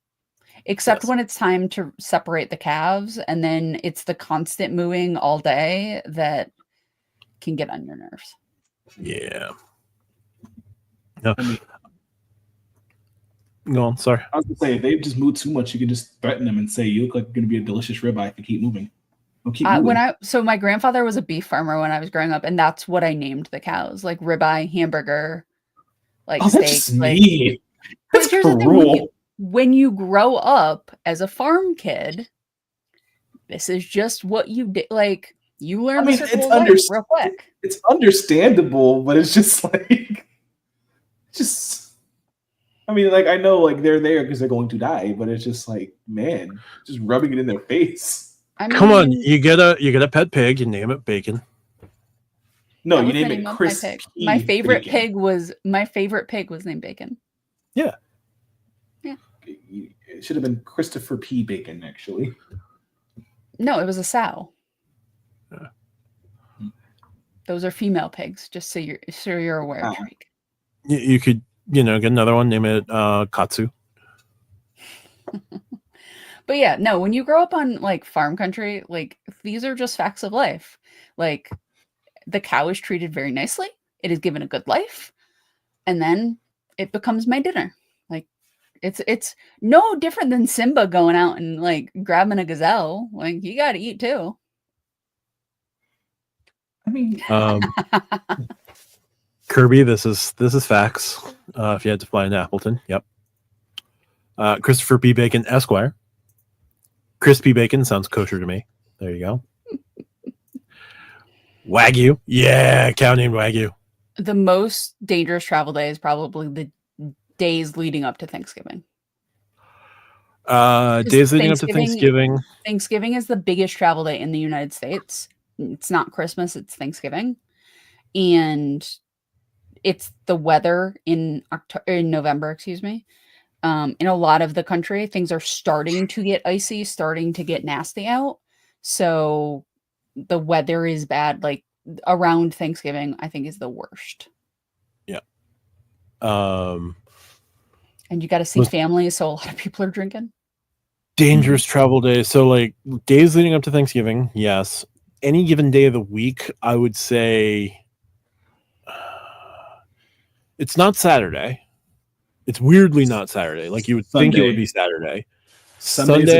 Except when it's time to separate the calves, and then it's the constant mooing all day that can get on your nerves. Yeah. No. Go on, sorry. I was gonna say if they just move too much, you can just threaten them and say, "You look like you're gonna be a delicious ribeye if you keep moving." So my grandfather was a beef farmer when I was growing up, and that's what I named the cows, like ribeye, hamburger, like steak. Like, that's here's the thing: when you grow up as a farm kid, this is just what you did. Like you learn. It's real quick. It's understandable, but it's just like, I mean, like I know, like they're there because they're going to die, but it's just like, man, just rubbing it in their face. I mean, come on, you get a pet pig, you name it Bacon. No, you name it Chris. My favorite pig was named Bacon. Yeah. Yeah. It should have been Christopher P. Bacon, actually. No, it was a sow. Yeah. Those are female pigs, just so you're aware. You could, get another one, name it Katsu. But yeah, no, when you grow up on like farm country, like these are just facts of life. Like the cow is treated very nicely. It is given a good life. And then it becomes my dinner. Like It's no different than Simba going out and like grabbing a gazelle. Like you got to eat too. I mean, Kirby, this is facts. If you had to fly into Appleton, yep. Christopher P. Bacon, Esquire. Crispy bacon sounds kosher to me. There you go. Wagyu, yeah, cow named Wagyu. The most dangerous travel day is probably the days leading up to Thanksgiving. Days leading up to Thanksgiving. Thanksgiving is the biggest travel day in the United States. It's not Christmas, it's Thanksgiving. And it's the weather in November, excuse me. In a lot of the country, things are starting to get icy, starting to get nasty out. So the weather is bad. Like around Thanksgiving, I think is the worst. Yeah. And you got to see family, so a lot of people are drinking. Dangerous travel days. So like days leading up to Thanksgiving, yes. Any given day of the week, I would say it's not Saturday. It's weirdly not Saturday. Like you would think it would be Saturday. Sundays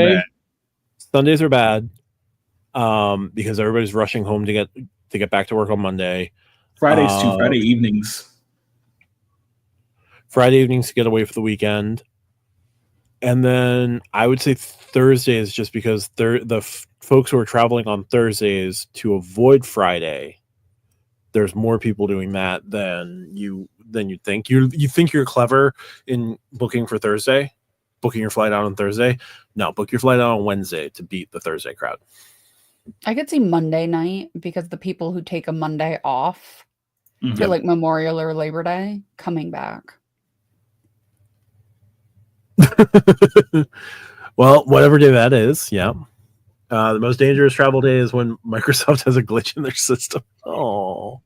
are bad. Because everybody's rushing home to get back to work on Monday. Fridays too. Friday evenings to get away for the weekend. And then I would say Thursdays, just because the folks who are traveling on Thursdays to avoid Friday, there's more people doing that than you'd think. You think you're clever in booking for Thursday, booking your flight out on Thursday. No, book your flight out on Wednesday to beat the Thursday crowd. I could see Monday night because the people who take a Monday off for like Memorial or Labor Day coming back. Well, whatever day that is, yeah. The most dangerous travel day is when Microsoft has a glitch in their system. Oh,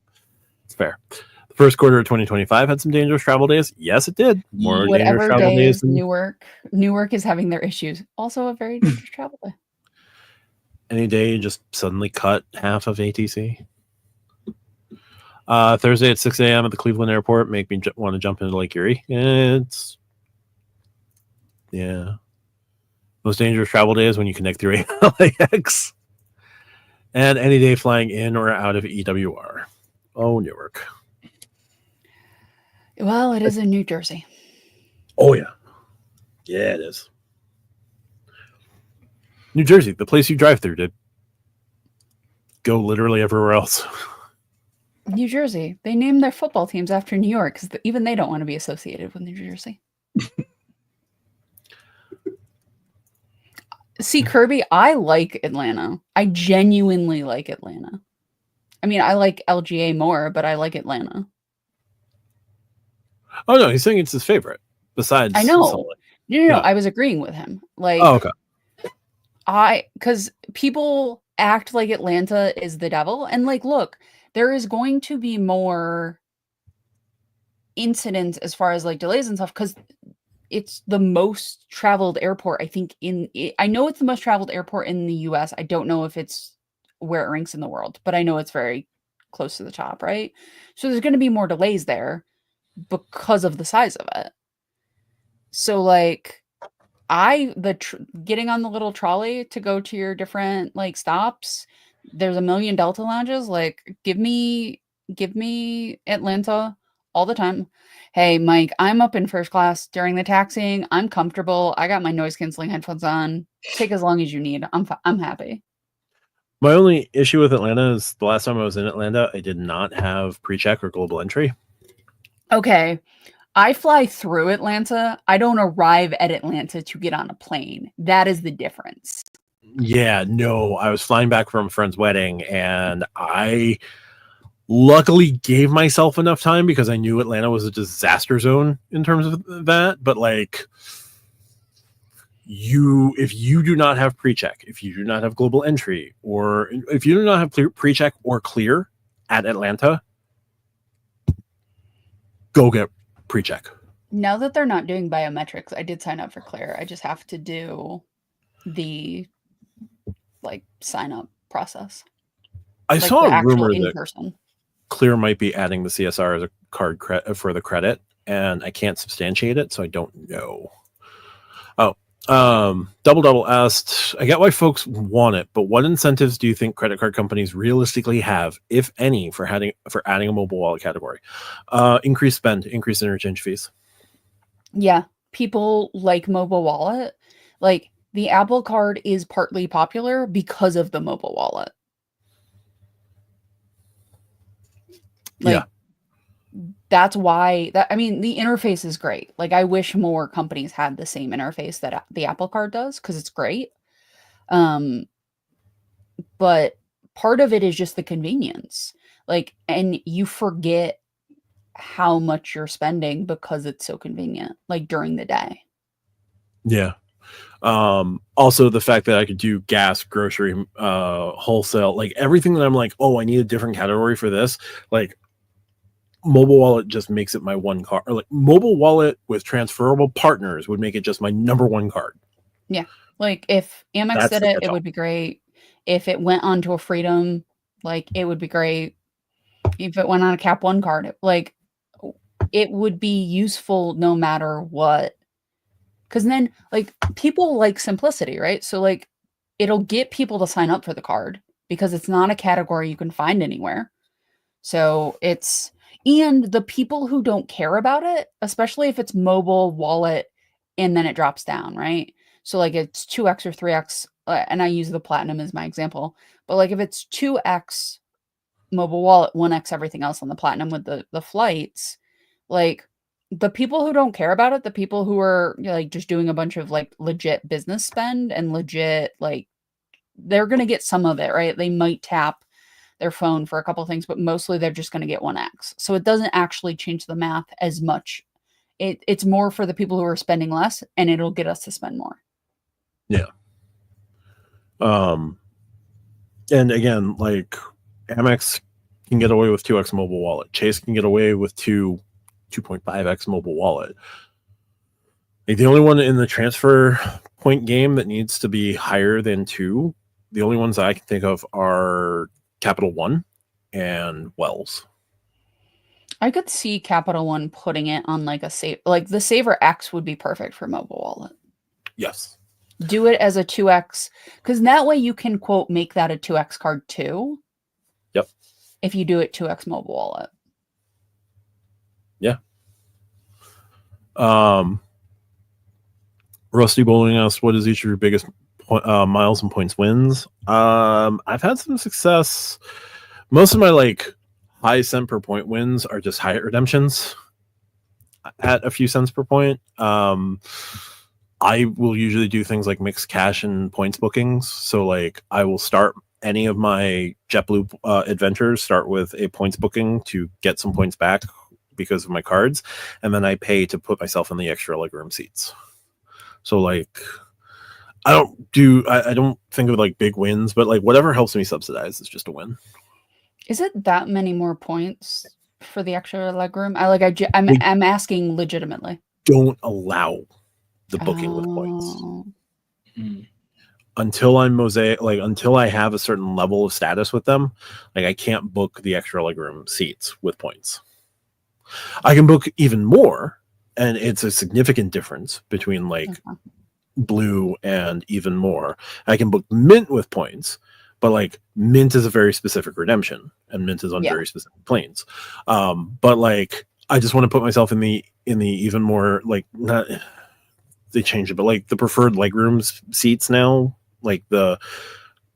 it's fair. The first quarter of 2025 had some dangerous travel days. Yes, it did. More dangerous travel days. Newark is having their issues. Also a very dangerous travel day. Any day you just suddenly cut half of ATC. Thursday at 6 a.m. at the Cleveland airport make me want to jump into Lake Erie. Yeah. Most dangerous travel days when you connect through LAX. And any day flying in or out of EWR. Oh, Newark. Well, it is in New Jersey. Oh, yeah. Yeah, it is. New Jersey, the place you drive through, to go literally everywhere else. New Jersey. They named their football teams after New York because even they don't want to be associated with New Jersey. See, Kirby, I like Atlanta. I genuinely like Atlanta. I mean, I like LGA more, but I like Atlanta. Oh, no, he's saying it's his favorite. Besides, I know. No, I was agreeing with him. Like, oh, okay. Because people act like Atlanta is the devil. And like, look, there is going to be more incidents as far as like delays and stuff because it's the most traveled airport, I think. I know it's the most traveled airport in the US. I don't know if it's where it ranks in the world, but I know it's very close to the top, right? So there's going to be more delays there because of the size of it. So like, getting on the little trolley to go to your different like stops, there's a million Delta lounges. Like, give me Atlanta all the time. Hey, Mike, I'm up in first class during the taxiing. I'm comfortable. I got my noise canceling headphones on. Take as long as you need. I'm happy. My only issue with Atlanta is the last time I was in Atlanta, I did not have pre-check or global entry. Okay. I fly through Atlanta. I don't arrive at Atlanta to get on a plane. That is the difference. Yeah, no, I was flying back from a friend's wedding, and I luckily gave myself enough time because I knew Atlanta was a disaster zone in terms of that. But like, if you do not have pre-check, if you do not have global entry, or if you do not have pre-check or clear at Atlanta, go get pre-check. Now that they're not doing biometrics, I did sign up for Clear. I just have to do the like sign up process. I like saw a rumor that person. Clear might be adding the CSR as a card for the credit, and I can't substantiate it, so I don't know. Double asked, I get why folks want it, but what incentives do you think credit card companies realistically have, if any, for adding a mobile wallet category? Increased spend, increased interchange fees. Yeah, people like mobile wallet. Like the Apple Card is partly popular because of the mobile wallet. Like, that's why I mean, the interface is great. Like, I wish more companies had the same interface that the Apple Card does because it's great. But part of it is just the convenience. Like, and you forget how much you're spending because it's so convenient, like during the day. Yeah. Also the fact that I could do gas, grocery, wholesale, like everything that I'm like, oh, I need a different category for this. Like, mobile wallet just makes it my one card. Or like mobile wallet with transferable partners would make it just my number one card. Yeah. Like if Amex did it, it would be great. If it went onto a Freedom, like it would be great. If it went on a Cap One card, like it would be useful no matter what. Because then, like, people like simplicity, right? So, like, it'll get people to sign up for the card because it's not a category you can find anywhere. So it's, and the people who don't care about it, especially if it's mobile wallet and then it drops down, right? So, like, it's 2x or 3x, and I use the Platinum as my example, but like, if it's 2x mobile wallet, 1x everything else on the Platinum with the flights, like, the people who don't care about it, the people who are, you know, like just doing a bunch of like legit business spend and legit, like, they're going to get some of it, right? They might tap their phone for a couple things, but mostly they're just going to get 1x. So it doesn't actually change the math as much. It's more for the people who are spending less, and it'll get us to spend more. Yeah. And again, like Amex can get away with 2x mobile wallet. Chase can get away with 2.5x mobile wallet. Like the only one in the transfer point game that needs to be higher than 2, the only ones I can think of are Capital One and Wells. I could see Capital One putting it on like a save, like the Saver X would be perfect for mobile wallet. Yes. Do it as a 2x, because that way you can, quote, make that a 2x card too. Yep. If you do it 2x mobile wallet. Yeah. Rusty Bowling asked, what is each of your biggest miles and points wins? I've had some success. Most of my like high cent per point wins are just high redemptions at a few cents per point. I will usually do things like mix cash and points bookings. So like I will start any of my JetBlue adventures, start with a points booking to get some points back because of my cards, and then I pay to put myself in the extra legroom seats. So like I don't think of like big wins, but like whatever helps me subsidize is just a win. Is it that many more points for the extra legroom? I'm asking legitimately. Don't allow the booking with points. Until I'm Mosaic, like until I have a certain level of status with them, like I can't book the extra legroom seats with points. I can book even more, and it's a significant difference between like Blue and even more. I can book Mint with points, but like Mint is a very specific redemption, and Mint is on very specific planes. But like I just want to put myself in the even more like not. They changed it, but like the preferred legroom seats now, like the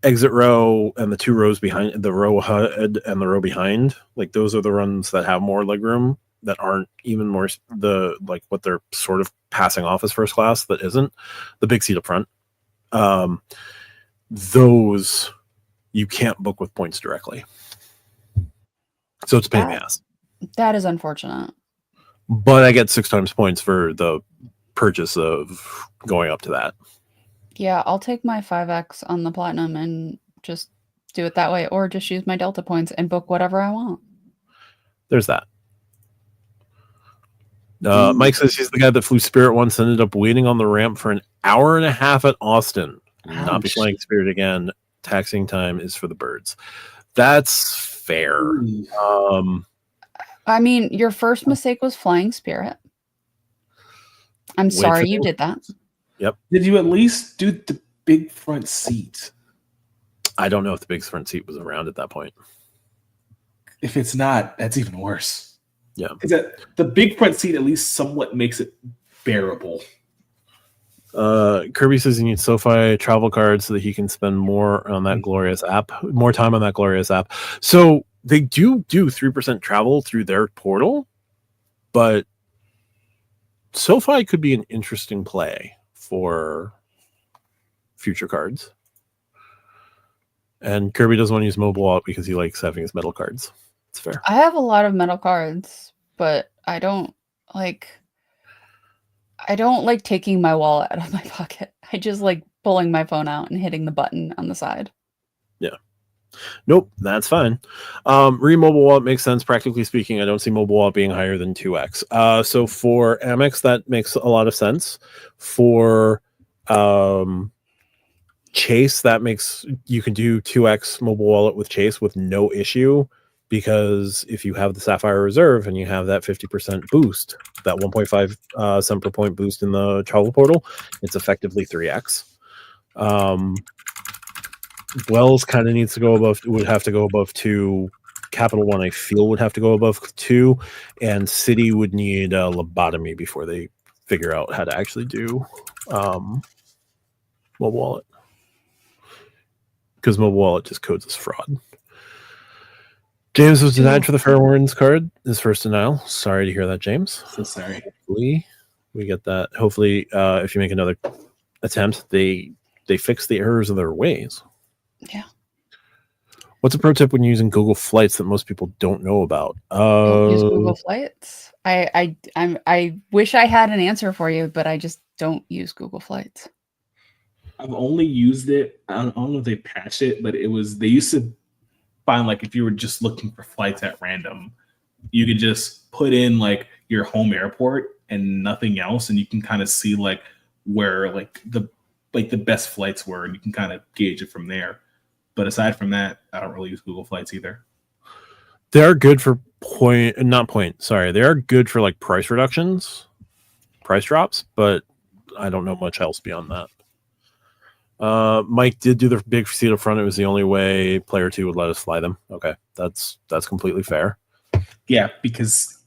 exit row and the 2 rows behind, the row ahead and the row behind, like those are the runs that have more legroom, that aren't even more the like what they're sort of passing off as first class, that isn't the big seat up front. Those you can't book with points directly, so it's a pain in the ass. That is unfortunate, but I get 6 times points for the purchase of going up to that. Yeah, I'll take my 5x on the Platinum and just do it that way, or just use my Delta points and book whatever I want. There's that. Mike says he's the guy that flew Spirit once, ended up waiting on the ramp for an hour and a half at Austin. Not be flying Spirit again. Taxiing time is for the birds. That's fair. I mean, your first mistake was flying Spirit. I'm sorry you did that. Yep. Did you at least do the big front seat? I don't know if the big front seat was around at that point. If it's not, that's even worse. Yeah. Because the big front seat at least somewhat makes it bearable. Kirby says he needs SoFi travel cards so that he can spend more on that glorious app, more time on that glorious app. So they do 3% travel through their portal, but SoFi could be an interesting play for future cards. And Kirby doesn't want to use mobile wallet because he likes having his metal cards. It's fair. I have a lot of metal cards, but I don't like taking my wallet out of my pocket. I just like pulling my phone out and hitting the button on the side. Yeah. Nope, that's fine. Mobile wallet makes sense. Practically speaking, I don't see mobile wallet being higher than 2x. So for Amex, that makes a lot of sense. For Chase, that makes you can do 2x mobile wallet with Chase with no issue, because if you have the Sapphire Reserve and you have that 50% boost, that 1.5 cent per point boost in the travel portal, it's effectively 3x. Wells kind of needs to go above, would have to go above 2. Capital One, I feel, would have to go above 2, and City would need a lobotomy before they figure out how to actually do mobile wallet, because mobile wallet just codes as fraud. James was denied for the Fair Warrens card. His first denial. Sorry to hear that, James. So sorry. Hopefully we get that. Hopefully, if you make another attempt, they fix the errors of their ways. Yeah. What's a pro tip when you're using Google Flights that most people don't know about? Don't use Google Flights. I wish I had an answer for you, but I just don't use Google Flights. I've only used it. I don't know if they patched it, but they used to find, like, if you were just looking for flights at random, you could just put in like your home airport and nothing else, and you can kind of see like where the best flights were, and you can kind of gauge it from there. But aside from that, I don't really use Google Flights either. They are good for they are good for like price reductions, price drops, but I don't know much else beyond that. Mike did do the big seat up front. It was the only way player 2 would let us fly them. Okay, that's completely fair. Yeah, because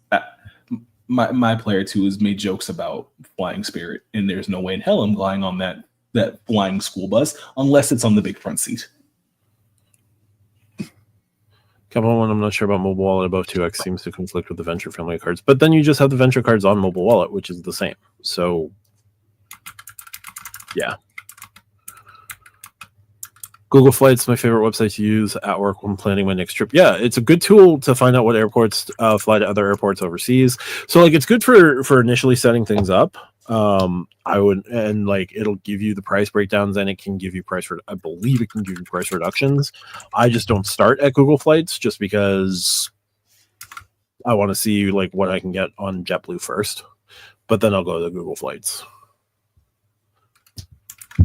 my player 2 has made jokes about flying Spirit, and there's no way in hell I'm flying on that flying school bus unless it's on the big front seat. Capital One, I'm not sure about mobile wallet above 2x, seems to conflict with the Venture family cards, but then you just have the Venture cards on mobile wallet, which is the same. So yeah. Google Flights, my favorite website to use at work when planning my next trip. Yeah, it's a good tool to find out what airports fly to other airports overseas. So like, it's good for initially setting things up. It'll give you the price breakdowns, and it can give you I believe it can give you price reductions. I just don't start at Google Flights just because I want to see like what I can get on JetBlue first, but then I'll go to Google Flights.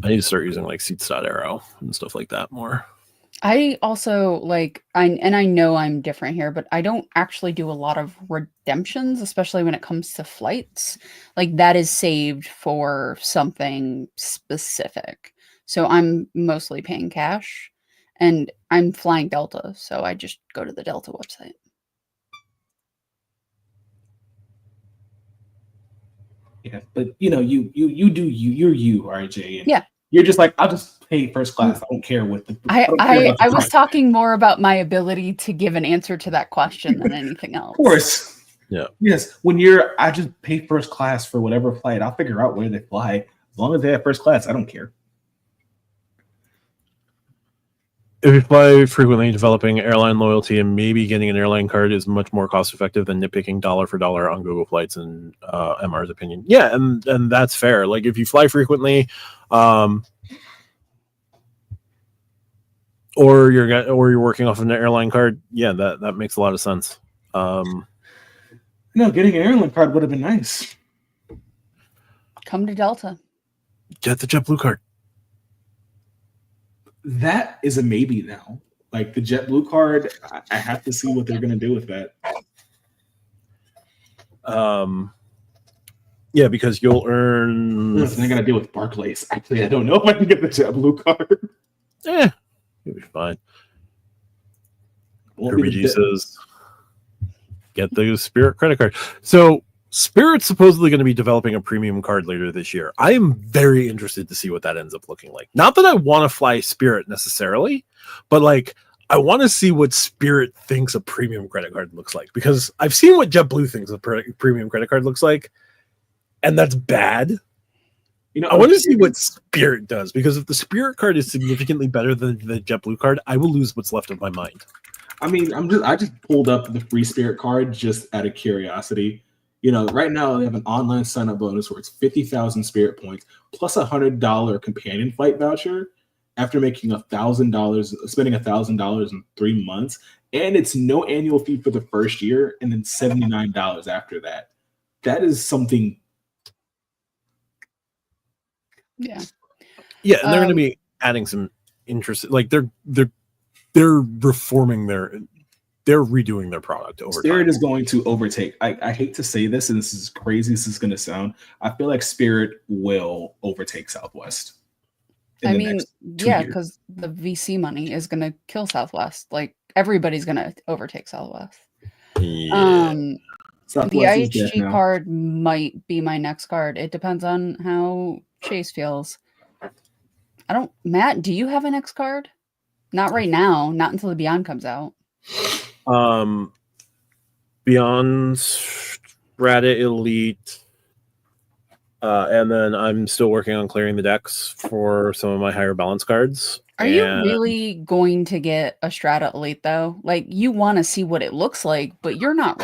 I need to start using like Seats.Aero and stuff like that more. I also I know I'm different here, but I don't actually do a lot of redemptions, especially when it comes to flights. Like, that is saved for something specific. So I'm mostly paying cash, and I'm flying Delta, so I just go to the Delta website. Yeah, but you're you, RJ. And yeah. You're just like, I'll just pay first class. I don't care what the. I was talking more about my ability to give an answer to that question than anything else. Of course. Yeah. Yes. I just pay first class for whatever flight. I'll figure out where they fly. As long as they have first class, I don't care. If you fly frequently, developing airline loyalty and maybe getting an airline card is much more cost effective than nitpicking dollar for dollar on Google Flights, in MR's opinion. Yeah, and that's fair. Like, if you fly frequently, or you're working off of an airline card, yeah, that makes a lot of sense. No, getting an airline card would have been nice. Come to Delta. Get the JetBlue card. That is a maybe now. Like, the JetBlue card, I have to see what they're going to do with that. Yeah, because you'll earn. Listen, I gotta deal with Barclays. Actually, I don't know if I can get the JetBlue card. You'll be fine. Won't be Herbie says, get the Spirit credit card. So Spirit's supposedly going to be developing a premium card later this year. I am very interested to see what that ends up looking like. Not that I want to fly Spirit necessarily, but like I want to see what Spirit thinks a premium credit card looks like, because I've seen what JetBlue thinks a premium credit card looks like, and that's bad. I want to see what Spirit does, because if the Spirit card is significantly better than the JetBlue card, I will lose what's left of my mind. I mean, I just pulled up the free Spirit card just out of curiosity. Right now they have an online sign-up bonus where it's 50,000 Spirit points plus $100 companion flight voucher after making spending $1,000 in 3 months, and it's no annual fee for the first year, and then $79 after that. That is something. Yeah, and they're going to be adding some interest. Like they're reforming they're redoing their product over Spirit time. is going to overtake. I hate to say this, and this is crazy. This is going to sound. I feel like Spirit will overtake Southwest. I mean, yeah, because the VC money is going to kill Southwest. Like everybody's going to overtake Southwest. Yeah. The IHG card might be my next card. It depends on how Chase feels. Matt, do you have an X card? Not right now. Not until the Beyond comes out. Beyond Strata Elite, and then I'm still working on clearing the decks for some of my higher balance cards. Are you really going to get a Strata Elite though? Like, you want to see what it looks like, but you're not.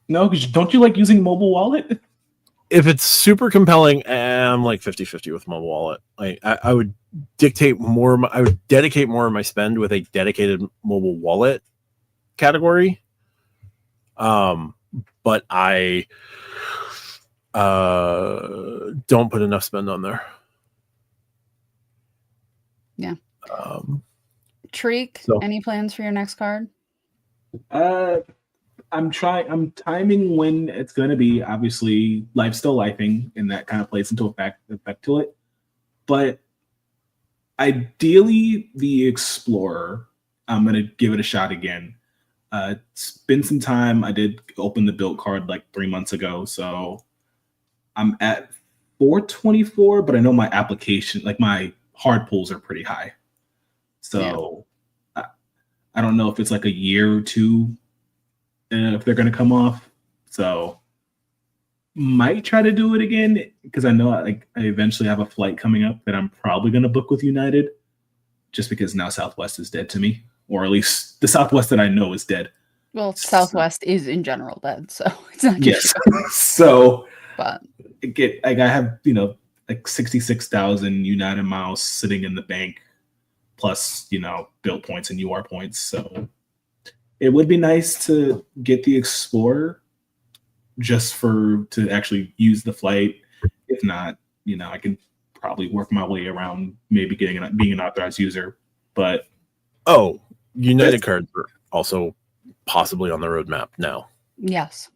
No, because don't you like using mobile wallet? If it's super compelling, I'm like 50-50 with mobile wallet. I would dedicate more of my spend with a dedicated mobile wallet category. But I don't put enough spend on there. Yeah. Treek, any plans for your next card? I'm timing when it's going to be. Obviously, life's still lifing, and that kind of plays into effect to it. But ideally, the Explorer, I'm going to give it a shot again. It's been some time. I did open the built card like 3 months ago, so I'm at 424, but I know my application, like my hard pulls are pretty high. So I don't know if it's like a year or two if they're going to come off. So might try to do it again, because I know I eventually have a flight coming up that I'm probably going to book with United, just because now Southwest is dead to me, or at least the Southwest that I know is dead. Well, Southwest is in general dead, so it's not just so but I have like 66,000 United miles sitting in the bank, plus build points and UR points. So it would be nice to get the Explorer just to actually use the flight. If not, I can probably work my way around maybe being an authorized user. But United cards are also possibly on the roadmap now. Yes.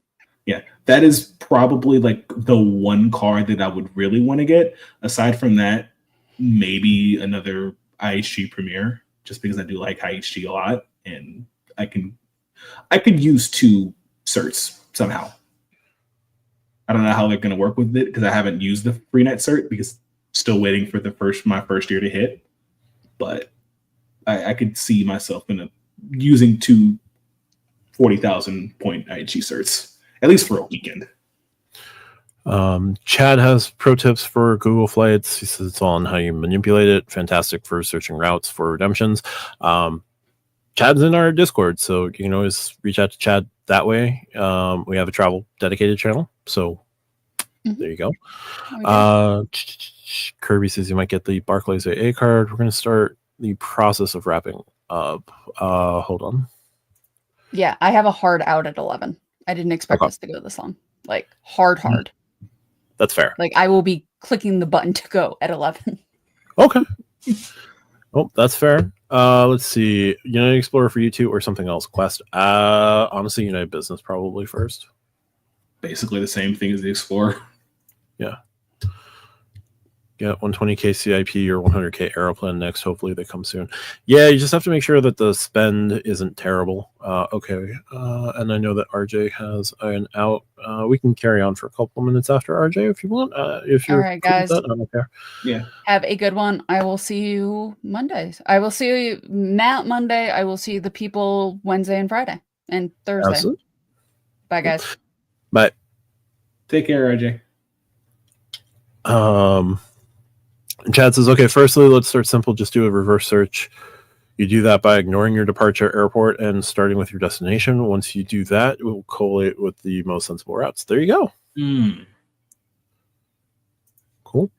Yeah, that is probably like the one card that I would really want to get. Aside from that, maybe another IHG Premier, just because I do like IHG a lot, and I could use 2 certs somehow. I don't know how they're going to work with it, because I haven't used the Freenet cert, because still waiting for my first year to hit. But I could see myself using 2 40,000 point IHG certs, at least for a weekend. Chad has pro tips for Google Flights. He says it's all on how you manipulate it. Fantastic for searching routes for redemptions. Chad's in our Discord, so you can always reach out to Chad that way. We have a travel dedicated channel, so there you go. Kirby says you might get the Barclays AA card. We're going to start the process of wrapping up. Hold on. Yeah, I have a hard out at 11. I didn't expect us to go this long. Like hard. That's fair. Like I will be clicking the button to go at 11. Okay. Oh, that's fair. Let's see. United Explorer for you two, or something else? Quest. Honestly, United Business probably first. basically the same thing as the Explorer. Yeah. Get 120K CIP or 100K Aeroplan next. Hopefully they come soon. Yeah, you just have to make sure that the spend isn't terrible. Okay. And I know that RJ has an out. We can carry on for a couple minutes after RJ if you want. If you're all right, cool with guys. that, I don't care. Yeah. Have a good one. I will see you Mondays. I will see you Matt Monday. I will see the people Wednesday and Friday and Thursday. Absolutely. Bye, guys. But Take care, RJ. Chad says, okay, firstly, let's start simple. Just do a reverse search. You do that by ignoring your departure airport and starting with your destination. Once you do that, it will collate with the most sensible routes. There you go. Cool.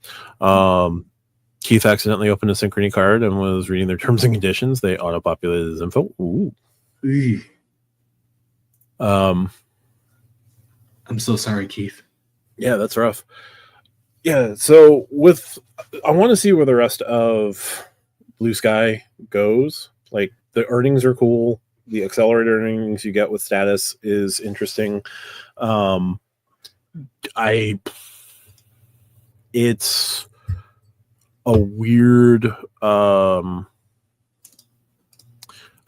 Keith accidentally opened a Synchrony card and was reading their terms and conditions. They auto-populated his info. Ooh. I'm so sorry, Keith. Yeah, that's rough. Yeah, so I want to see where the rest of Blue Sky goes. Like, the earnings are cool. The accelerated earnings you get with status is interesting. It's a weird. I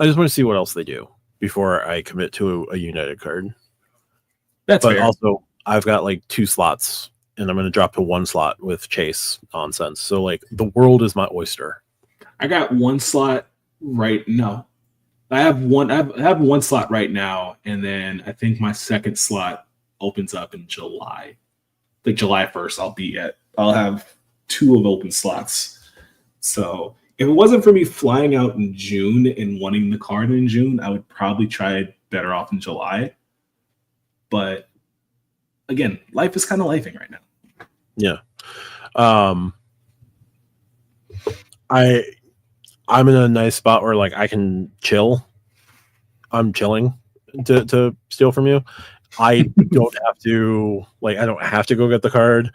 just want to see what else they do before I commit to a United card. That's but fair. Also, I've got like 2 slots. And I'm going to drop to 1 slot with Chase nonsense. So, like, the world is my oyster. I got 1 slot right now. I have one slot right now, and then I think my second slot opens up in July. Like July 1st, I'll have 2 of open slots. So if it wasn't for me flying out in June and wanting the card in June, I would probably try it better off in July. But again, life is kind of lifing right now. Yeah. I'm in a nice spot where like I can chill. I'm chilling to steal from you. I don't have to go get the card.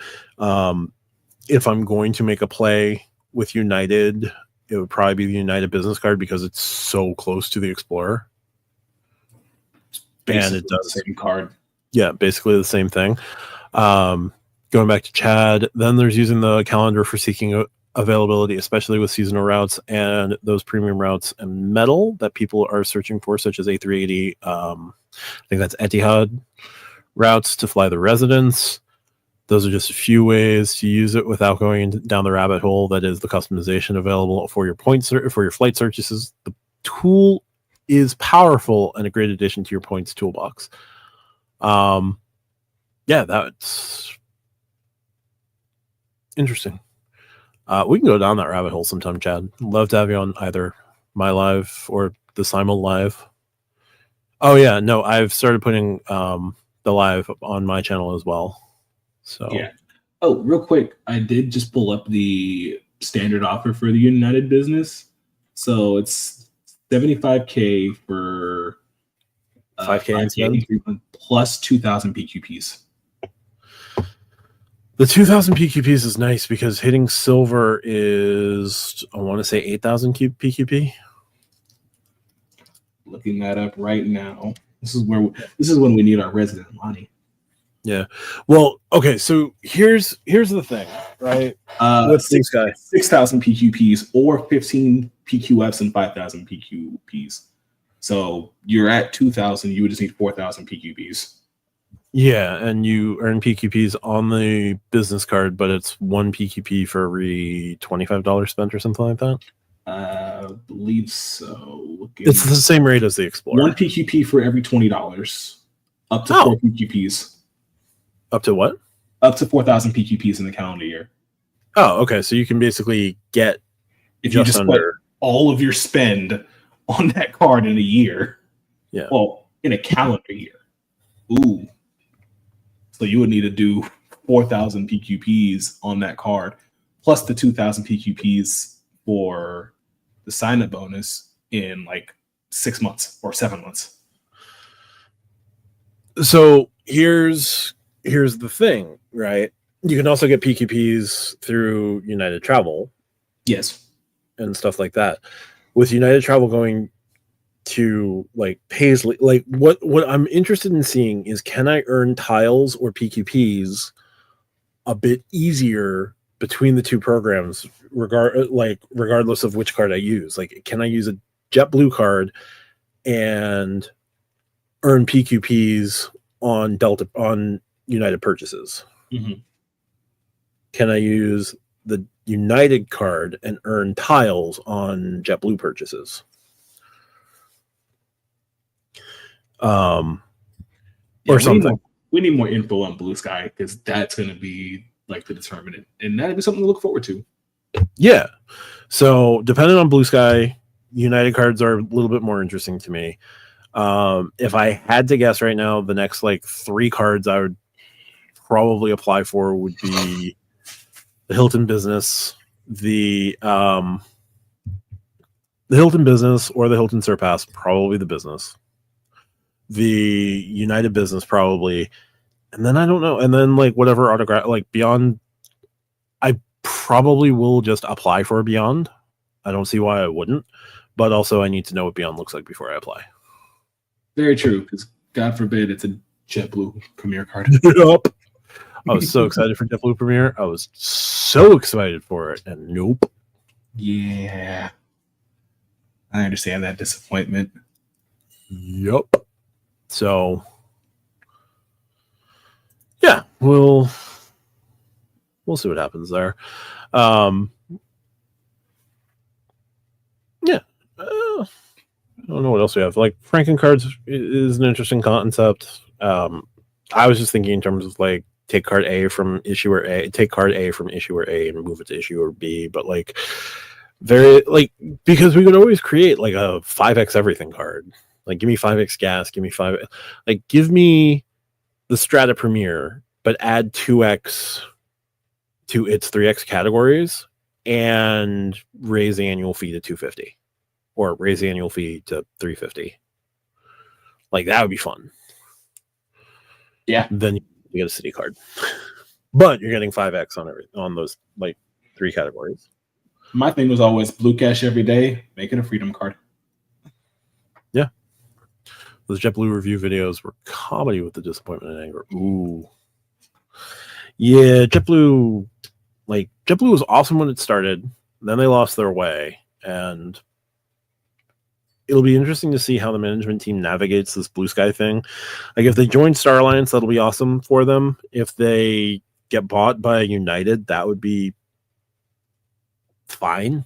If I'm going to make a play with United, it would probably be the United business card because it's so close to the Explorer. And it does the same card. Yeah, basically the same thing. Going back to Chad, then there's using the calendar for seeking availability, especially with seasonal routes and those premium routes and metal that people are searching for, such as A380. I think that's Etihad routes to fly the residents. Those are just a few ways to use it without going down the rabbit hole that is the customization available for your for your flight searches. The tool is powerful and a great addition to your points toolbox. Yeah, that's interesting. We can go down that rabbit hole sometime, Chad. Love to have you on either my live or the Simul live. Oh yeah, no, I've started putting the live on my channel as well. So yeah. Oh, real quick, I did just pull up the standard offer for the United business. So it's $75K for 5K plus 2,000 PQPs. The 2,000 PQPs is nice because hitting silver is, I want to say 8,000 PQP. Looking that up right now. This is when we need our resident money. Yeah. Well, okay. So here's the thing, right? With 6,000 PQPs or 15 PQFs and 5,000 PQPs. So you're at 2,000. You would just need 4,000 PQPs. Yeah, and you earn PQPs on the business card, but it's 1 PQP for every $25 spent or something like that. I believe so. It's the same rate as the Explorer. 1 PQP for every $20, up to 4 PQPs. Up to what? Up to 4,000 PQPs in the calendar year. Oh, okay. So you can basically get if you just put all of your spend on that card in a year. Yeah. Well, in a calendar year. Ooh. So you would need to do 4,000 PQPs on that card, plus the 2,000 PQPs for the sign-up bonus in like 6 months or 7 months. So here's the thing, right? You can also get PQPs through United Travel. Yes. And stuff like that. With United Travel going to like Paisley. Like what I'm interested in seeing is, can I earn tiles or PQPs a bit easier between the two programs, regardless of which card I use? Like, can I use a JetBlue card and earn PQPs on United purchases? Mhm. Can I use the United card and earn tiles on JetBlue purchases? Yeah, Or something. We need more info on Blue Sky, because that's going to be like the determinant, and that'd be something to look forward to. Yeah. So depending on Blue Sky, United cards are a little bit more interesting to me. If I had to guess right now, the next like 3 cards I would probably apply for would be the Hilton Business, the Hilton Business or the Hilton Surpass, probably the Business. The United Business probably, and then I don't know, and then like whatever autograph, like Beyond, I probably will just apply for a Beyond. I don't see why I wouldn't, but also I need to know what Beyond looks like before I apply. Very true, because God forbid it's a JetBlue Premier card. Yup. I was so excited for JetBlue Premier. I was so excited for it, and nope. Yeah, I understand that disappointment. Yup. So, yeah, we'll see what happens there. Yeah, I don't know what else we have. Like FrankenCards is an interesting concept. I was just thinking in terms of like take card A from issuer A, take card A from issuer A and move it to issuer B, but like very like, because we could always create like a 5x everything card. Like, give me 5x gas, give me 5, like give me the Strata Premier, but add 2x to its 3x categories and raise the annual fee to 250, or raise the annual fee to 350. Like, that would be fun. Yeah. Then you get a city card, but you're getting 5x on those like 3 categories. My thing was always Blue Cash every day, make it a Freedom card. Yeah. Those JetBlue review videos were comedy with the disappointment and anger. Ooh. Yeah, JetBlue was awesome when it started. Then they lost their way, and it'll be interesting to see how the management team navigates this Blue Sky thing. Like, if they join Star Alliance, that'll be awesome for them. If they get bought by United, that would be fine.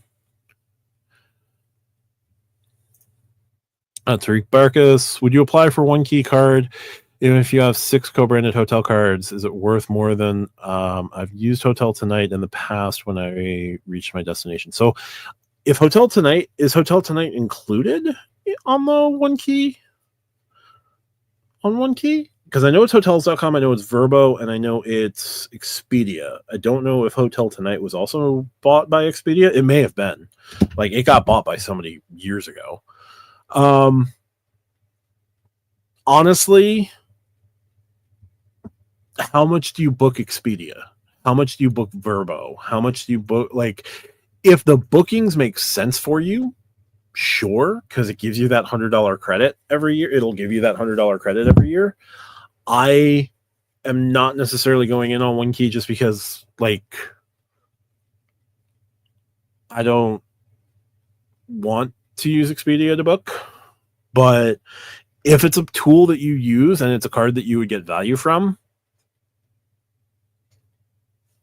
Tariq Barkas, would you apply for 1 key card even if you have 6 co-branded hotel cards? Is it worth more than I've used Hotel Tonight in the past when I reached my destination? So if Hotel Tonight included on the 1 key? On 1 key? Because I know it's hotels.com, I know it's Vrbo, and I know it's Expedia. I don't know if Hotel Tonight was also bought by Expedia. It may have been. Like, it got bought by somebody years ago. Honestly, how much do you book Expedia? How much do you book Vrbo? How much do you book? Like, if the bookings make sense for you, sure, because it gives you that $100 credit every year. It'll give you that $100 credit every year. I am not necessarily going in on 1 key just because, like, I don't want to use Expedia to book. But if it's a tool that you use and it's a card that you would get value from,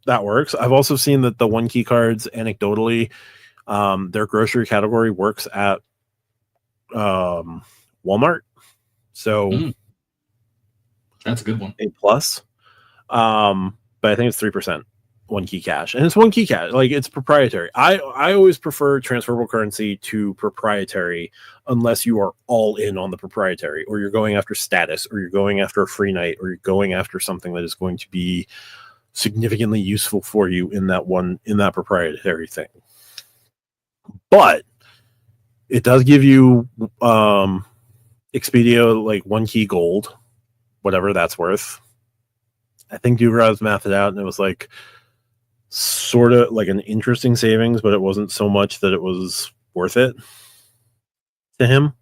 that works. I've also seen that the 1 key cards, anecdotally, their grocery category works at Walmart. So that's a good one. A plus. But I think it's 3% 1 key cash, and it's 1 key cash. Like, it's proprietary. I always prefer transferable currency to proprietary, unless you are all in on the proprietary, or you're going after status, or you're going after a free night, or you're going after something that is going to be significantly useful for you in that proprietary thing. But it does give you Expedia like 1 key gold, whatever that's worth. I think Dubrov's mathed it out, and it was like sort of like an interesting savings, but it wasn't so much that it was worth it to him.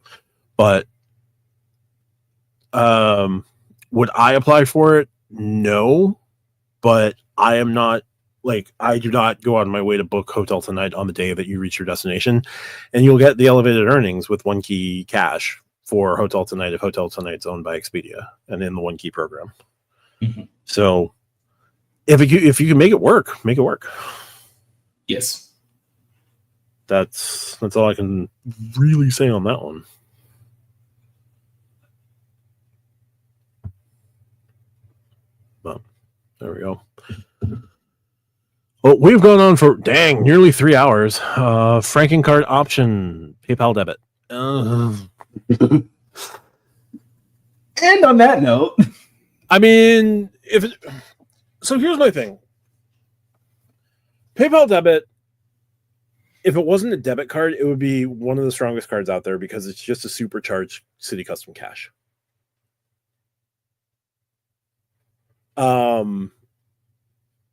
But would I apply for it? No, but I am not like, I do not go on my way to book Hotel Tonight on the day that you reach your destination, and you'll get the elevated earnings with One Key Cash for Hotel Tonight if Hotel Tonight's owned by Expedia and in the One Key program. Mm-hmm. So if you can make it work, make it work. Yes. That's all I can really say on that one. But there we go. Well, we've gone on for nearly 3 hours. FrankenCard option, PayPal debit. And on that note, I mean, so here's my thing. PayPal debit, if it wasn't a debit card, it would be one of the strongest cards out there because it's just a supercharged City Custom Cash.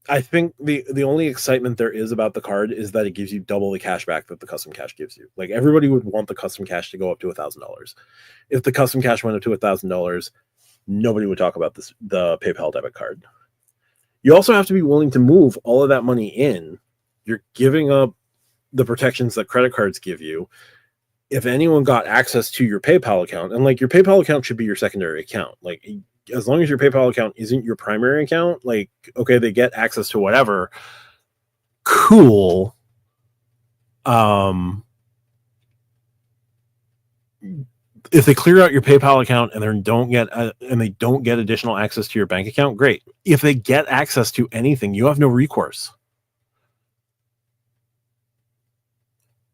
I think the only excitement there is about the card is that it gives you double the cash back that the custom cash gives you. Like, everybody would want the custom cash to go up to $1,000. If the custom cash went up to $1,000, nobody would talk about the PayPal debit card. You also have to be willing to move all of that money in. You're giving up the protections that credit cards give you. If anyone got access to your PayPal account, and like, your PayPal account should be your secondary account. Like, as long as your PayPal account isn't your primary account, like, okay, they get access to whatever. Cool. If they clear out your PayPal account and they don't get additional access to your bank account, great. If they get access to anything, you have no recourse.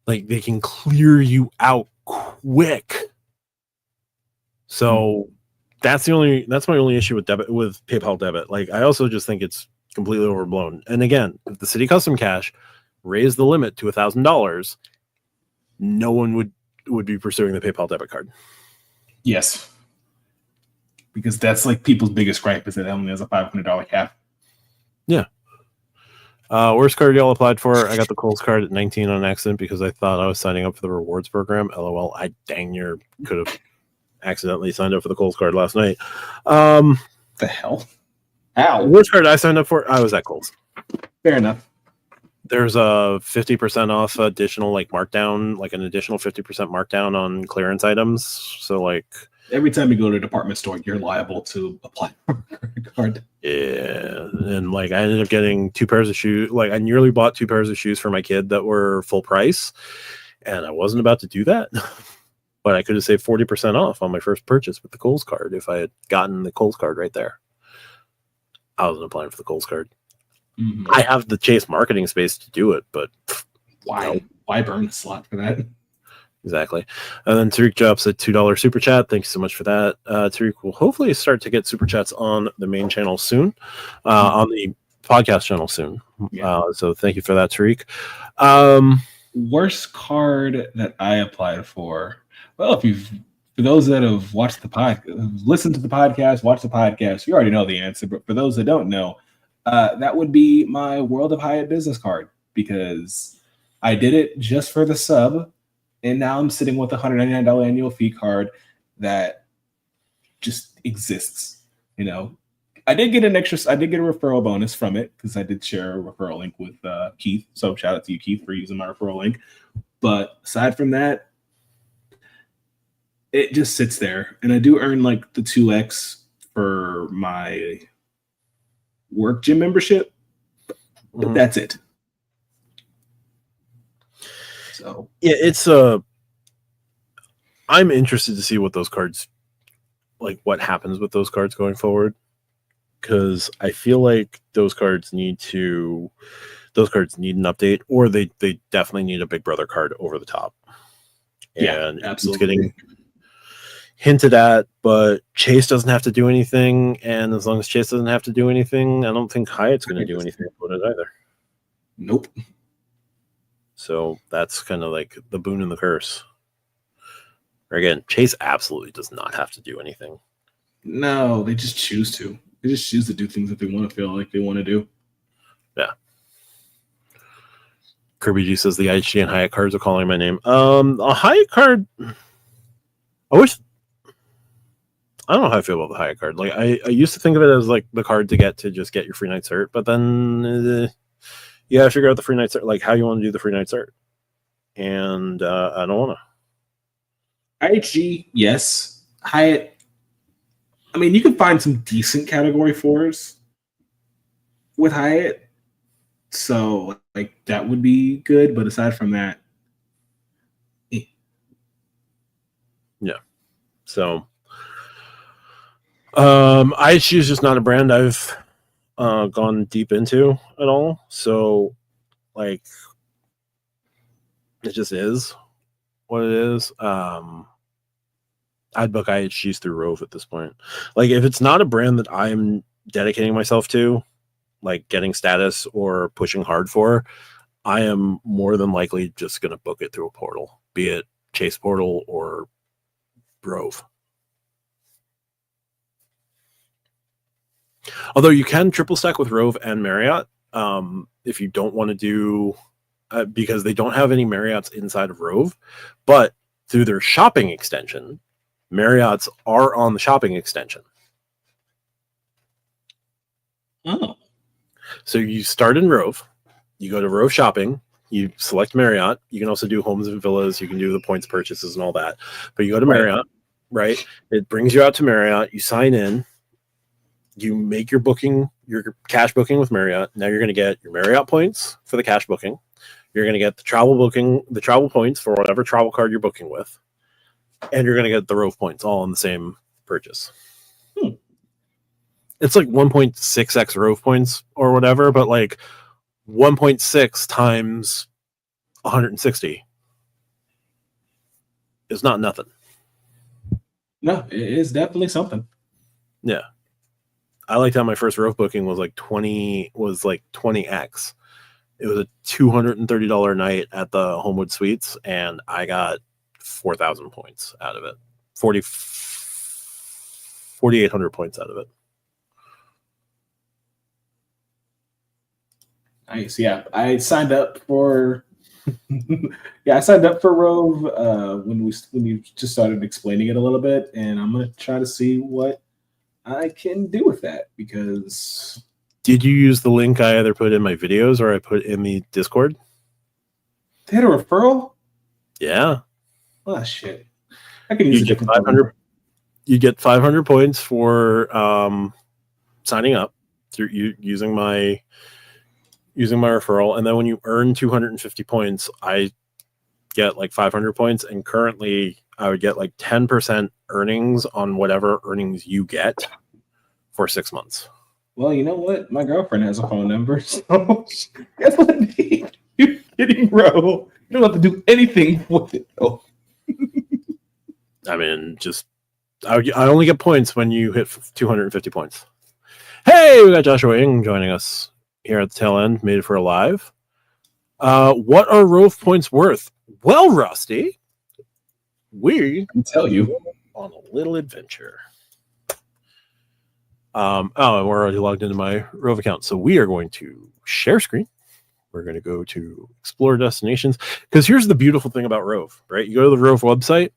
Like, they can clear you out quick. So that's my only issue with PayPal debit. Like, I also just think it's completely overblown. And again, if the City Custom Cash raised the limit to $1,000, no one would be pursuing the PayPal debit card. Yes, because that's like people's biggest gripe is that it only has a $500 cap. Yeah. Worst card y'all applied for? I got the Kohl's card at 19 on accident because I thought I was signing up for the rewards program. LOL. I dang near could have accidentally signed up for the Kohl's card last night. The hell? Ow. Worst card I signed up for? I was at Kohl's. Fair enough. There's a 50% off additional markdown, like an additional 50% markdown on clearance items. So like, every time you go to a department store, you're liable to apply for a credit card. Yeah, and like, I ended up getting 2 pairs of shoes. Like, I nearly bought 2 pairs of shoes for my kid that were full price, and I wasn't about to do that. But I could have saved 40% off on my first purchase with the Kohl's card if I had gotten the Kohl's card right there. I wasn't applying for the Kohl's card. Mm-hmm. I have the Chase marketing space to do it, but why burn the slot for that? Exactly. And then Tariq drops a $2 super chat. Thanks so much for that. Tariq will hopefully start to get super chats on the main channel soon, on the podcast channel soon. Yeah. So thank you for that, Tariq. Worst card that I applied for. Well, for those that have watched listened to the podcast, watched the podcast, you already know the answer. But for those that don't know, that would be my World of Hyatt business card, because I did it just for the sub, and now I'm sitting with a $199 annual fee card that just exists. You know, I did get a referral bonus from it because I did share a referral link with Keith. So shout out to you, Keith, for using my referral link. But aside from that, it just sits there, and I do earn like the 2x for my work gym membership, but that's it. So yeah, it's I'm interested to see what those cards, like, what happens with those cards going forward, because I feel like those cards need an update, or they definitely need a Big Brother card over the top. Yeah, absolutely. It's getting hinted at, but Chase doesn't have to do anything, and as long as Chase doesn't have to do anything, I don't think Hyatt's going to do anything about it either. Nope. So that's kind of like the boon and the curse. Again, Chase absolutely does not have to do anything. No, they just choose to. They just choose to do things that they want to feel like they want to do. Yeah. Kirby G says the IHG and Hyatt cards are calling my name. A Hyatt card, I wish. I don't know how I feel about the Hyatt card. Like I used to think of it as like the card to just get your free night cert, but then you gotta figure out the free night cert, like how you want to do the free night cert. And I don't want to. IHG, yes. Hyatt. I mean, you can find some decent category 4s with Hyatt, so like that would be good. But aside from that, yeah. So. IHG is just not a brand I've gone deep into at all. So, like, it just is what it is. I'd book IHGs through Rove at this point. Like, if it's not a brand that I'm dedicating myself to, like getting status or pushing hard for, I am more than likely just going to book it through a portal, be it Chase Portal or Rove. Although you can triple stack with Rove and Marriott if you don't want to do, because they don't have any Marriotts inside of Rove, but through their shopping extension, Marriotts are on the shopping extension. Oh. So you start in Rove, you go to Rove shopping, you select Marriott. You can also do homes and villas. You can do the points purchases and all that. But you go to Marriott, right? It brings you out to Marriott. You sign in. You make your booking, your cash booking with Marriott. Now you're going to get your Marriott points for the cash booking. You're going to get the travel booking, the travel points for whatever travel card you're booking with. And you're going to get the Rove points all in the same purchase. It's like 1.6x Rove points or whatever, but like 1.6 times 160 is not nothing. No, it is definitely something. Yeah. I liked how my first Rove booking was like 20x. It was a $230 night at the Homewood Suites, and I got 4,000 points out of it. 4,800 points out of it. Nice. Yeah, I signed up for. I signed up for Rove when you just started explaining it a little bit, and I'm gonna try to see what I can do with that, because. Did you use the link I either put in my videos or I put in the Discord? They had a referral? Yeah. Oh shit! I can use you get 500. You get 500 points for signing up through using my referral, and then when you earn 250 points, I get like 500 points, and currently I would get like 10% earnings on whatever earnings you get for 6 months. Well, you know what? My girlfriend has a phone number, so guess what? You're getting Ro. You don't have to do anything with it, though. I mean, just I only get points when you hit 250 points. Hey, we got Joshua Ng joining us here at the tail end. Made it for a live. What are Rove points worth? Well, Rusty, we can tell you on a little adventure. And we're already logged into my Rove account, so we are going to share screen. We're going to go to explore destinations, because here's the beautiful thing about Rove, right? You go to the Rove website,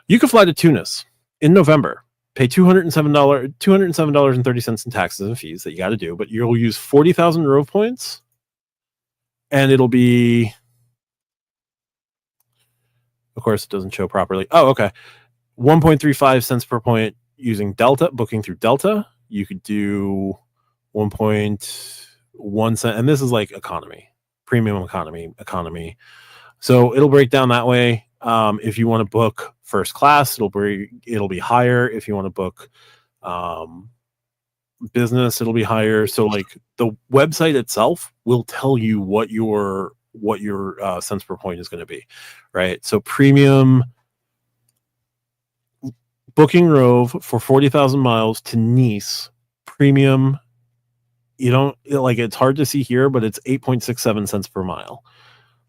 you can fly to Tunis in November, pay $207.30 in taxes and fees that you got to do, but you'll use 40,000 Rove points, and it'll be, of course, it doesn't show properly. Oh, okay. 1.35 cents per point using Delta, booking through Delta. You could do 1.1 cent, and this is like economy, premium economy. So it'll break down that way. If you want to book first class, it'll be higher. If you want to book business, it'll be higher. So like the website itself will tell you what your cents per point is going to be, right? So premium booking Rove for 40,000 miles to Nice, premium. You don't like, it's hard to see here, but it's 8.67 cents per mile.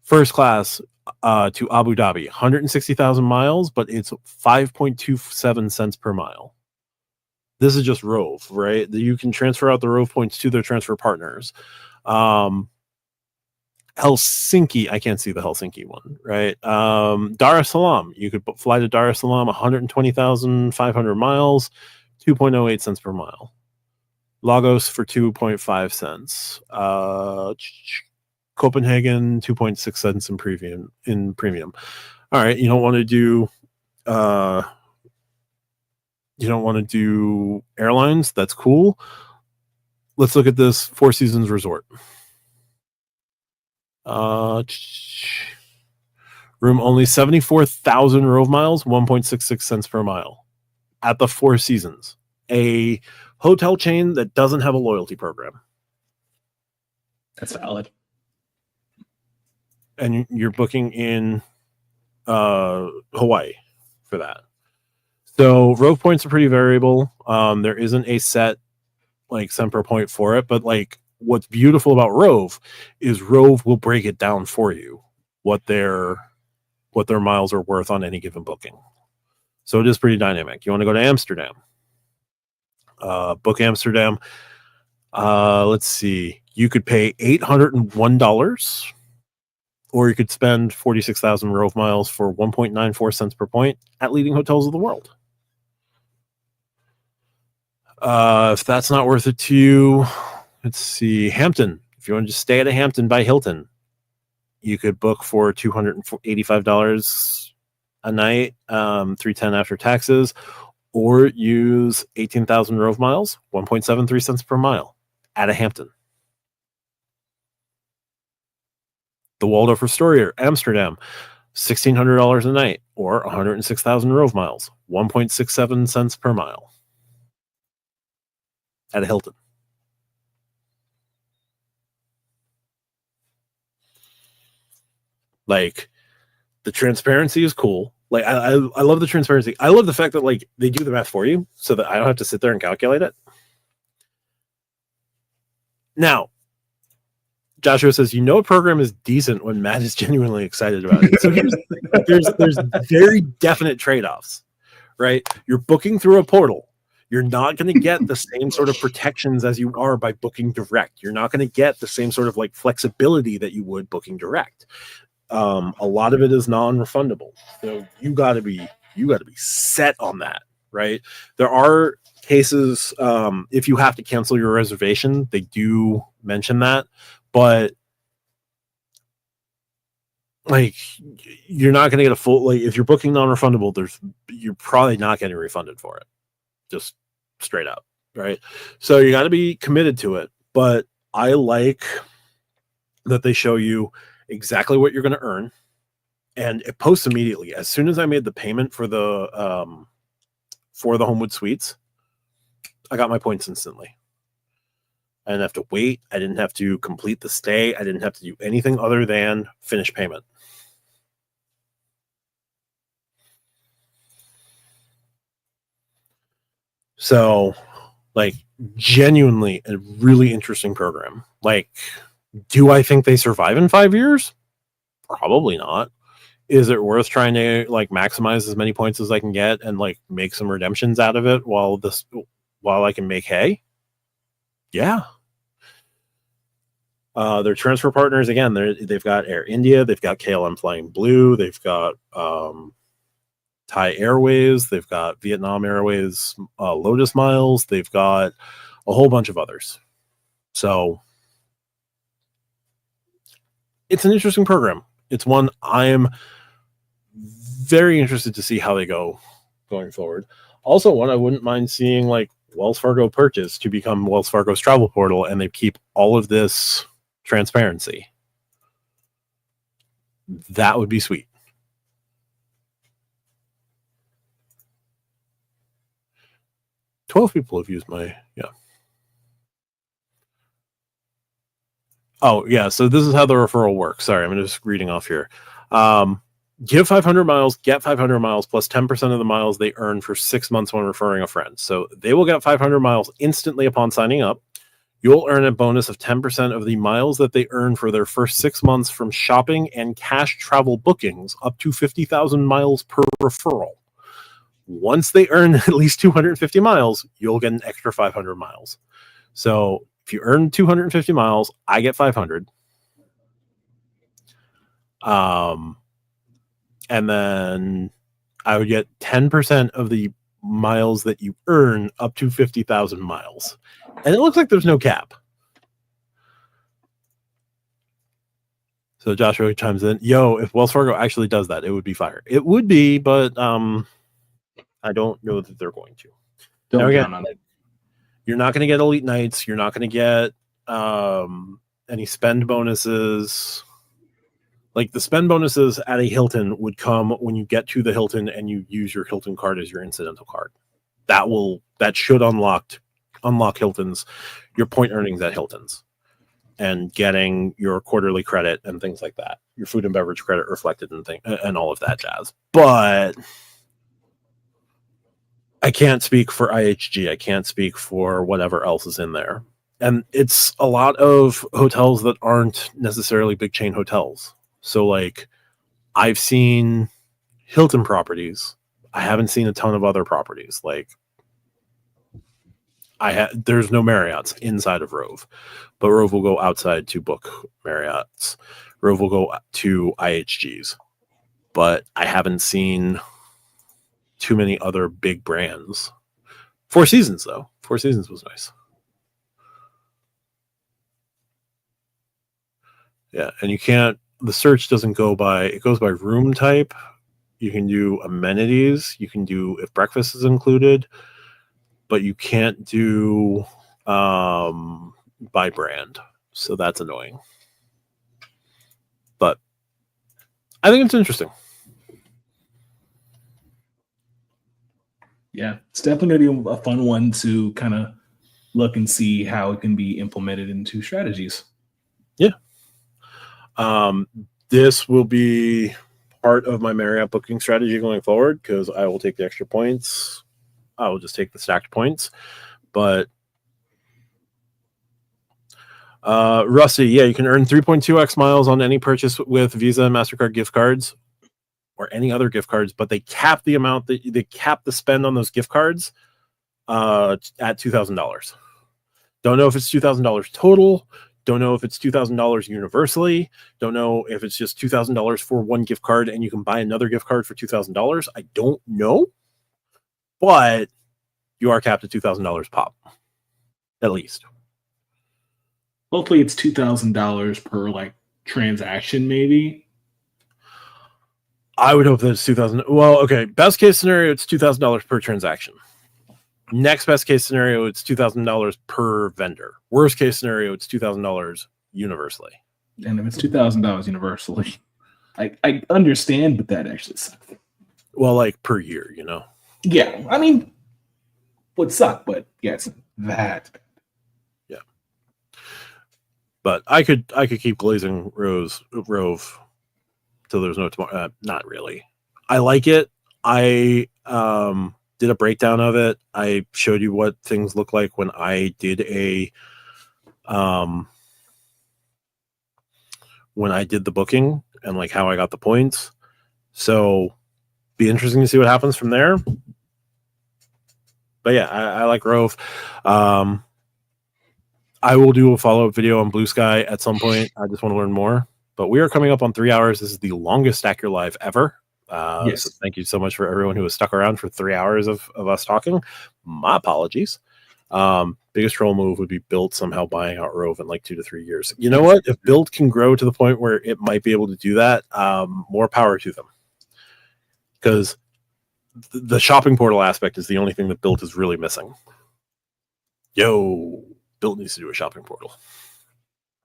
First class to Abu Dhabi, 160,000 miles, but it's 5.27 cents per mile. This is just Rove, right? You can transfer out the Rove points to their transfer partners. Helsinki, I can't see the Helsinki one, right? Dar es Salaam, you could fly to Dar es Salaam, 120,500 miles, 2.08 cents per mile. Lagos for 2.5 cents. Copenhagen, 2.6 cents in premium. All right, you don't want to do airlines. That's cool. Let's look at this Four Seasons Resort. Room only 74,000 Rove miles, 1.66 cents per mile at the Four Seasons, a hotel chain that doesn't have a loyalty program. That's valid. And you're booking in Hawaii for that. So Rove points are pretty variable. There isn't a set like cent per point for it, but like what's beautiful about Rove is Rove will break it down for you what their miles are worth on any given booking. So it is pretty dynamic. You want to go to Amsterdam, book Amsterdam. Let's see. You could pay $801, or you could spend 46,000 Rove miles for 1.94 cents per point at leading hotels of the world. If that's not worth it to you, let's see. Hampton. If you want to just stay at a Hampton by Hilton, you could book for $285 a night, $310 after taxes, or use 18,000 Rove miles, 1.73 cents per mile at a Hampton. The Waldorf Astoria, Amsterdam, $1,600 a night, or 106,000 Rove miles, 1.67 cents per mile at a Hilton. Like, the transparency is cool. Like, I love the transparency. I love the fact that like they do the math for you so that I don't have to sit there and calculate it. Now, Joshua says, a program is decent when Matt is genuinely excited about it. So there's very definite trade-offs, right? You're booking through a portal. You're not going to get the same sort of protections as you are by booking direct. You're not going to get the same sort of like flexibility that you would booking direct. A lot of it is non-refundable. So you got to be set on that, right? There are cases, if you have to cancel your reservation, they do mention that, but like you're not going to get a full, like if you're booking non-refundable, you're probably not getting refunded for it, just straight up, right? So you got to be committed to it. But I like that they show you exactly what you're going to earn, and it posts immediately. As soon as I made the payment for the Homewood Suites, I got my points instantly. I didn't have to wait. I didn't have to complete the stay. I didn't have to do anything other than finish payment. So, like, genuinely a really interesting program. Like, do I think they survive in 5 years? Probably not. Is it worth trying to like maximize as many points as I can get and like make some redemptions out of it while I can make hay? Yeah. Their transfer partners, again, they've got Air India, they've got KLM Flying Blue, they've got Thai Airways, they've got Vietnam Airways, Lotus Miles, they've got a whole bunch of others. So it's an interesting program. It's one I'm very interested to see how they go going forward. Also, one I wouldn't mind seeing like Wells Fargo purchase to become Wells Fargo's travel portal, and they keep all of this transparency. That would be sweet. $12 people have used my, yeah. Oh, yeah. So this is how the referral works. Sorry, I'm just reading off here. Give 500 miles, get 500 miles plus 10% of the miles they earn for 6 months when referring a friend. So they will get 500 miles instantly upon signing up. You'll earn a bonus of 10% of the miles that they earn for their first 6 months from shopping and cash travel bookings, up to 50,000 miles per referral. Once they earn at least 250 miles, you'll get an extra 500 miles. So if you earn 250 miles, I get 500. And then I would get 10% of the miles that you earn up to 50,000 miles. And it looks like there's no cap. So Joshua chimes in, yo, if Wells Fargo actually does that, it would be fire. It would be, but I don't know that they're going to. Don't again, count on it. You're not going to get elite nights. You're not going to get any spend bonuses. Like the spend bonuses at a Hilton would come when you get to the Hilton and you use your Hilton card as your incidental card. That should unlock Hilton's, your point earnings at Hilton's, and getting your quarterly credit and things like that, your food and beverage credit reflected and all of that jazz. But I can't speak for IHG. I can't speak for whatever else is in there. And it's a lot of hotels that aren't necessarily big chain hotels. So like I've seen Hilton properties. I haven't seen a ton of other properties. Like there's no Marriott's inside of Rove, but Rove will go outside to book Marriott's. Rove will go to IHG's, but I haven't seen too many other big brands. Four Seasons though. Four Seasons was nice. Yeah, and the search doesn't go by, it goes by room type. You can do amenities, you can do if breakfast is included, but you can't do by brand. So that's annoying. But I think it's interesting. Yeah, it's definitely a fun one to kind of look and see how it can be implemented into strategies. Yeah. This will be part of my Marriott booking strategy going forward because I will take the extra points. I will just take the stacked points. But Rusty, yeah, you can earn 3.2x miles on any purchase with Visa and MasterCard gift cards or any other gift cards, but they cap the amount that they cap the spend on those gift cards at $2,000. Don't know if it's $2,000 total. Don't know if it's $2,000 universally. Don't know if it's just $2,000 for one gift card and you can buy another gift card for $2,000. I don't know, but you are capped at $2,000 pop, at least. Hopefully, it's $2,000 per like transaction, maybe. I would hope that it's $2,000. Well, okay. Best case scenario, it's $2,000 per transaction. Next best case scenario, it's $2,000 per vendor. Worst case scenario, it's $2,000 universally. And if it's $2,000 universally, I understand, but that actually sucks. Well, like per year, you know. Yeah, I mean, would suck, but yes, that. Yeah. But I could keep glazing Rove till there's no tomorrow. Not really. I like it. I did a breakdown of it. I showed you what things look like when I did when I did the booking and like how I got the points. So be interesting to see what happens from there. But yeah, I like Rove. I will do a follow-up video on Blue Sky at some point. I just want to learn more. But we are coming up on 3 hours. This is the longest Stack Your Live ever. Yes. So thank you so much for everyone who has stuck around for 3 hours of us talking. My apologies. Biggest troll move would be Build somehow buying out Rove in like 2 to 3 years. You know what? If Build can grow to the point where it might be able to do that, more power to them. Because the shopping portal aspect is the only thing that Build is really missing. Yo, Build needs to do a shopping portal.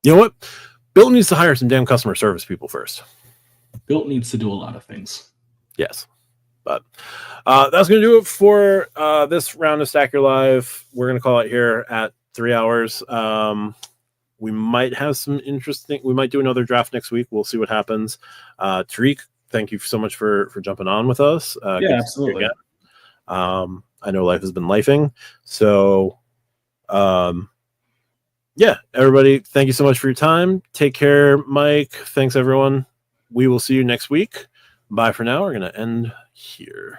You know what? Build needs to hire some damn customer service people first. Built needs to do a lot of things. Yes. But that's going to do it for this round of Stack Your Live. We're going to call it here at 3 hours. We might have some interesting... We might do another draft next week. We'll see what happens. Tariq, thank you so much for jumping on with us. Yeah, absolutely. I know life has been lifing. So, yeah, everybody, thank you so much for your time. Take care, Mike. Thanks, everyone. We will see you next week. Bye for now. We're going to end here.